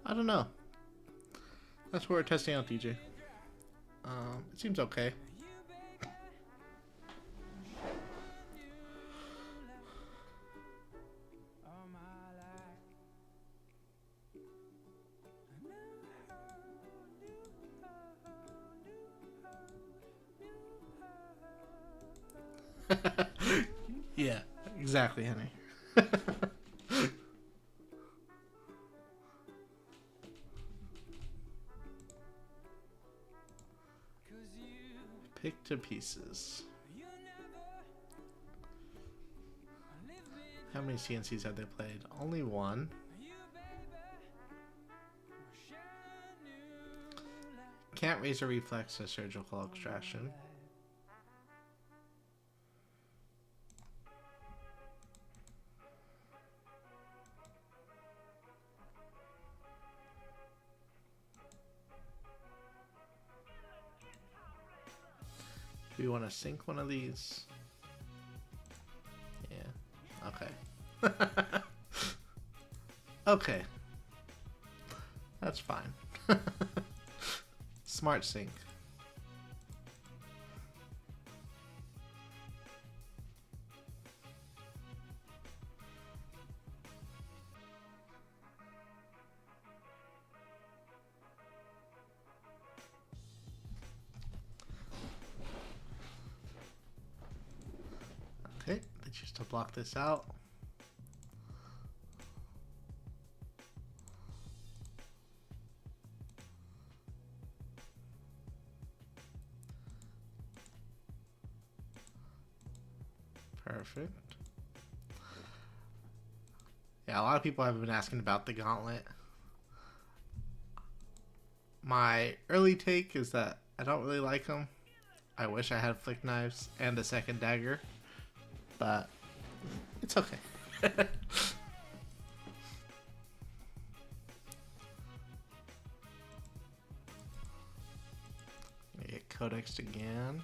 I don't know. That's what we're testing out, DJ. It seems okay. Yeah, exactly, honey. Pick to pieces. How many CNCs have they played? Only one. Can't raise a reflex to surgical extraction. Do we want to sync one of these? Yeah. Okay. Okay. That's fine. Smart sync. Okay, they choose to block this out. Perfect. Yeah, a lot of people have been asking about the gauntlet. My early take is that I don't really like them. I wish I had flick knives and a second dagger, but it's okay. Get codexed again.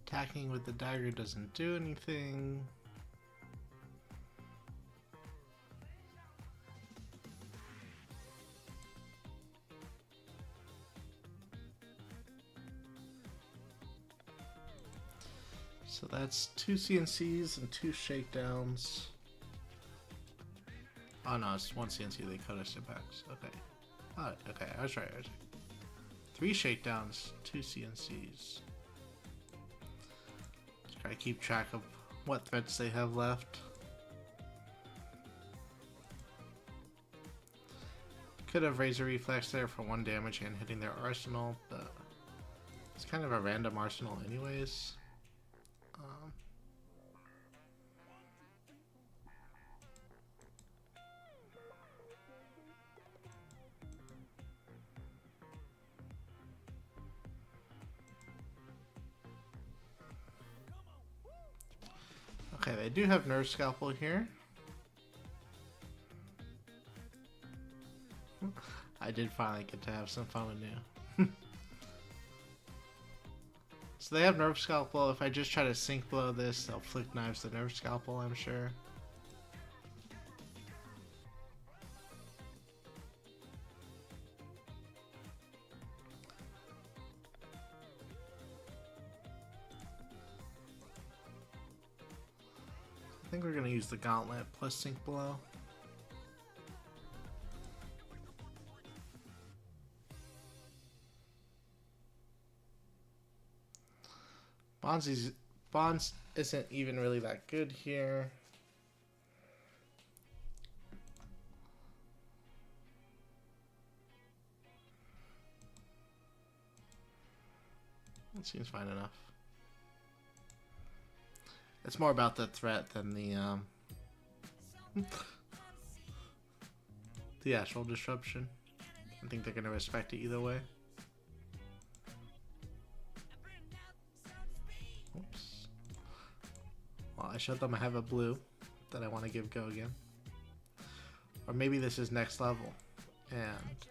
Attacking with the dagger doesn't do anything. So that's 2 CNCs and 2 shakedowns. Oh no, it's 1 CNC, they cut us back. Okay. Oh, okay, I was right. 3 shakedowns, 2 CNCs. Just gotta keep track of what threats they have left. Could have Razor Reflex there for 1 damage and hitting their arsenal, but it's kind of a random arsenal anyways. Okay, they do have Nerve Scalpel here. I did finally get to have some fun with new. So they have Nerve Scalpel. If I just try to sync blow this, they'll flick knives the Nerve Scalpel, I'm sure. I think we're gonna use the Gauntlet plus sync blow. Bonds isn't even really that good here. It seems fine enough. It's more about the threat than the actual disruption. I think they're gonna respect it either way. Oops. Well, I showed them I have a blue that I want to give go again. Or maybe this is next level. And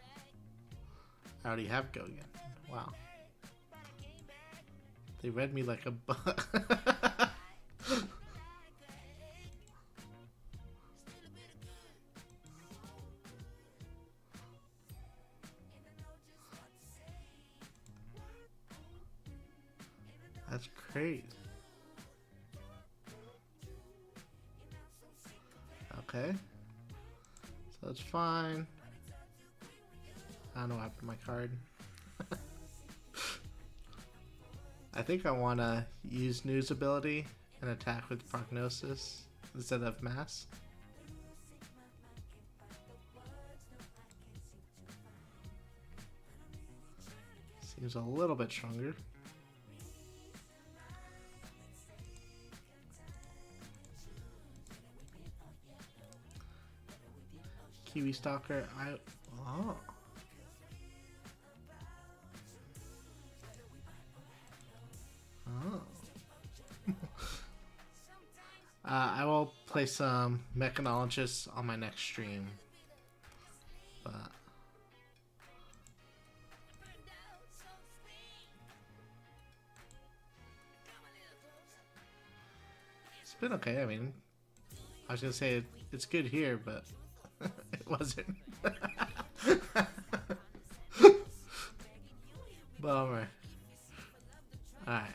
I already have go again. Wow. They read me like a bug. That's crazy. Okay. So it's fine. I don't know what happened to my card. I think I want to use News ability and attack with Prognosis instead of Mass. Seems a little bit stronger. Kiwi Stalker, oh. I will play some Mechanologists on my next stream, but it's been okay. I mean, I was gonna say it's good here, but it wasn't. Bummer. Alright.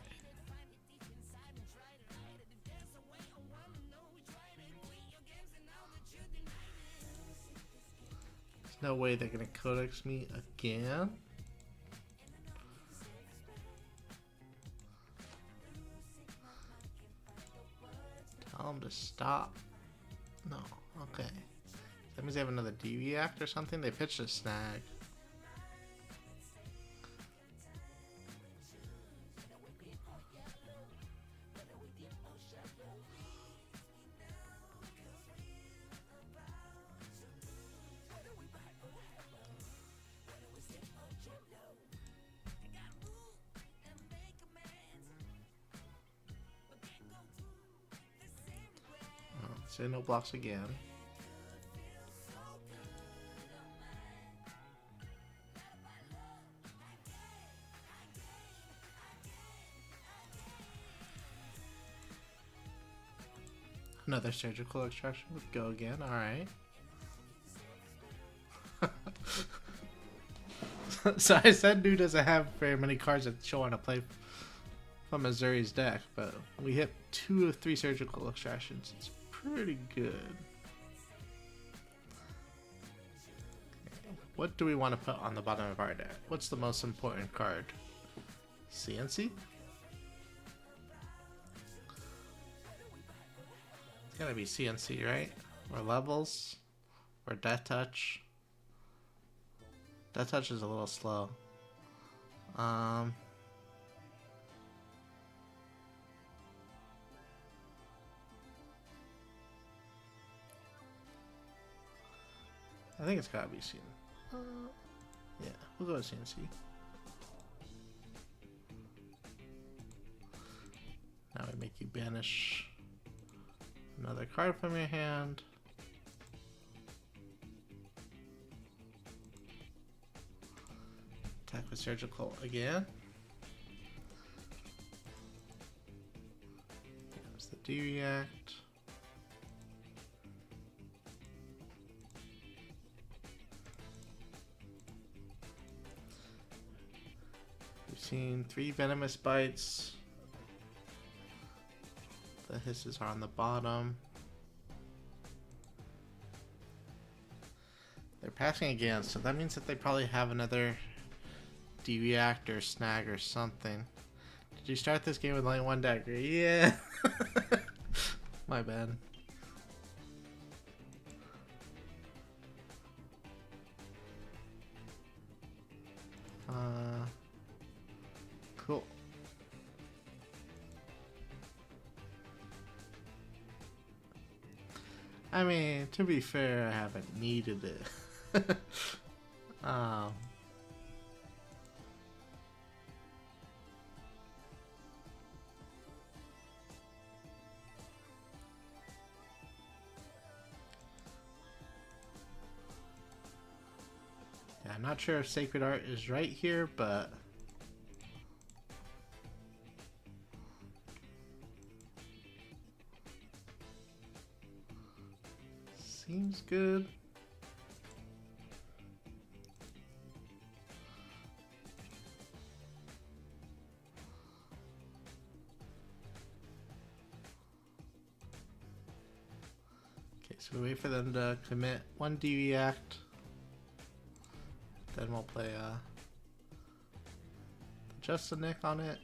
No way they're gonna codex me again. Tell them to stop. No, okay. That means they have another DV act or something? They pitched a snag. Say no blocks again. Another surgical extraction would go again, alright. So I said dude doesn't have very many cards that show on to play from Missouri's deck, but we hit 2 of 3 surgical extractions. It's pretty good. What do we want to put on the bottom of our deck? What's the most important card? CNC? It's gotta be CNC, right? Or levels? Or Death Touch? Death Touch is a little slow. I think it's gotta be CNC. Yeah, we'll go with CNC. Now we make you banish another card from your hand. Attack with surgical again. There's the D-React. We've seen 3 venomous bites. The hisses are on the bottom. They're passing again, so that means that they probably have another D-React or snag or something. Did you start this game with only 1 dagger? Yeah. My bad. Cool. I mean, to be fair, I haven't needed it. Yeah, I'm not sure if Sacred Art is right here, but seems good. Okay, so we wait for them to commit 1 D-React. Then we'll play just a Nick on it.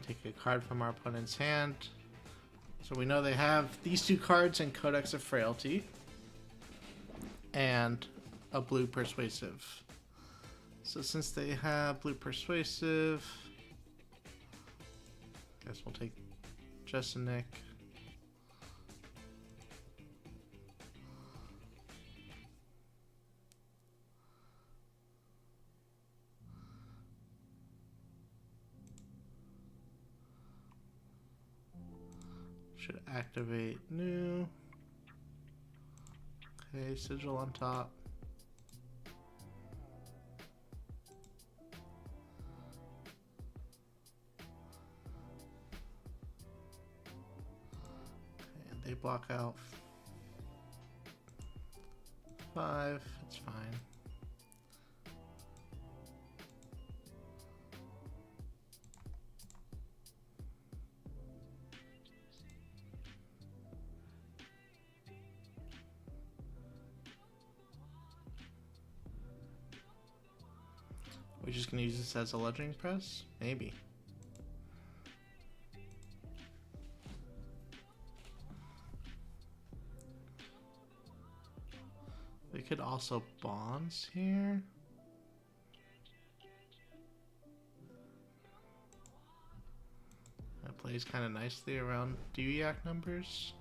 Take a card from our opponent's hand. So we know they have these 2 cards in Codex of Frailty and a blue Persuasive. So since they have blue Persuasive, guess we'll take just a Nick. Should activate new. Okay, sigil on top. Okay, and they block out 5. It's fine. We're just gonna use this as a lettering press? Maybe. We could also bonds here. That plays kind of nicely around DUIAC numbers.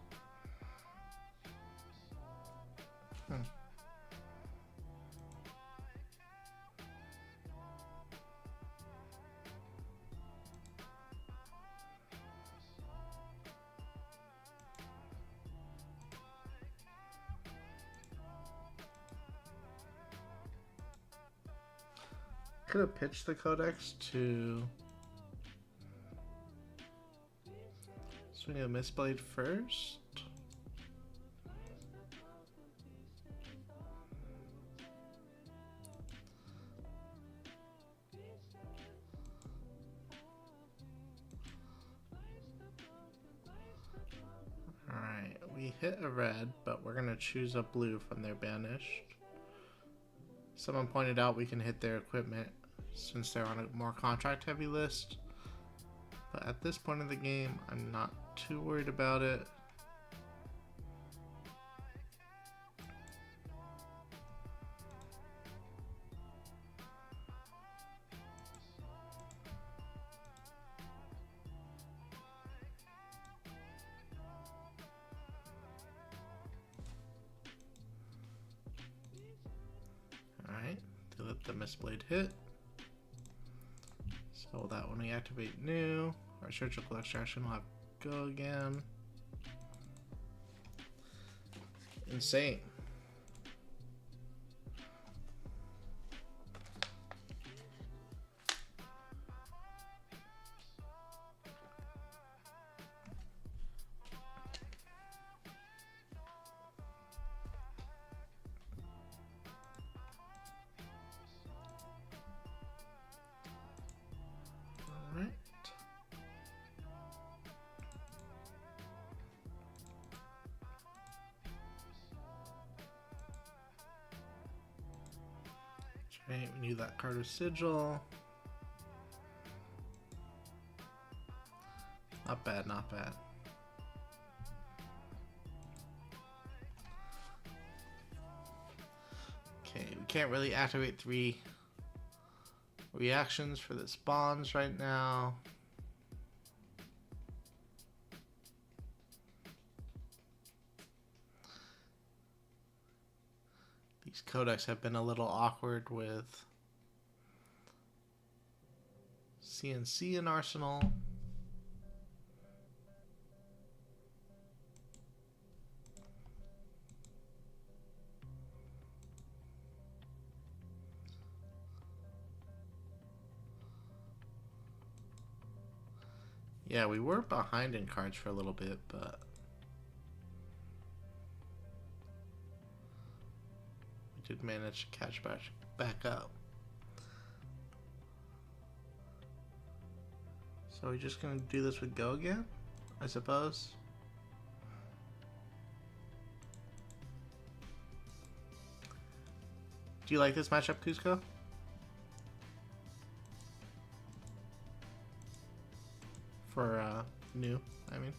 Could have pitched the codex to swing a Mistblade first. Alright, we hit a red, but we're gonna choose a blue from their banished. Someone pointed out we can hit their equipment since they're on a more contract heavy list. But at this point in the game, I'm not too worried about it. Alright, to let the Mistblade hit. So that when we activate new, our surgical extraction will have go again. Insane. Alright. Okay, we knew that card was sigil. Not bad, not bad. Okay, we can't really activate 3 reactions for this bonds right now. These codecs have been a little awkward with CNC in Arsenal. Yeah, we were behind in cards for a little bit, but we did manage to catch back up. So we're just gonna do this with go again, I suppose. Do you like this matchup, Cusco? For new, I mean.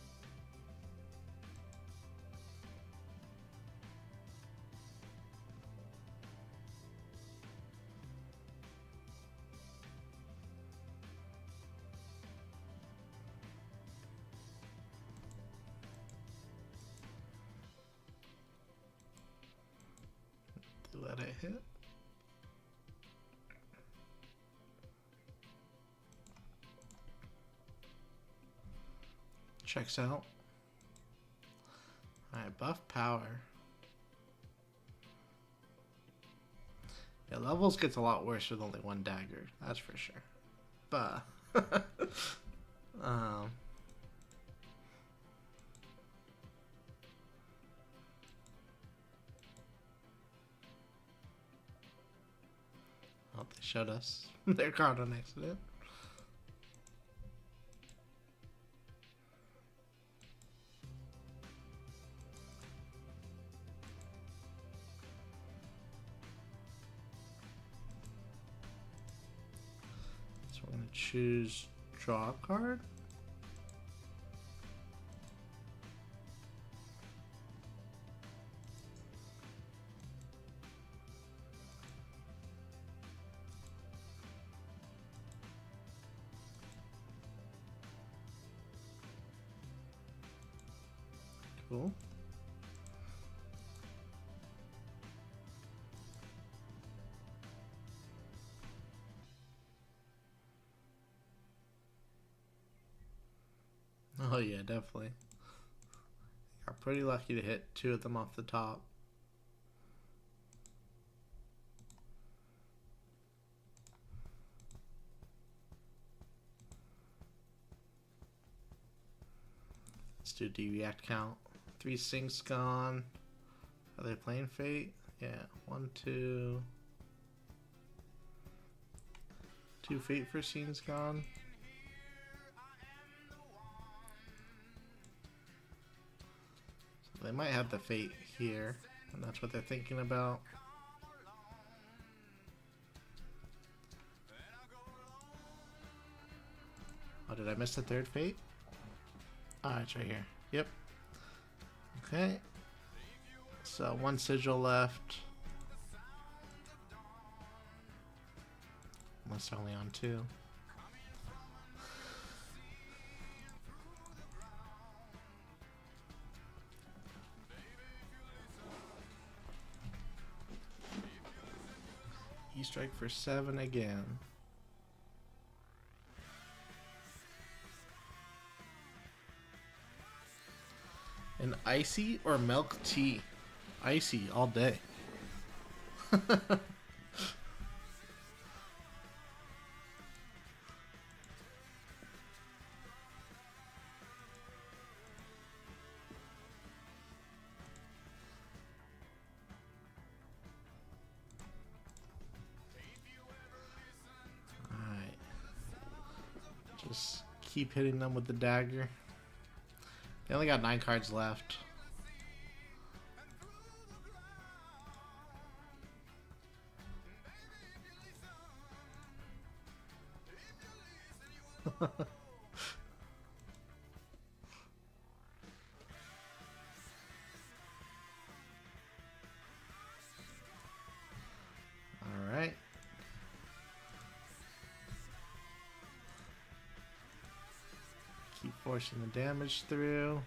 Let it hit. Checks out. Alright, buff power. Yeah, levels gets a lot worse with only 1 dagger, that's for sure. But oh, they showed us their card on accident. choose draw a card. Cool. Oh yeah, definitely. Got pretty lucky to hit 2 of them off the top. Let's do D-react count. 3 sinks gone. Are they playing Fate? Yeah, 1, 2. 2 Fate for scenes gone. So they might have the Fate here, and that's what they're thinking about. Oh, did I miss the 3rd Fate? Ah, it's right here. Yep. Okay. So 1 sigil left. Unless they're only on 2. E-strike for 7 again. An icy or milk tea? Icy all day. Alright. Just keep hitting them with the dagger. They only got 9 cards left. Alright. Keep forcing the damage through.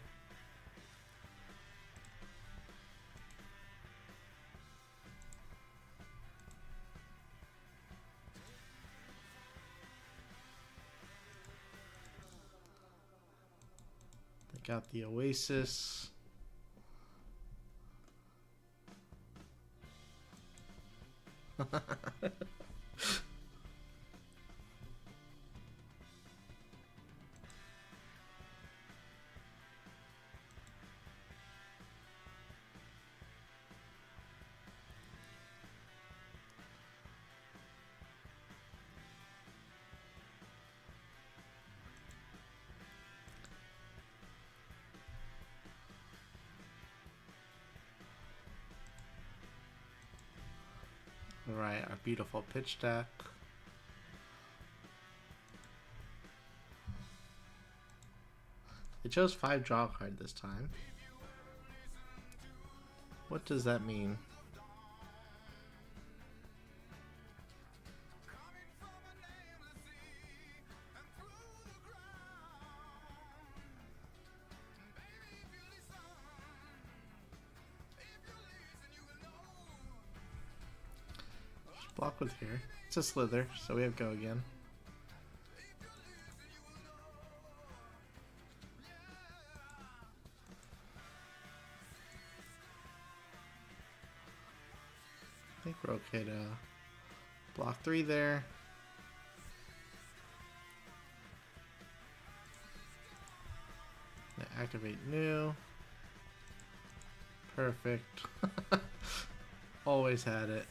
They got the Oasis. Right, our beautiful pitch deck. They chose 5 draw a card this time. What does that mean? Block with here. It's a slither, so we have go again. I think we're okay to block 3 there. Gonna activate new. Perfect. Always had it.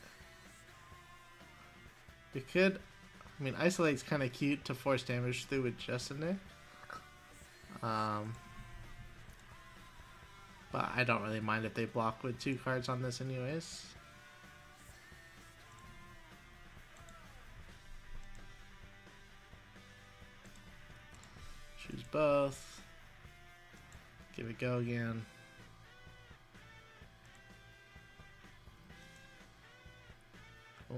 We could, I mean, Isolate's kind of cute to force damage through with just a Nick. But I don't really mind if they block with 2 cards on this anyways. both. Give it a go again. Oh.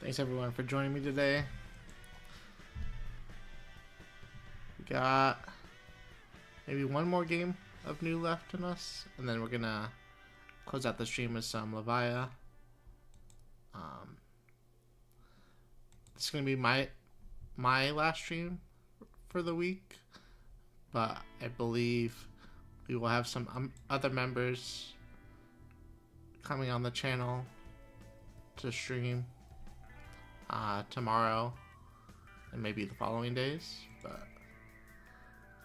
Thanks everyone for joining me today. We got maybe one more game of new left in us, and then we're gonna close out the stream with some Levia. This is gonna be my last stream for the week, but I believe we will have some other members coming on the channel to stream tomorrow and maybe the following days, but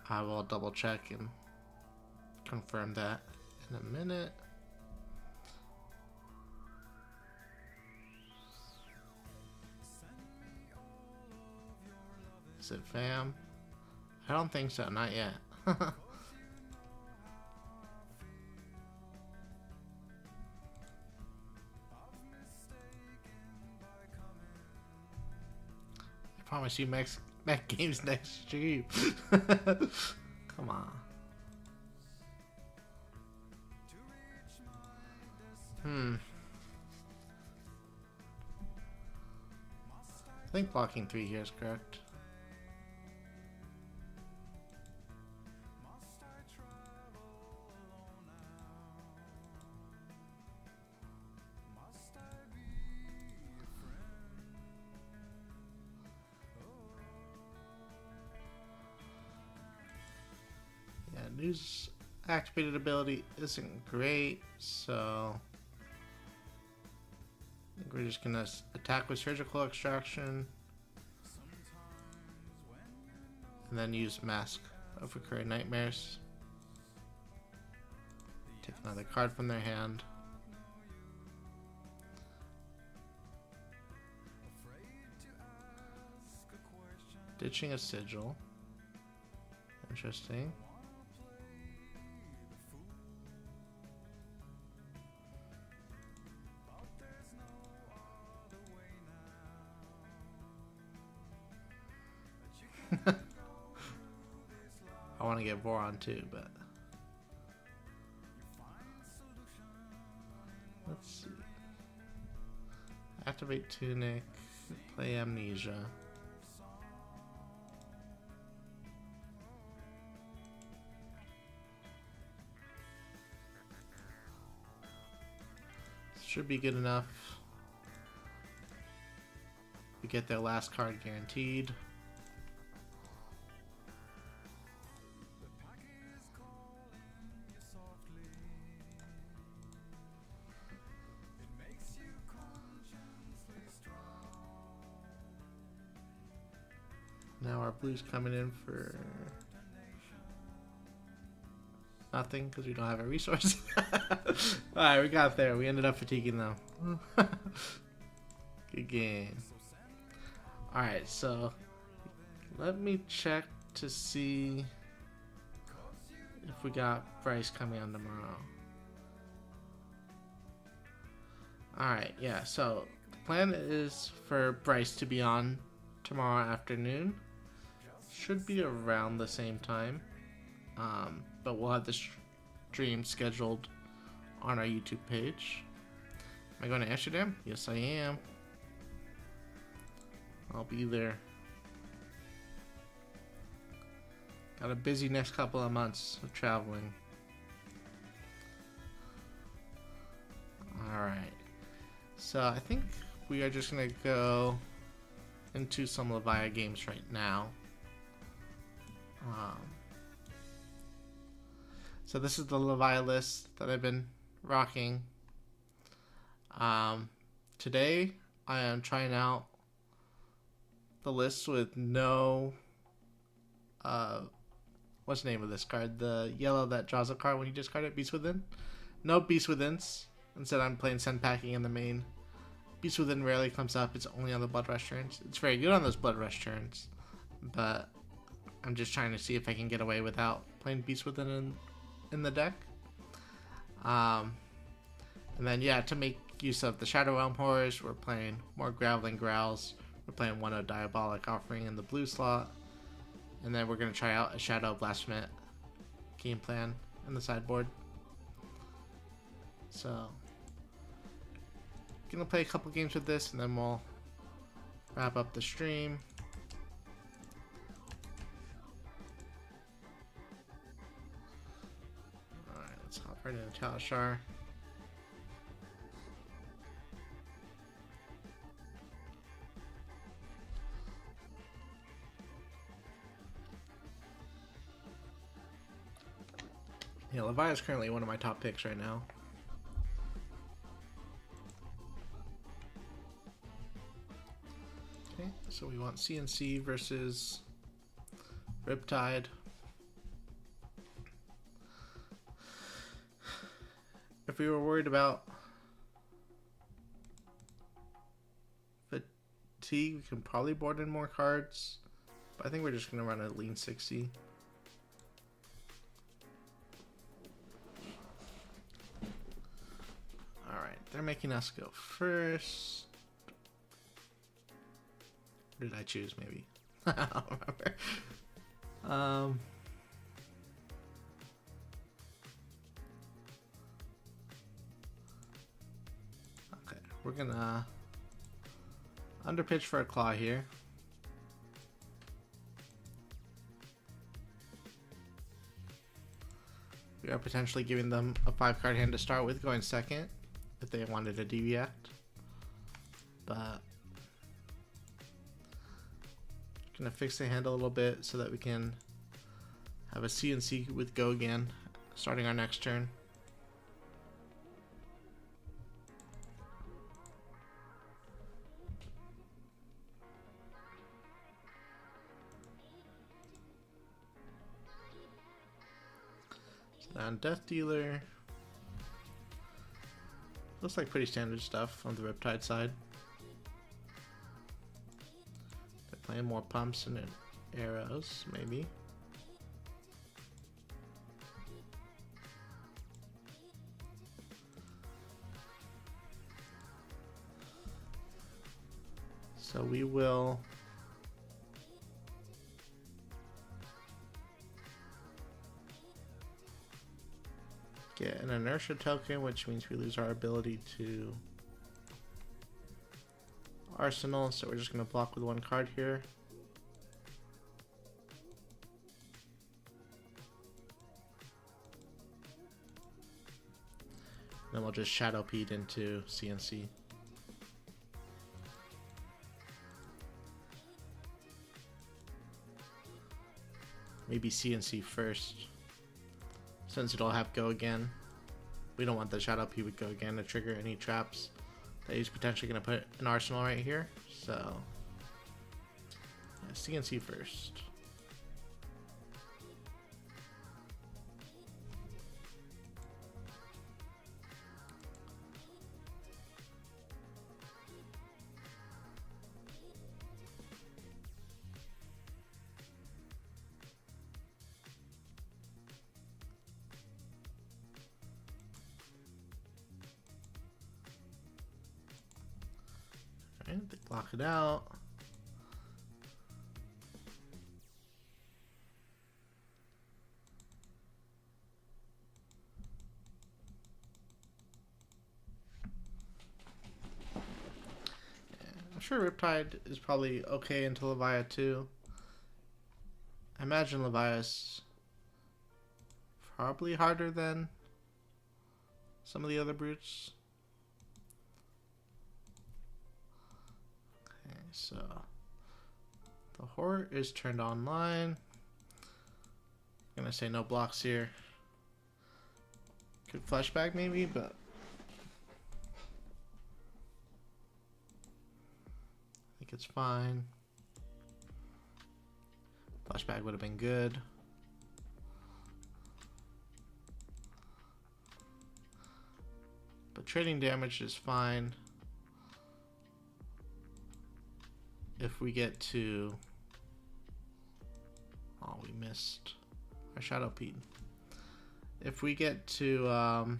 I will double check and confirm that in a minute. Is it fam? I don't think so, not yet. I promise you Mac Games next stream. Come on. I think blocking 3 here is correct. News activated ability isn't great, so I think we're just gonna attack with surgical extraction and then use mask of recurring nightmares. Take another card from their hand. Ditching a sigil. Interesting. I want to get Boron too, but let's see. Activate Tunic, play Amnesia. Should be good enough. We get their last card guaranteed. Now our blue's coming in for nothing because we don't have a resource. Alright, we got there. We ended up fatiguing them. Good game. Alright, so let me check to see if we got Bryce coming on tomorrow. Alright, yeah, so the plan is for Bryce to be on tomorrow afternoon. Should be around the same time. But we'll have the stream scheduled on our YouTube page. Am I going to Amsterdam? Yes, I am. I'll be there. Got a busy next couple of months of traveling. Alright. So I think we are just going to go into some Levia games right now. So this is the Levia list that I've been rocking. Today I am trying out the list with no what's the name of this card? The yellow that draws a card when you discard it, Beast Within. No Beast Withins. Instead I'm playing Send Packing in the main. Beast Within rarely comes up, it's only on the Blood Rush turns. It's very good on those Blood Rush turns, but I'm just trying to see if I can get away without playing Beast Within in the deck. And then yeah, to make use of the Shadow Realm Horrors, we're playing more Graveling Growls. We're playing 1 Diabolic Offering in the blue slot. And then we're going to try out a Shadow Blasphemous game plan in the sideboard. So, gonna play a couple games with this and then we'll wrap up the stream. Alright, let's hop right into Talishar. Yeah, Levia is currently one of my top picks right now. Okay, so we want CNC versus Riptide. If we were worried about fatigue, we can probably board in more cards. But I think we're just going to run a lean 60. Alright, they're making us go first. What did I choose, maybe? I don't remember. Okay, we're gonna underpitch for a claw here. We are potentially giving them a 5-card hand to start with, going second if they wanted a deviate. But gonna fix the hand a little bit so that we can have a CNC with go again starting our next turn. So on Death Dealer, looks like pretty standard stuff on the Riptide side. They're playing more pumps and arrows, maybe. So we will get an inertia token, which means we lose our ability to arsenal, so we're just going to block with 1 card here. Then we'll just Shadow Pete into CNC. Maybe CNC first, since it'll have go again. We don't want the Shadow Pete with go again to trigger any traps that he's potentially going to put an arsenal right here. So yeah, CNC first. They block it out. Yeah, I'm sure Riptide is probably okay into Levia too. I imagine Levia's probably harder than some of the other brutes. So the horror is turned online. I'm gonna say no blocks here. Could flashback maybe, but I think it's fine. Flashback would have been good. But trading damage is fine. If we get to... Oh Oh, we missed our Shadow Pede. If we get to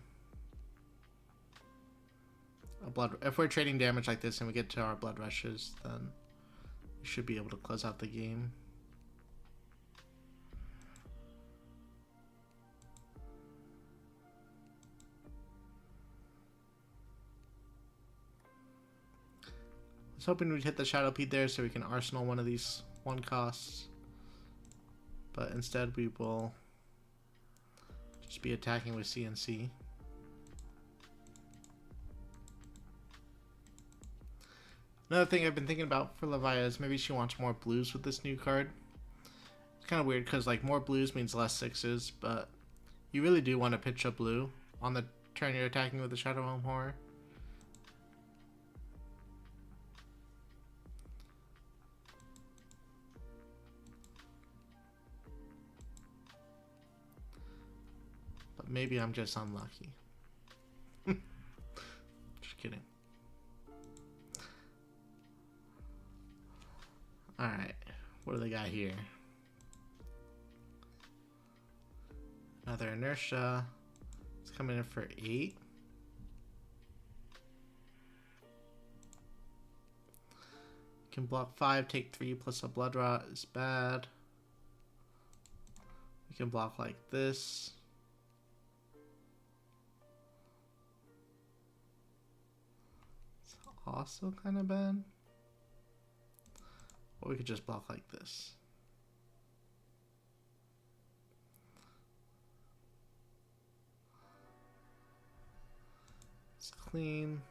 if we're trading damage like this and we get to our blood rushes, then we should be able to close out the game. I was hoping we'd hit the Shadow Pede there so we can arsenal one of these 1 costs, but instead we will just be attacking with CNC. Another thing I've been thinking about for Levia is maybe she wants more blues with this new card. It's kind of weird because like more blues means less 6s, but you really do want to pitch a blue on the turn you're attacking with the Shadow Home Horror. But maybe I'm just unlucky. Just kidding. Alright, what do they got here? Another inertia. It's coming in for 8. Can block 5, take 3 plus a blood rot is bad. We can block like this. It's also kind of bad. Or we could just block like this. It's clean.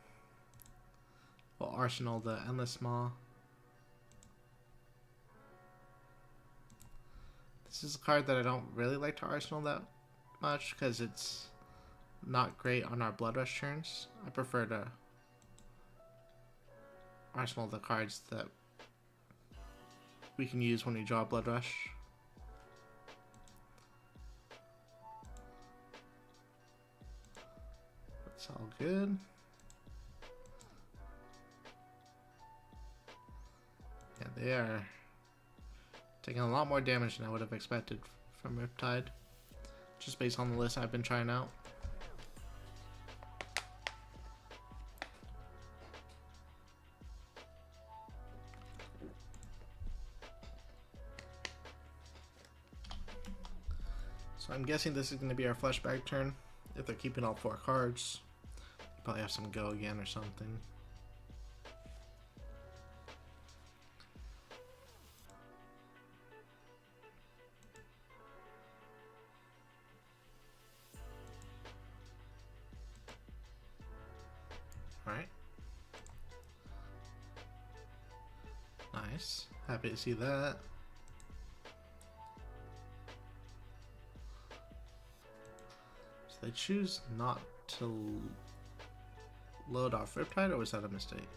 We'll arsenal the Endless Maw. This is a card that I don't really like to arsenal that much because it's not great on our Blood Rush turns. I prefer to arsenal the cards that we can use when we draw Blood Rush. That's all good. Yeah, they are taking a lot more damage than I would have expected from Riptide, just based on the list I've been trying out. So I'm guessing this is going to be our flashback turn. If they're keeping all 4 cards, probably have some go again or something. Alright. Nice. Happy to see that. They choose not to load off Riptide, or was that a mistake?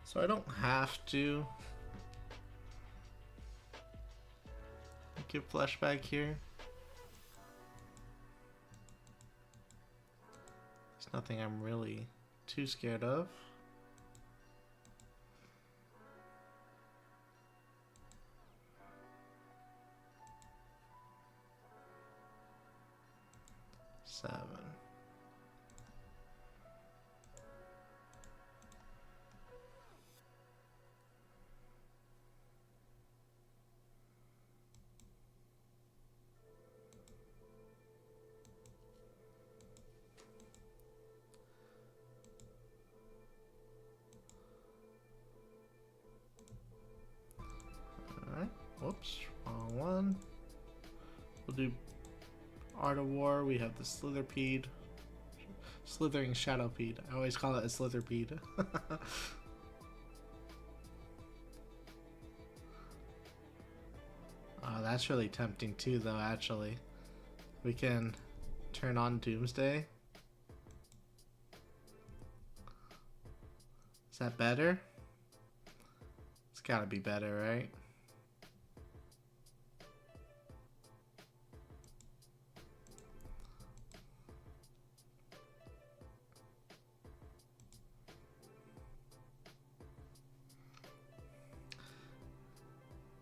So I don't have to give flashback here. There's nothing I'm really too scared of. Seven. Whoops, wrong one. We'll do Art of War. We have the Slitherpede. Slithering Shadowpede. I always call it a Slitherpede. Oh, that's really tempting too, though, actually. We can turn on Doomsday. Is that better? It's gotta be better, right?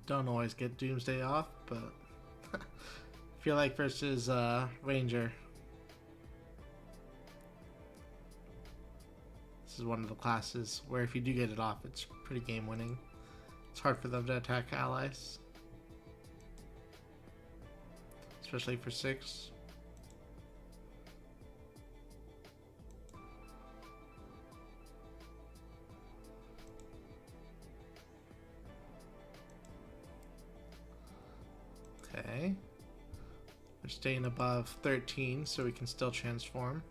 Don't always get Doomsday off, but I feel like versus Ranger, this is one of the classes where if you do get it off, it's pretty game winning. It's hard for them to attack allies, especially for 6. Okay. We're staying above 13, so we can still transform.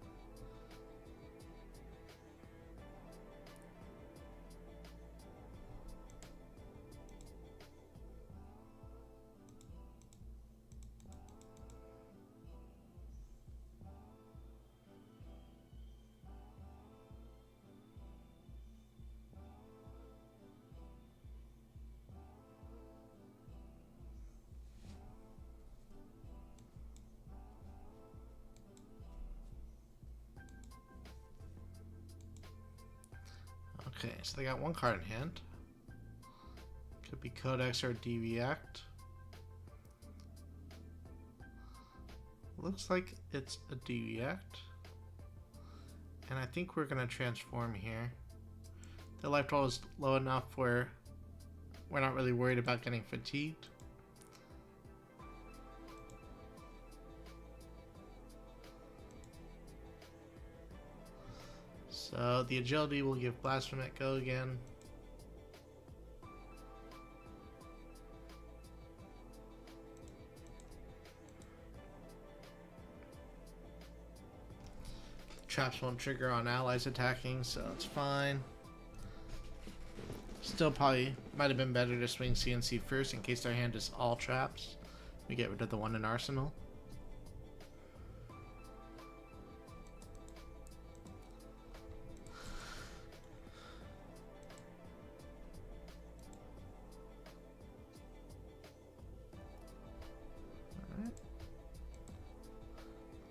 Okay, so they got one card in hand. Could be Codex or Deviact. Looks like it's a Deviact. And I think we're going to transform here. The life total is low enough where we're not really worried about getting fatigued. So the agility will give Blasphemate go again. Traps won't trigger on allies attacking, so it's fine. Still probably might have been better to swing CNC first in case our hand is all traps. We get rid of the one in Arsenal.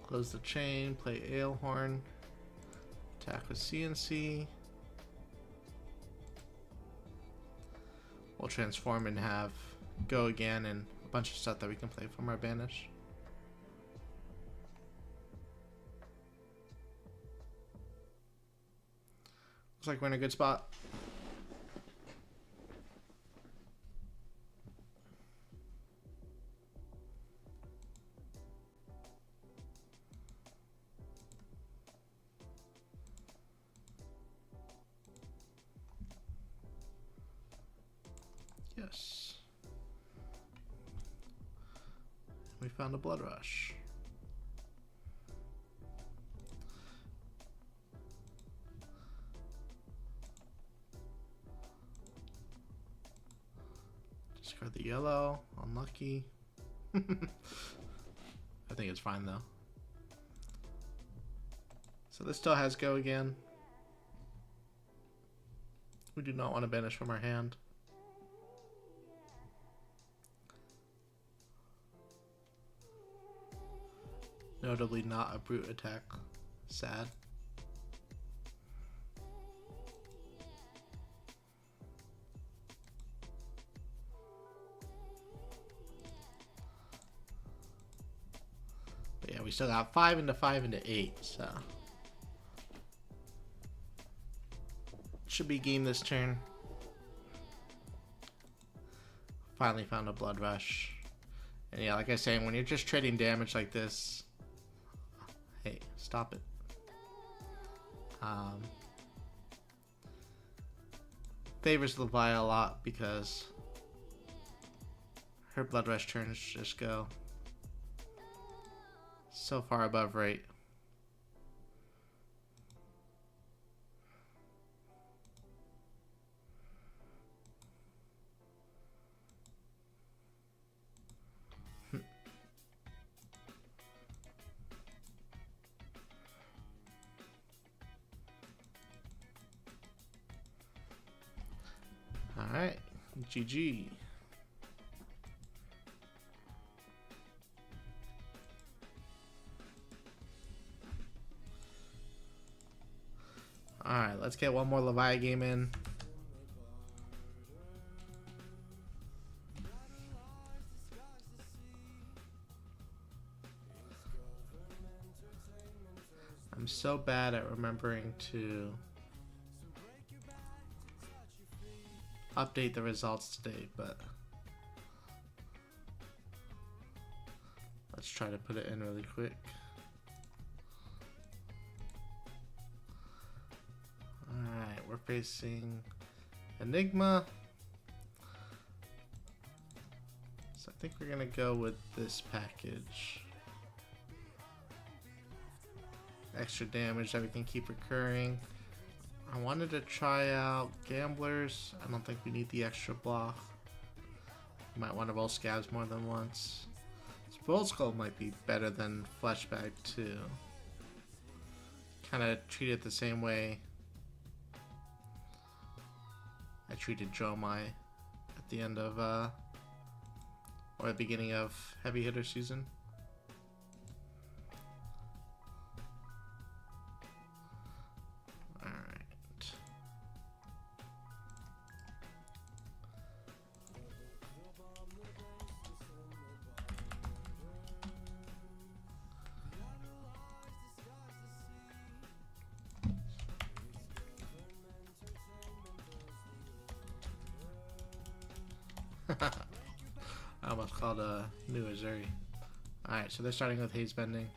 Close the chain, play Alehorn, attack with CNC. We'll transform and have go again and a bunch of stuff that we can play from our banish. Looks like we're in a good spot. Yes. We found a blood rush. Discard the yellow. Unlucky. I think it's fine though. So this still has go again. We do not want to banish from our hand. Notably not a brute attack. Sad. But yeah, we still got 5 into 5 into 8, so should be game this turn. Finally found a blood rush. And yeah, like I say, when you're just trading damage like this, hey, stop it. Favors Levia a lot because her blood rush turns just go so far above rate. Alright, GG. Alright, let's get one more Levia game in. I'm so bad at remembering to update the results today, but let's try to put it in really quick. Alright, we're facing Enigma. So I think we're gonna go with this package. Extra damage that we can keep recurring. I wanted to try out Gamblers. I don't think we need the extra block. You might want to roll Scabs more than once. Roll Skull might be better than Fleshbag too. Kind of treat it the same way I treated Jomai at the end of, or the beginning of Heavy Hitter season. Alright. I almost called a new Azuri. Alright, so they're starting with Haze Bending.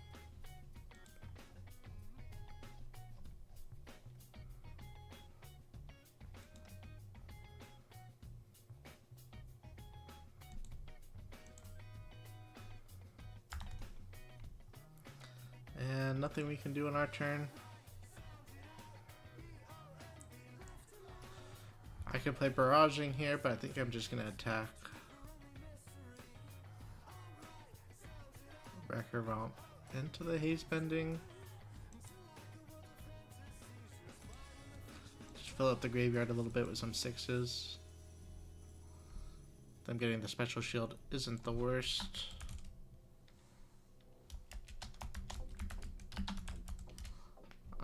And nothing we can do on our turn. I could play Barraging here, but I think I'm just going to attack. Wrecker Romp into the Haze Bending. Just fill up the graveyard a little bit with some 6s. Them getting the special shield isn't the worst.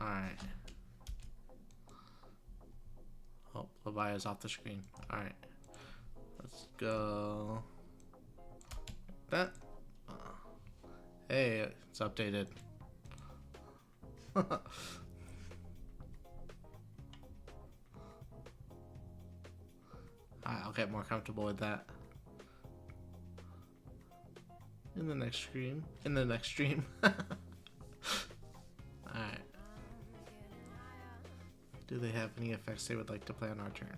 Alright. Oh, Levia's off the screen. Alright. Let's go. That. Hey, it's updated. I'll get more comfortable with that in the next stream. Alright. Do they have any effects they would like to play on our turn?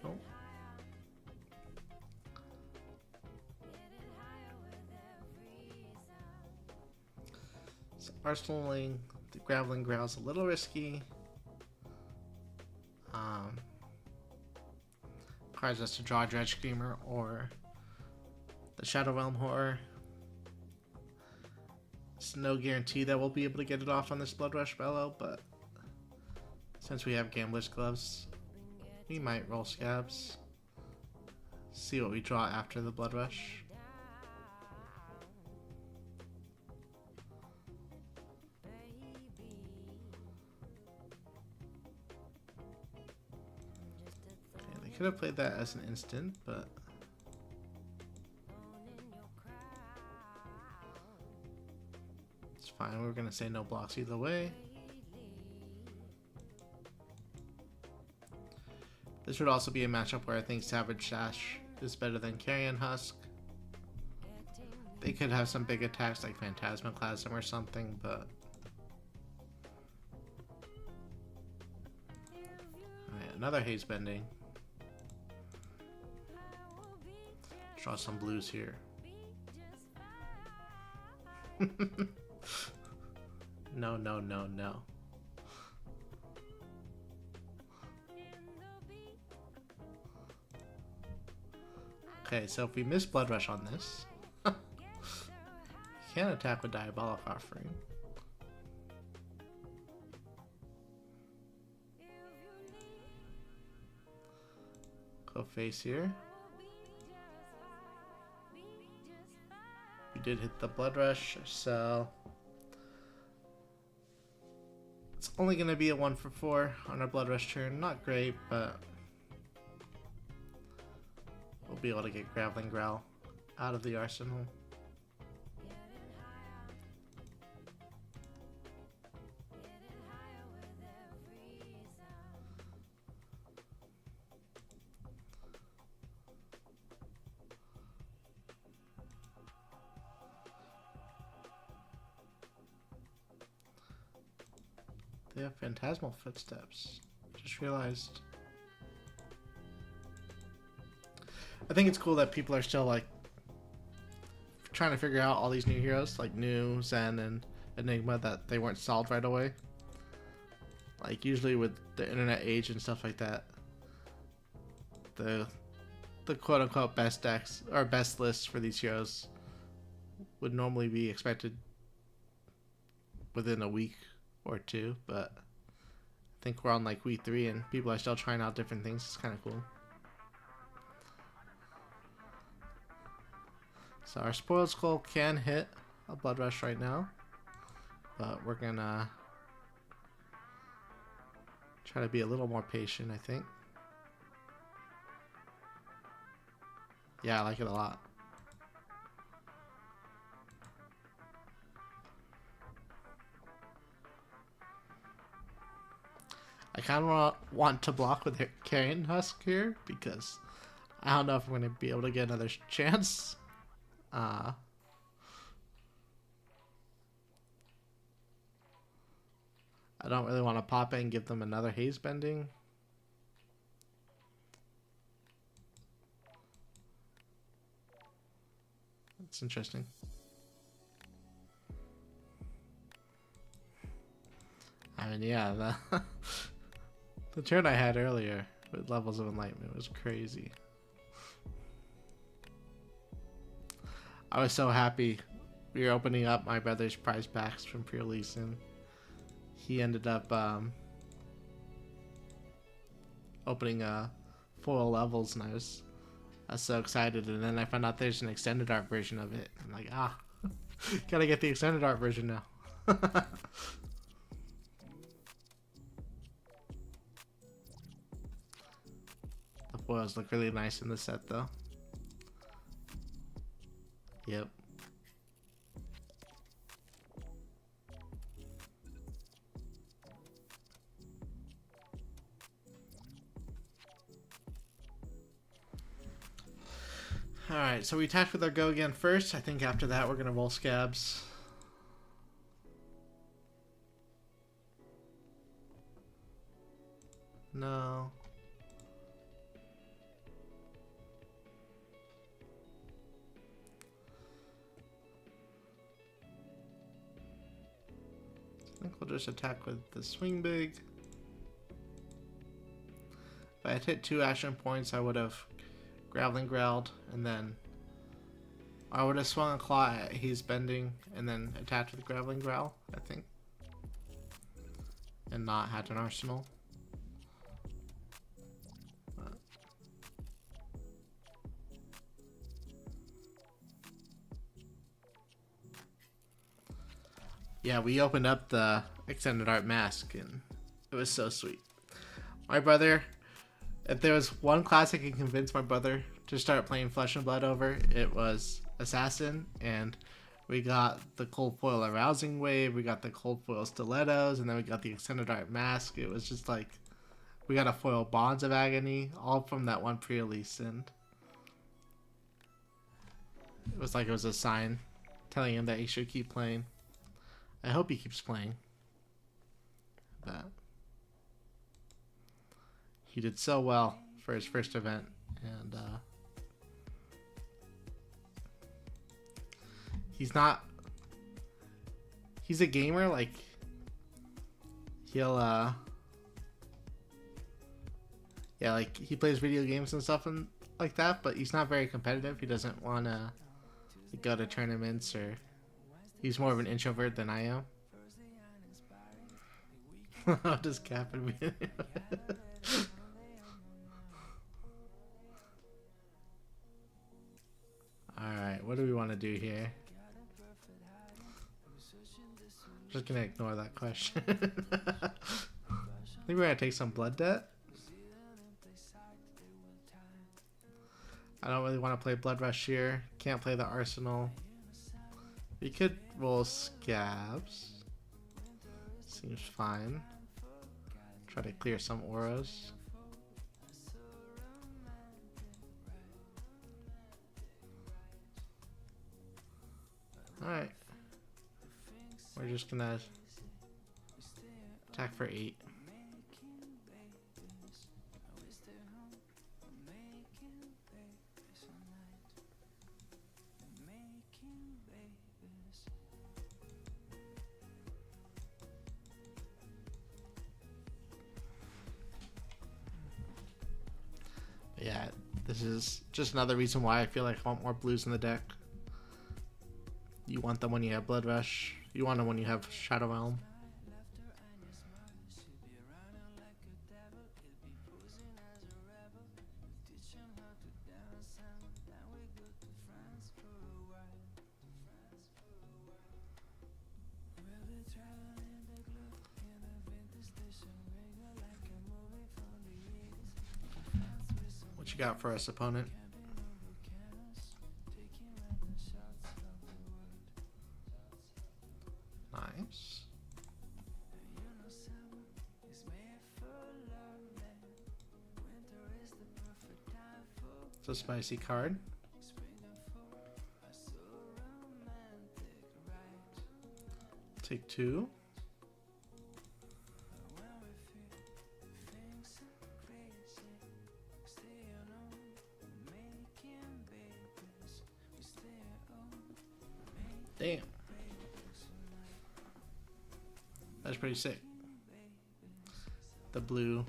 Nope. So arsenaling the Graveling Growl is a little risky. Requires us to draw a Dredge Screamer or the Shadow Realm Horror. It's no guarantee that we'll be able to get it off on this Blood Rush Bellow, but since we have Gambler's Gloves, we might roll Scabs. See what we draw after the Blood Rush. Could have played that as an instant, but it's fine. We're gonna say no blocks either way. This would also be a matchup where I think Savage Sash is better than Carrion Husk. They could have some big attacks like Phantasmaclasm or something, but alright, another Haze Bending. Draw some blues here. No, no, no, no. Okay, so if we miss Blood Rush on this, you can't attack with Diabolic Offering. Go face here. We did hit the Blood Rush, so it's only going to be a 1 for 4 on our Blood Rush turn. Not great, but we'll be able to get Graveling Growl out of the arsenal. They have phantasmal footsteps. Just realized. I think it's cool that people are still like trying to figure out all these new heroes, like New, Zen, and Enigma, that they weren't solved right away. Like usually with the internet age and stuff like that, the quote unquote best decks or best lists for these heroes would normally be expected within a week or two, but I think we're on like week 3 and people are still trying out different things. It's kind of cool. So our Spoiled Skull can hit a Blood Rush right now, but we're gonna try to be a little more patient, I think. Yeah, I like it a lot. I kind of want to block with Carrion Husk here because I don't know if I'm going to be able to get another chance. I don't really want to pop in and give them another haze bending. It's interesting. I mean, yeah, the turn I had earlier with Levels of Enlightenment was crazy. I was so happy. We were opening up my brother's prize packs from Prerelease, and he ended up opening foil levels, and I was so excited. And then I found out there's an extended art version of it. I'm like, gotta get the extended art version now. The foils look really nice in the set, though. Yep. Alright, so we attacked with our Go again first. I think after that we're gonna roll Scabs. No. I think we'll just attack with the Swing Big. If I had hit 2 action points, I would have Graveling Growled, and then I would have swung a Claw at He's Bending, and then attacked with Graveling Growl, I think. And not had an Arsenal. But yeah, we opened up the Extended Art Mask, and it was so sweet. My brother, if there was one class I could convince my brother to start playing Flesh and Blood over, it was Assassin. And we got the Cold Foil Arousing Wave, we got the Cold Foil Stilettos, and then we got the Extended Art Mask. It was just like, we got a foil Bonds of Agony, all from that one pre-release, and it was like it was a sign telling him that he should keep playing. I hope he keeps playing. But he did so well for his first event, and he's a gamer. Like, he'll yeah, like he plays video games and stuff and like that, but he's not very competitive. He doesn't want to go to tournaments, or he's more of an introvert than I am. I'll just cap it. Alright, what do we want to do here? I'm just gonna ignore that question. I think we're gonna take some Blood Debt. I don't really want to play Blood Rush here. Can't play the Arsenal. We could roll Scabs. Seems fine. Try to clear some auras. Alright. We're just gonna Attack for 8. Yeah, this is just another reason why I feel like I want more blues in the deck. You want them when you have Blood Rush. You want them when you have Shadow Realm. What you got for us, opponent? Nice. It's a spicy card. Take 2. Damn. That's pretty sick. The blue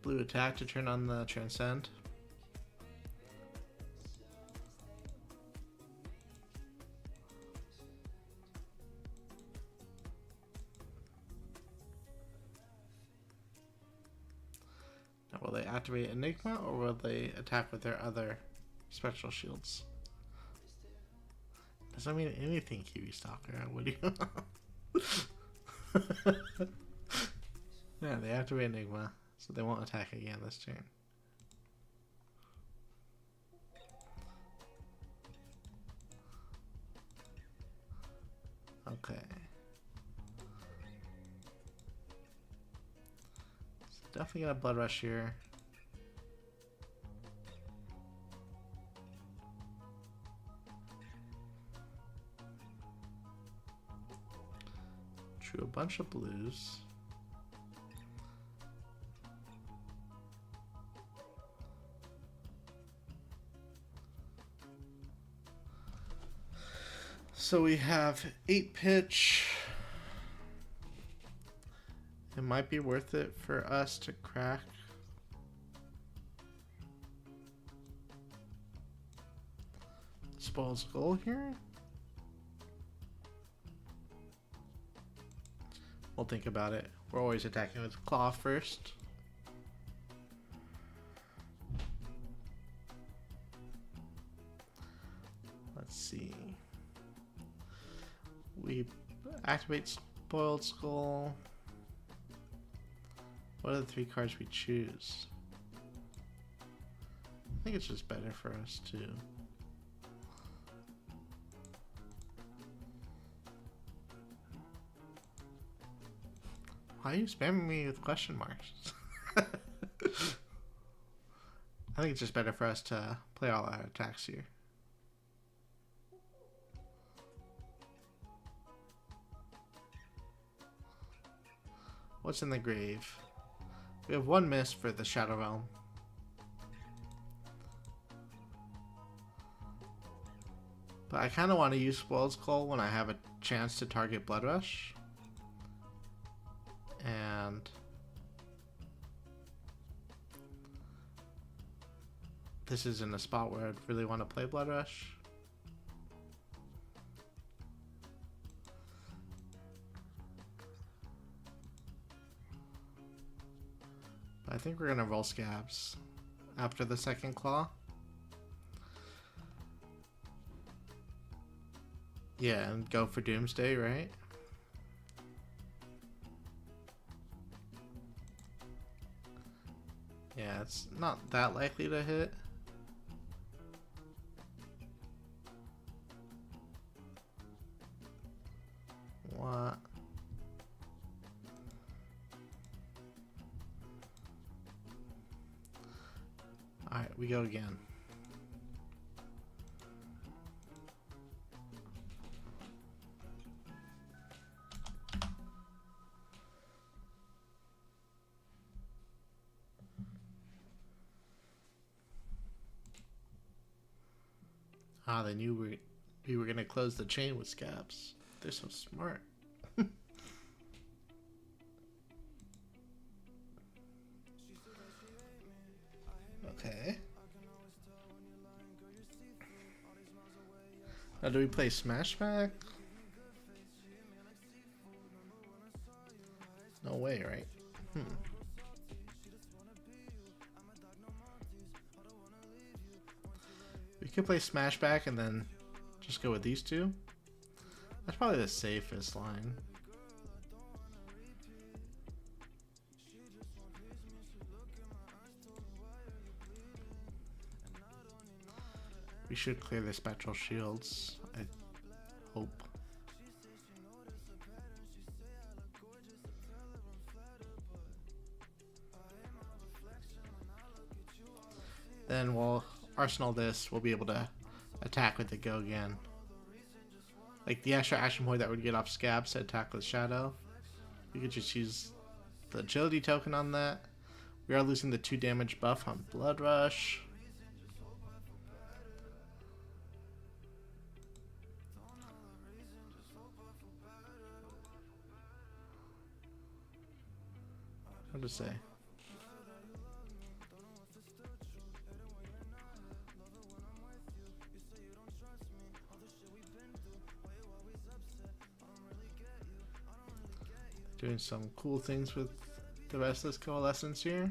attack to turn on the Transcend. Now, will they activate Enigma or will they attack with their other spectral shields? Doesn't mean anything, Kiwi Stalker. What do you? Yeah, they activate Enigma, so they won't attack again this turn. Okay. So definitely got a Blood Rush here. Drew a bunch of blues. So we have 8 pitch. It might be worth it for us to crack Spoiled Skull here. We'll think about it. We're always attacking with Claw first. Let's see. We activate Spoiled Skull. What are the 3 cards we choose? I think it's just better for us to why are you spamming me with question marks? I think it's just better for us to play all our attacks here. What's in the grave? We have 1 miss for the Shadow Realm. But I kind of want to use Spoiled Skull when I have a chance to target Blood Rush. And this is in a spot where I'd really want to play Blood Rush. But I think we're going to roll Scabs after the second Claw. Yeah, and go for Doomsday, right? Yeah, it's not that likely to hit. What? Alright, we go again. Ah, they knew we were gonna close the chain with scabs. They're so smart. Okay. Now, do we play Smashback? No way, right? We could play Smashback and then just go with these two. That's probably the safest line. We should clear the spectral shields, I hope. Then we'll arsenal this, we'll be able to attack with the go again. Like the extra action point that would get off scabs to attack with shadow. We could just use the agility token on that. We are losing the 2 damage buff on Blood Rush. What to say? Doing some cool things with the Restless Coalescence here.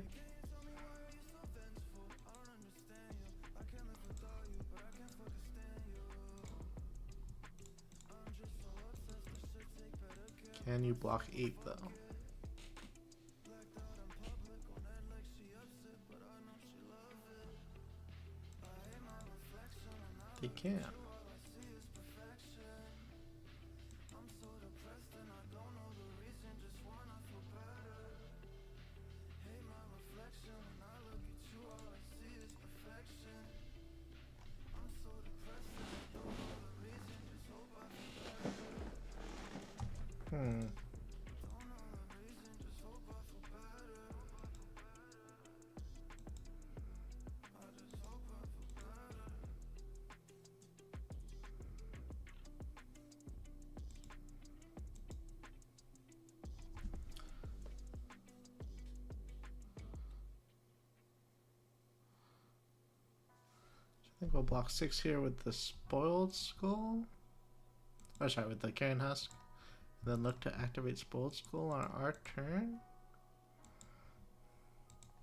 Can you block 8 though? They can. I think we'll block 6 here with the Spoiled Skull. Oh, sorry, with the Carrion Husk. And then look to activate Spoiled Skull on our turn.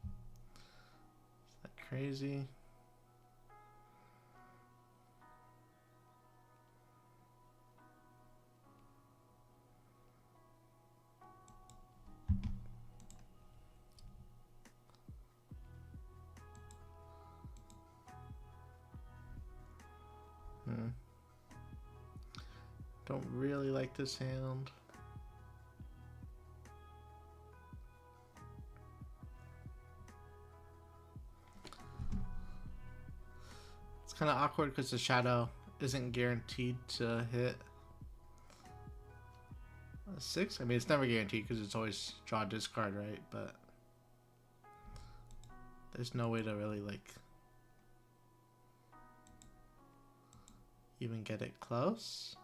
Is that crazy? Don't really like this hand. It's kind of awkward because the shadow isn't guaranteed to hit a 6. I mean, it's never guaranteed because it's always draw discard, right? But there's no way to really like even get it close.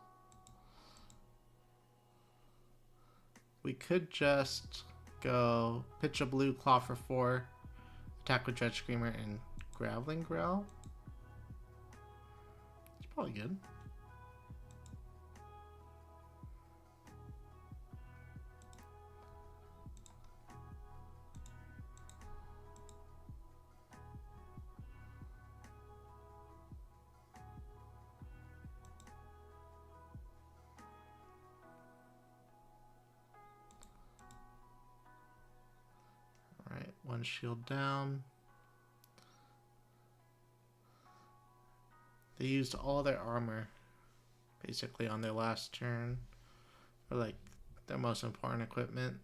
We could just go pitch a blue, claw for 4, attack with Dread Screamer, and Graveling Growl. It's probably good. One shield down. They used all their armor basically on their last turn for like their most important equipment.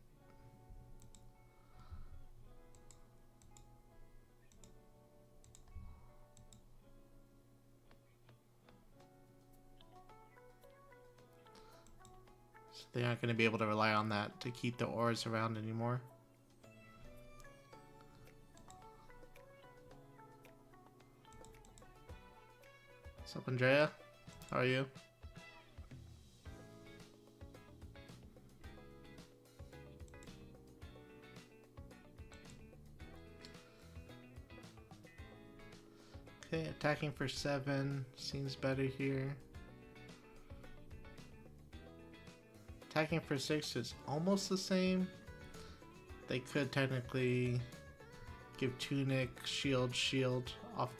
So they aren't going to be able to rely on that to keep the ores around anymore. What's up, Andrea? How are you? Okay, attacking for 7 seems better here. Attacking for 6 is almost the same. They could technically give Tunic, Shield off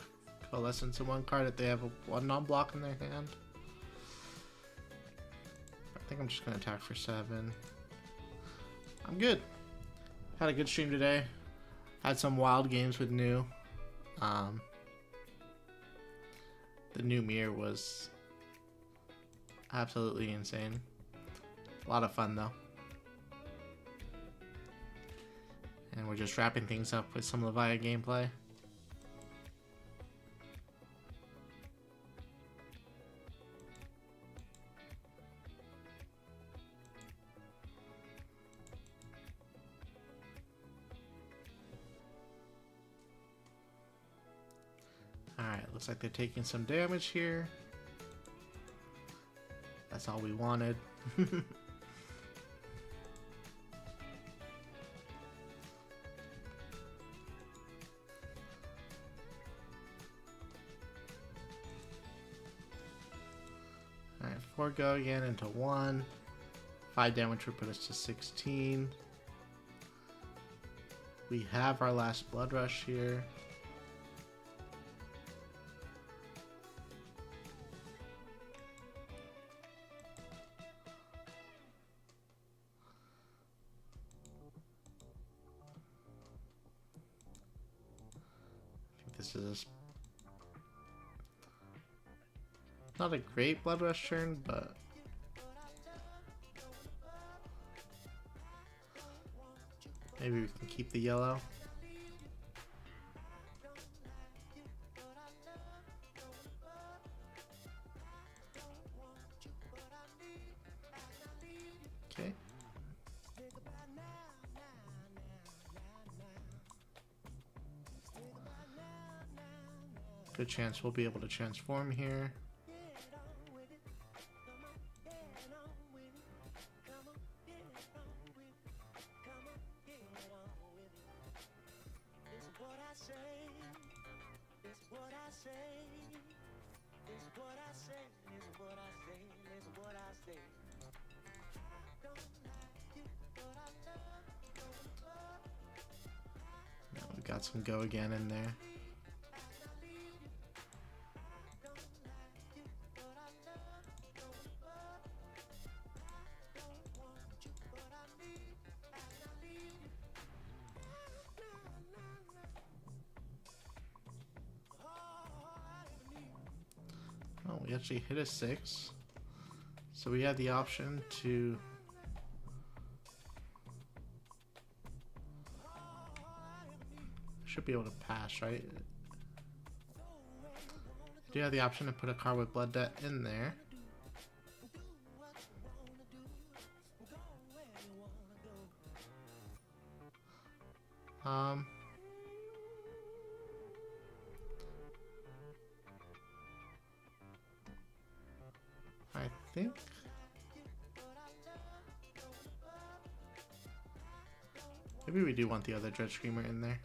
Coalescence in one card if they have one non-block in their hand. I think I'm just going to attack for 7. I'm good. Had a good stream today. Had some wild games with New. The new mirror was absolutely insane. A lot of fun though. And we're just wrapping things up with some Levia gameplay. Alright, looks like they're taking some damage here. That's all we wanted. Alright, 4 go again into 1. 5 damage would put us to 16. We have our last blood rush here. This is not a great blood rush turn, but maybe we can keep the yellow. Okay. Good chance we'll be able to transform here. We got some go again in there. Oh, we actually hit a 6. So we had the option to should be able to pass, right? You do have the option to put a card with Blood Debt in there. I think maybe we do want the other Dread Screamer in there.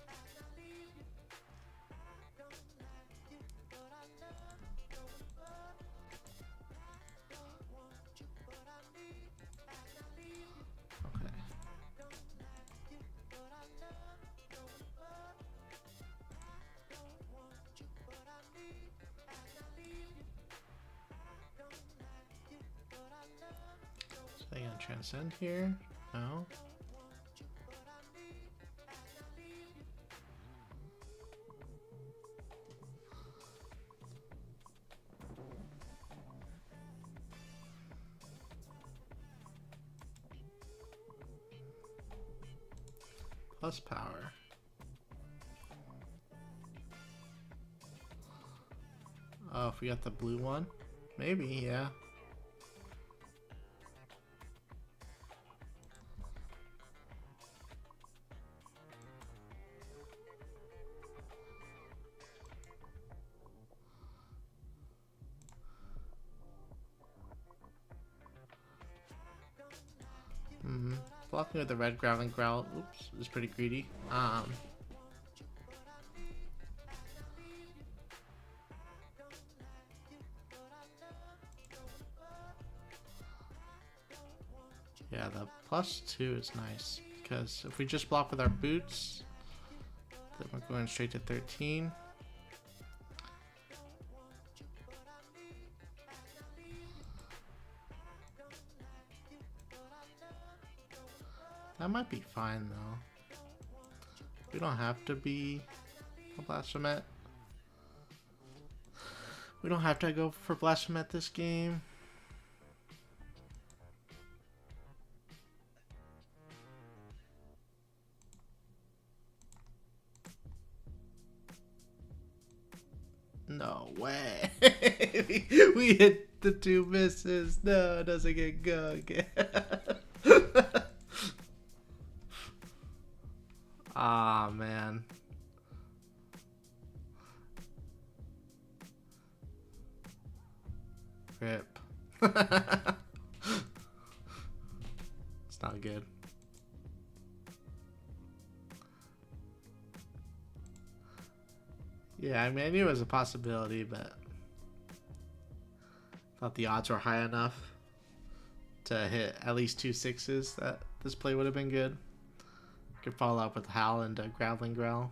Okay. So they gonna transcend here? No. Plus power. Oh, if we got the blue one? Maybe, yeah. blocking with the red growling growl, oops, is pretty greedy. Yeah, the +2 is nice because if we just block with our boots, then we're going straight to 13. That might be fine though. We don't have to be a Blasphemet. We don't have to go for Blasphemet this game. No way. we hit the 2 misses. No, it doesn't get go again. Ah, man. Rip. It's not good. Yeah, I mean, I knew it was a possibility, but thought the odds were high enough to hit at least 2 6s that this play would have been good. Could follow up with Howl and Growling Growl.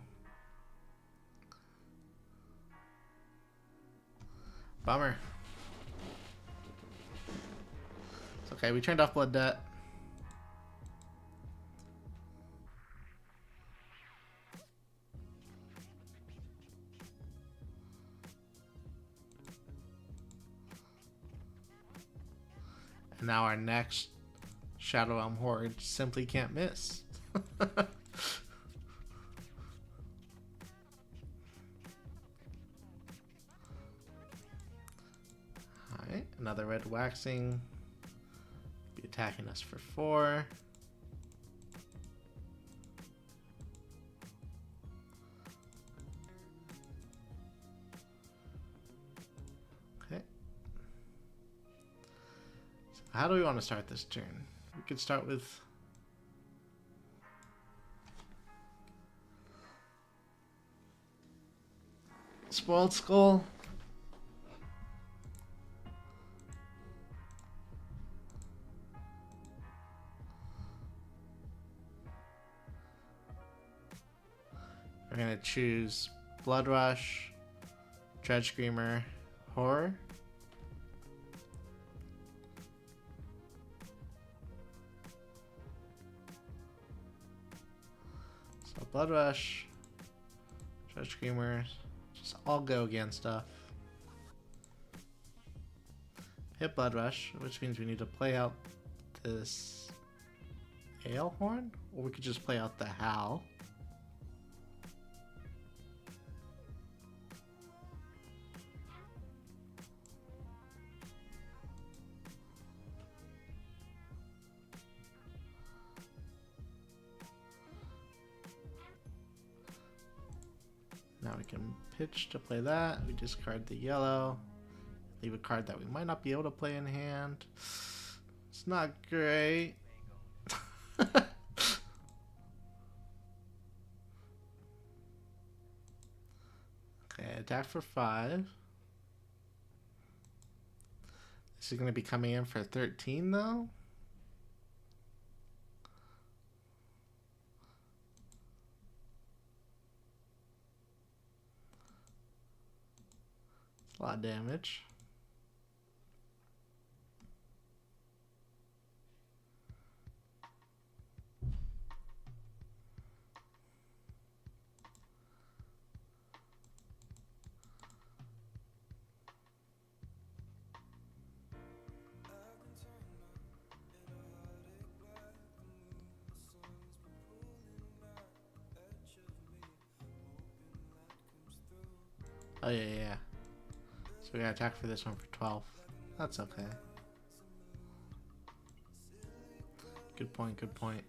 Bummer. It's okay, we turned off Blood Debt. And now our next Shadow Realm Horde simply can't miss. Alright, another red waxing. Be attacking us for 4. Okay. So how do we want to start this turn? We could start with Spoiled Skull. We're gonna choose Blood Rush, Dread Screamer, Horror. So Blood Rush, Dread Screamer, just all go against stuff. Hit Blood Rush, which means we need to play out this Ale Horn, or we could just play out the Howl. Now we can pitch to play that. We discard the yellow. Leave a card that we might not be able to play in hand. It's not great. Okay, attack for 5. This is going to be coming in for 13 though. A lot of damage. Oh yeah. So we gotta attack for this one for 12. That's okay. Good point, good point.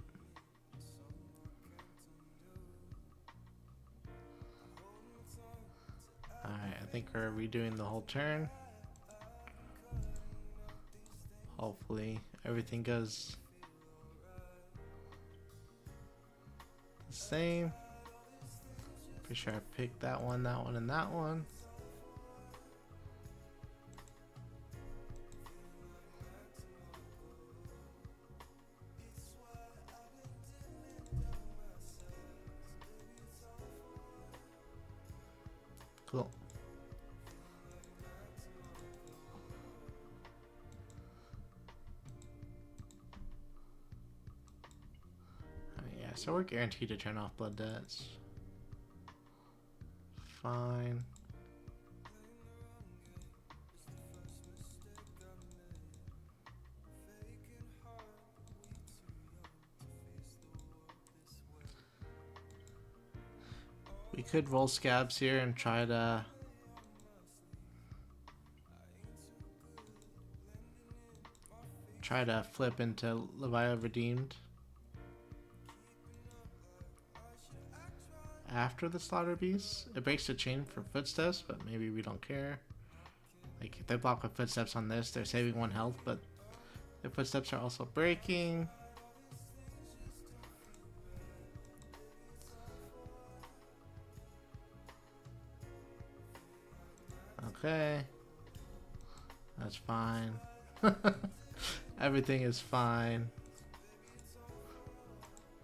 Alright, I think we're redoing the whole turn. Hopefully everything goes same. Pretty sure I picked that one, and that one. Cool. Yeah, so we're guaranteed to turn off blood debts. Fine. We could roll scabs here and try to flip into Levia redeemed after the slaughter beast. It breaks the chain for footsteps, but maybe we don't care. Like if they block with footsteps on this, they're saving 1 health, but their footsteps are also breaking. Okay. That's fine. Everything is fine.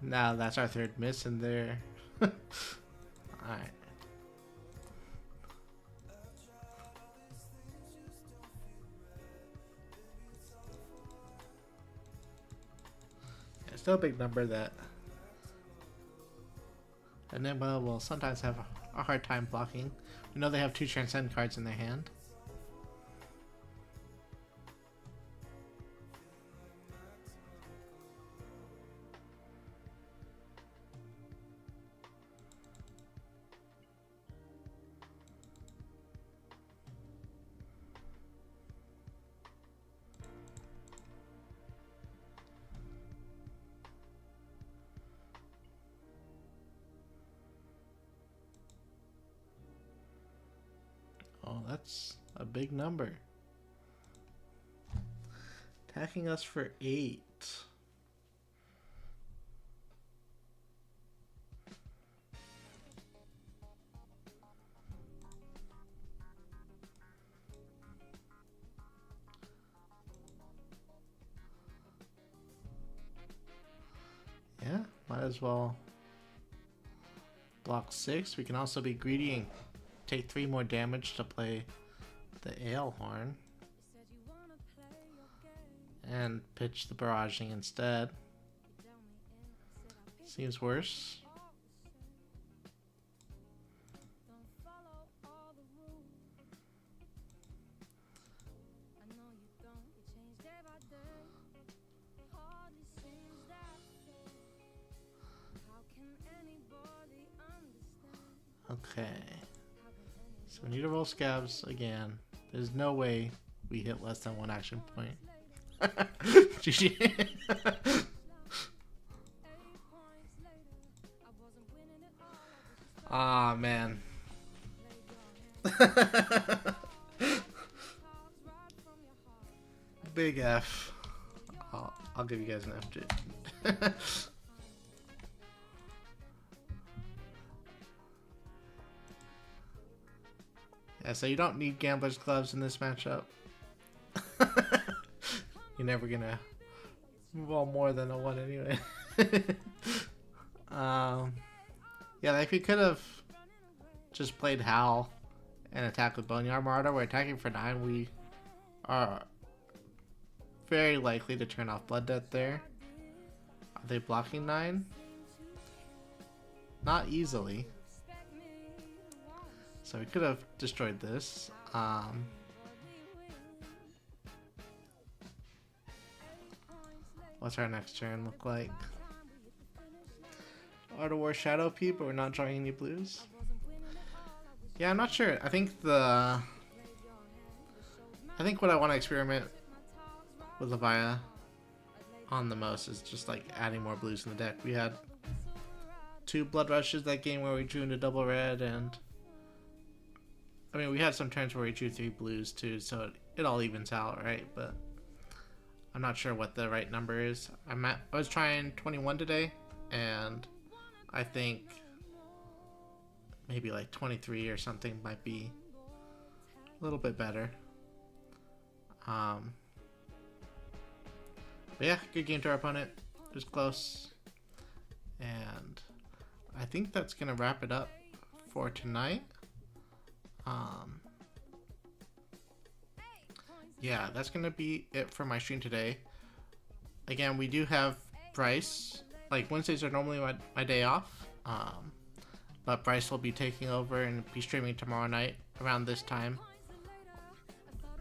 Now that's our 3rd miss in there. Alright. It's still a big number that Enigma will sometimes have a hard time blocking. We know they have 2 Transcend cards in their hand. Oh, that's a big number. Attacking us for 8. Yeah, might as well block 6. We can also be greedy and take 3 more damage to play the Ale Horn and pitch the barraging instead. Seems worse. Okay. So we need to roll scabs again. There's no way we hit less than 1 action point. GG. Ah, man. Big F. I'll give you guys an F too. Yeah, so you don't need Gambler's Gloves in this matchup. You're never gonna roll more than a 1 anyway. Yeah, like we could have just played Howl and attack with Boneyard Marauder. We're attacking for 9. We are very likely to turn off Blood Debt there. Are they blocking 9? Not easily. So we could have destroyed this. What's our next turn look like? Art of War Shadow P, but we're not drawing any blues. Yeah, I'm not sure. I think what I want to experiment with Levia on the most is just like adding more blues in the deck. We had 2 Blood Rushes that game where we drew into double red, and I mean we had some turns where we drew 3 blues too, so it all evens out, right? But I'm not sure what the right number is. I was trying 21 today, and I think maybe like 23 or something might be a little bit better. But yeah, good game to our opponent. It was close. And I think that's going to wrap it up for tonight. Yeah, that's going to be it for my stream today. Again, we do have Bryce. Like, Wednesdays are normally my day off. But Bryce will be taking over and be streaming tomorrow night around this time.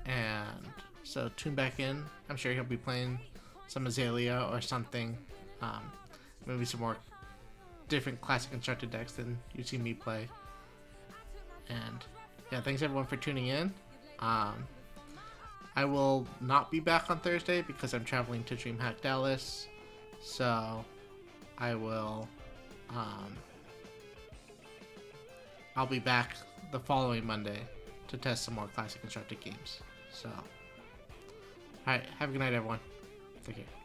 And so tune back in. I'm sure he'll be playing some Azalea or something. Maybe some more different classic constructed decks than you see me play. And yeah, thanks everyone for tuning in. I will not be back on Thursday because I'm traveling to DreamHack Dallas. So I will I'll be back the following Monday to test some more classic constructed games. So alright, have a good night everyone. Take care.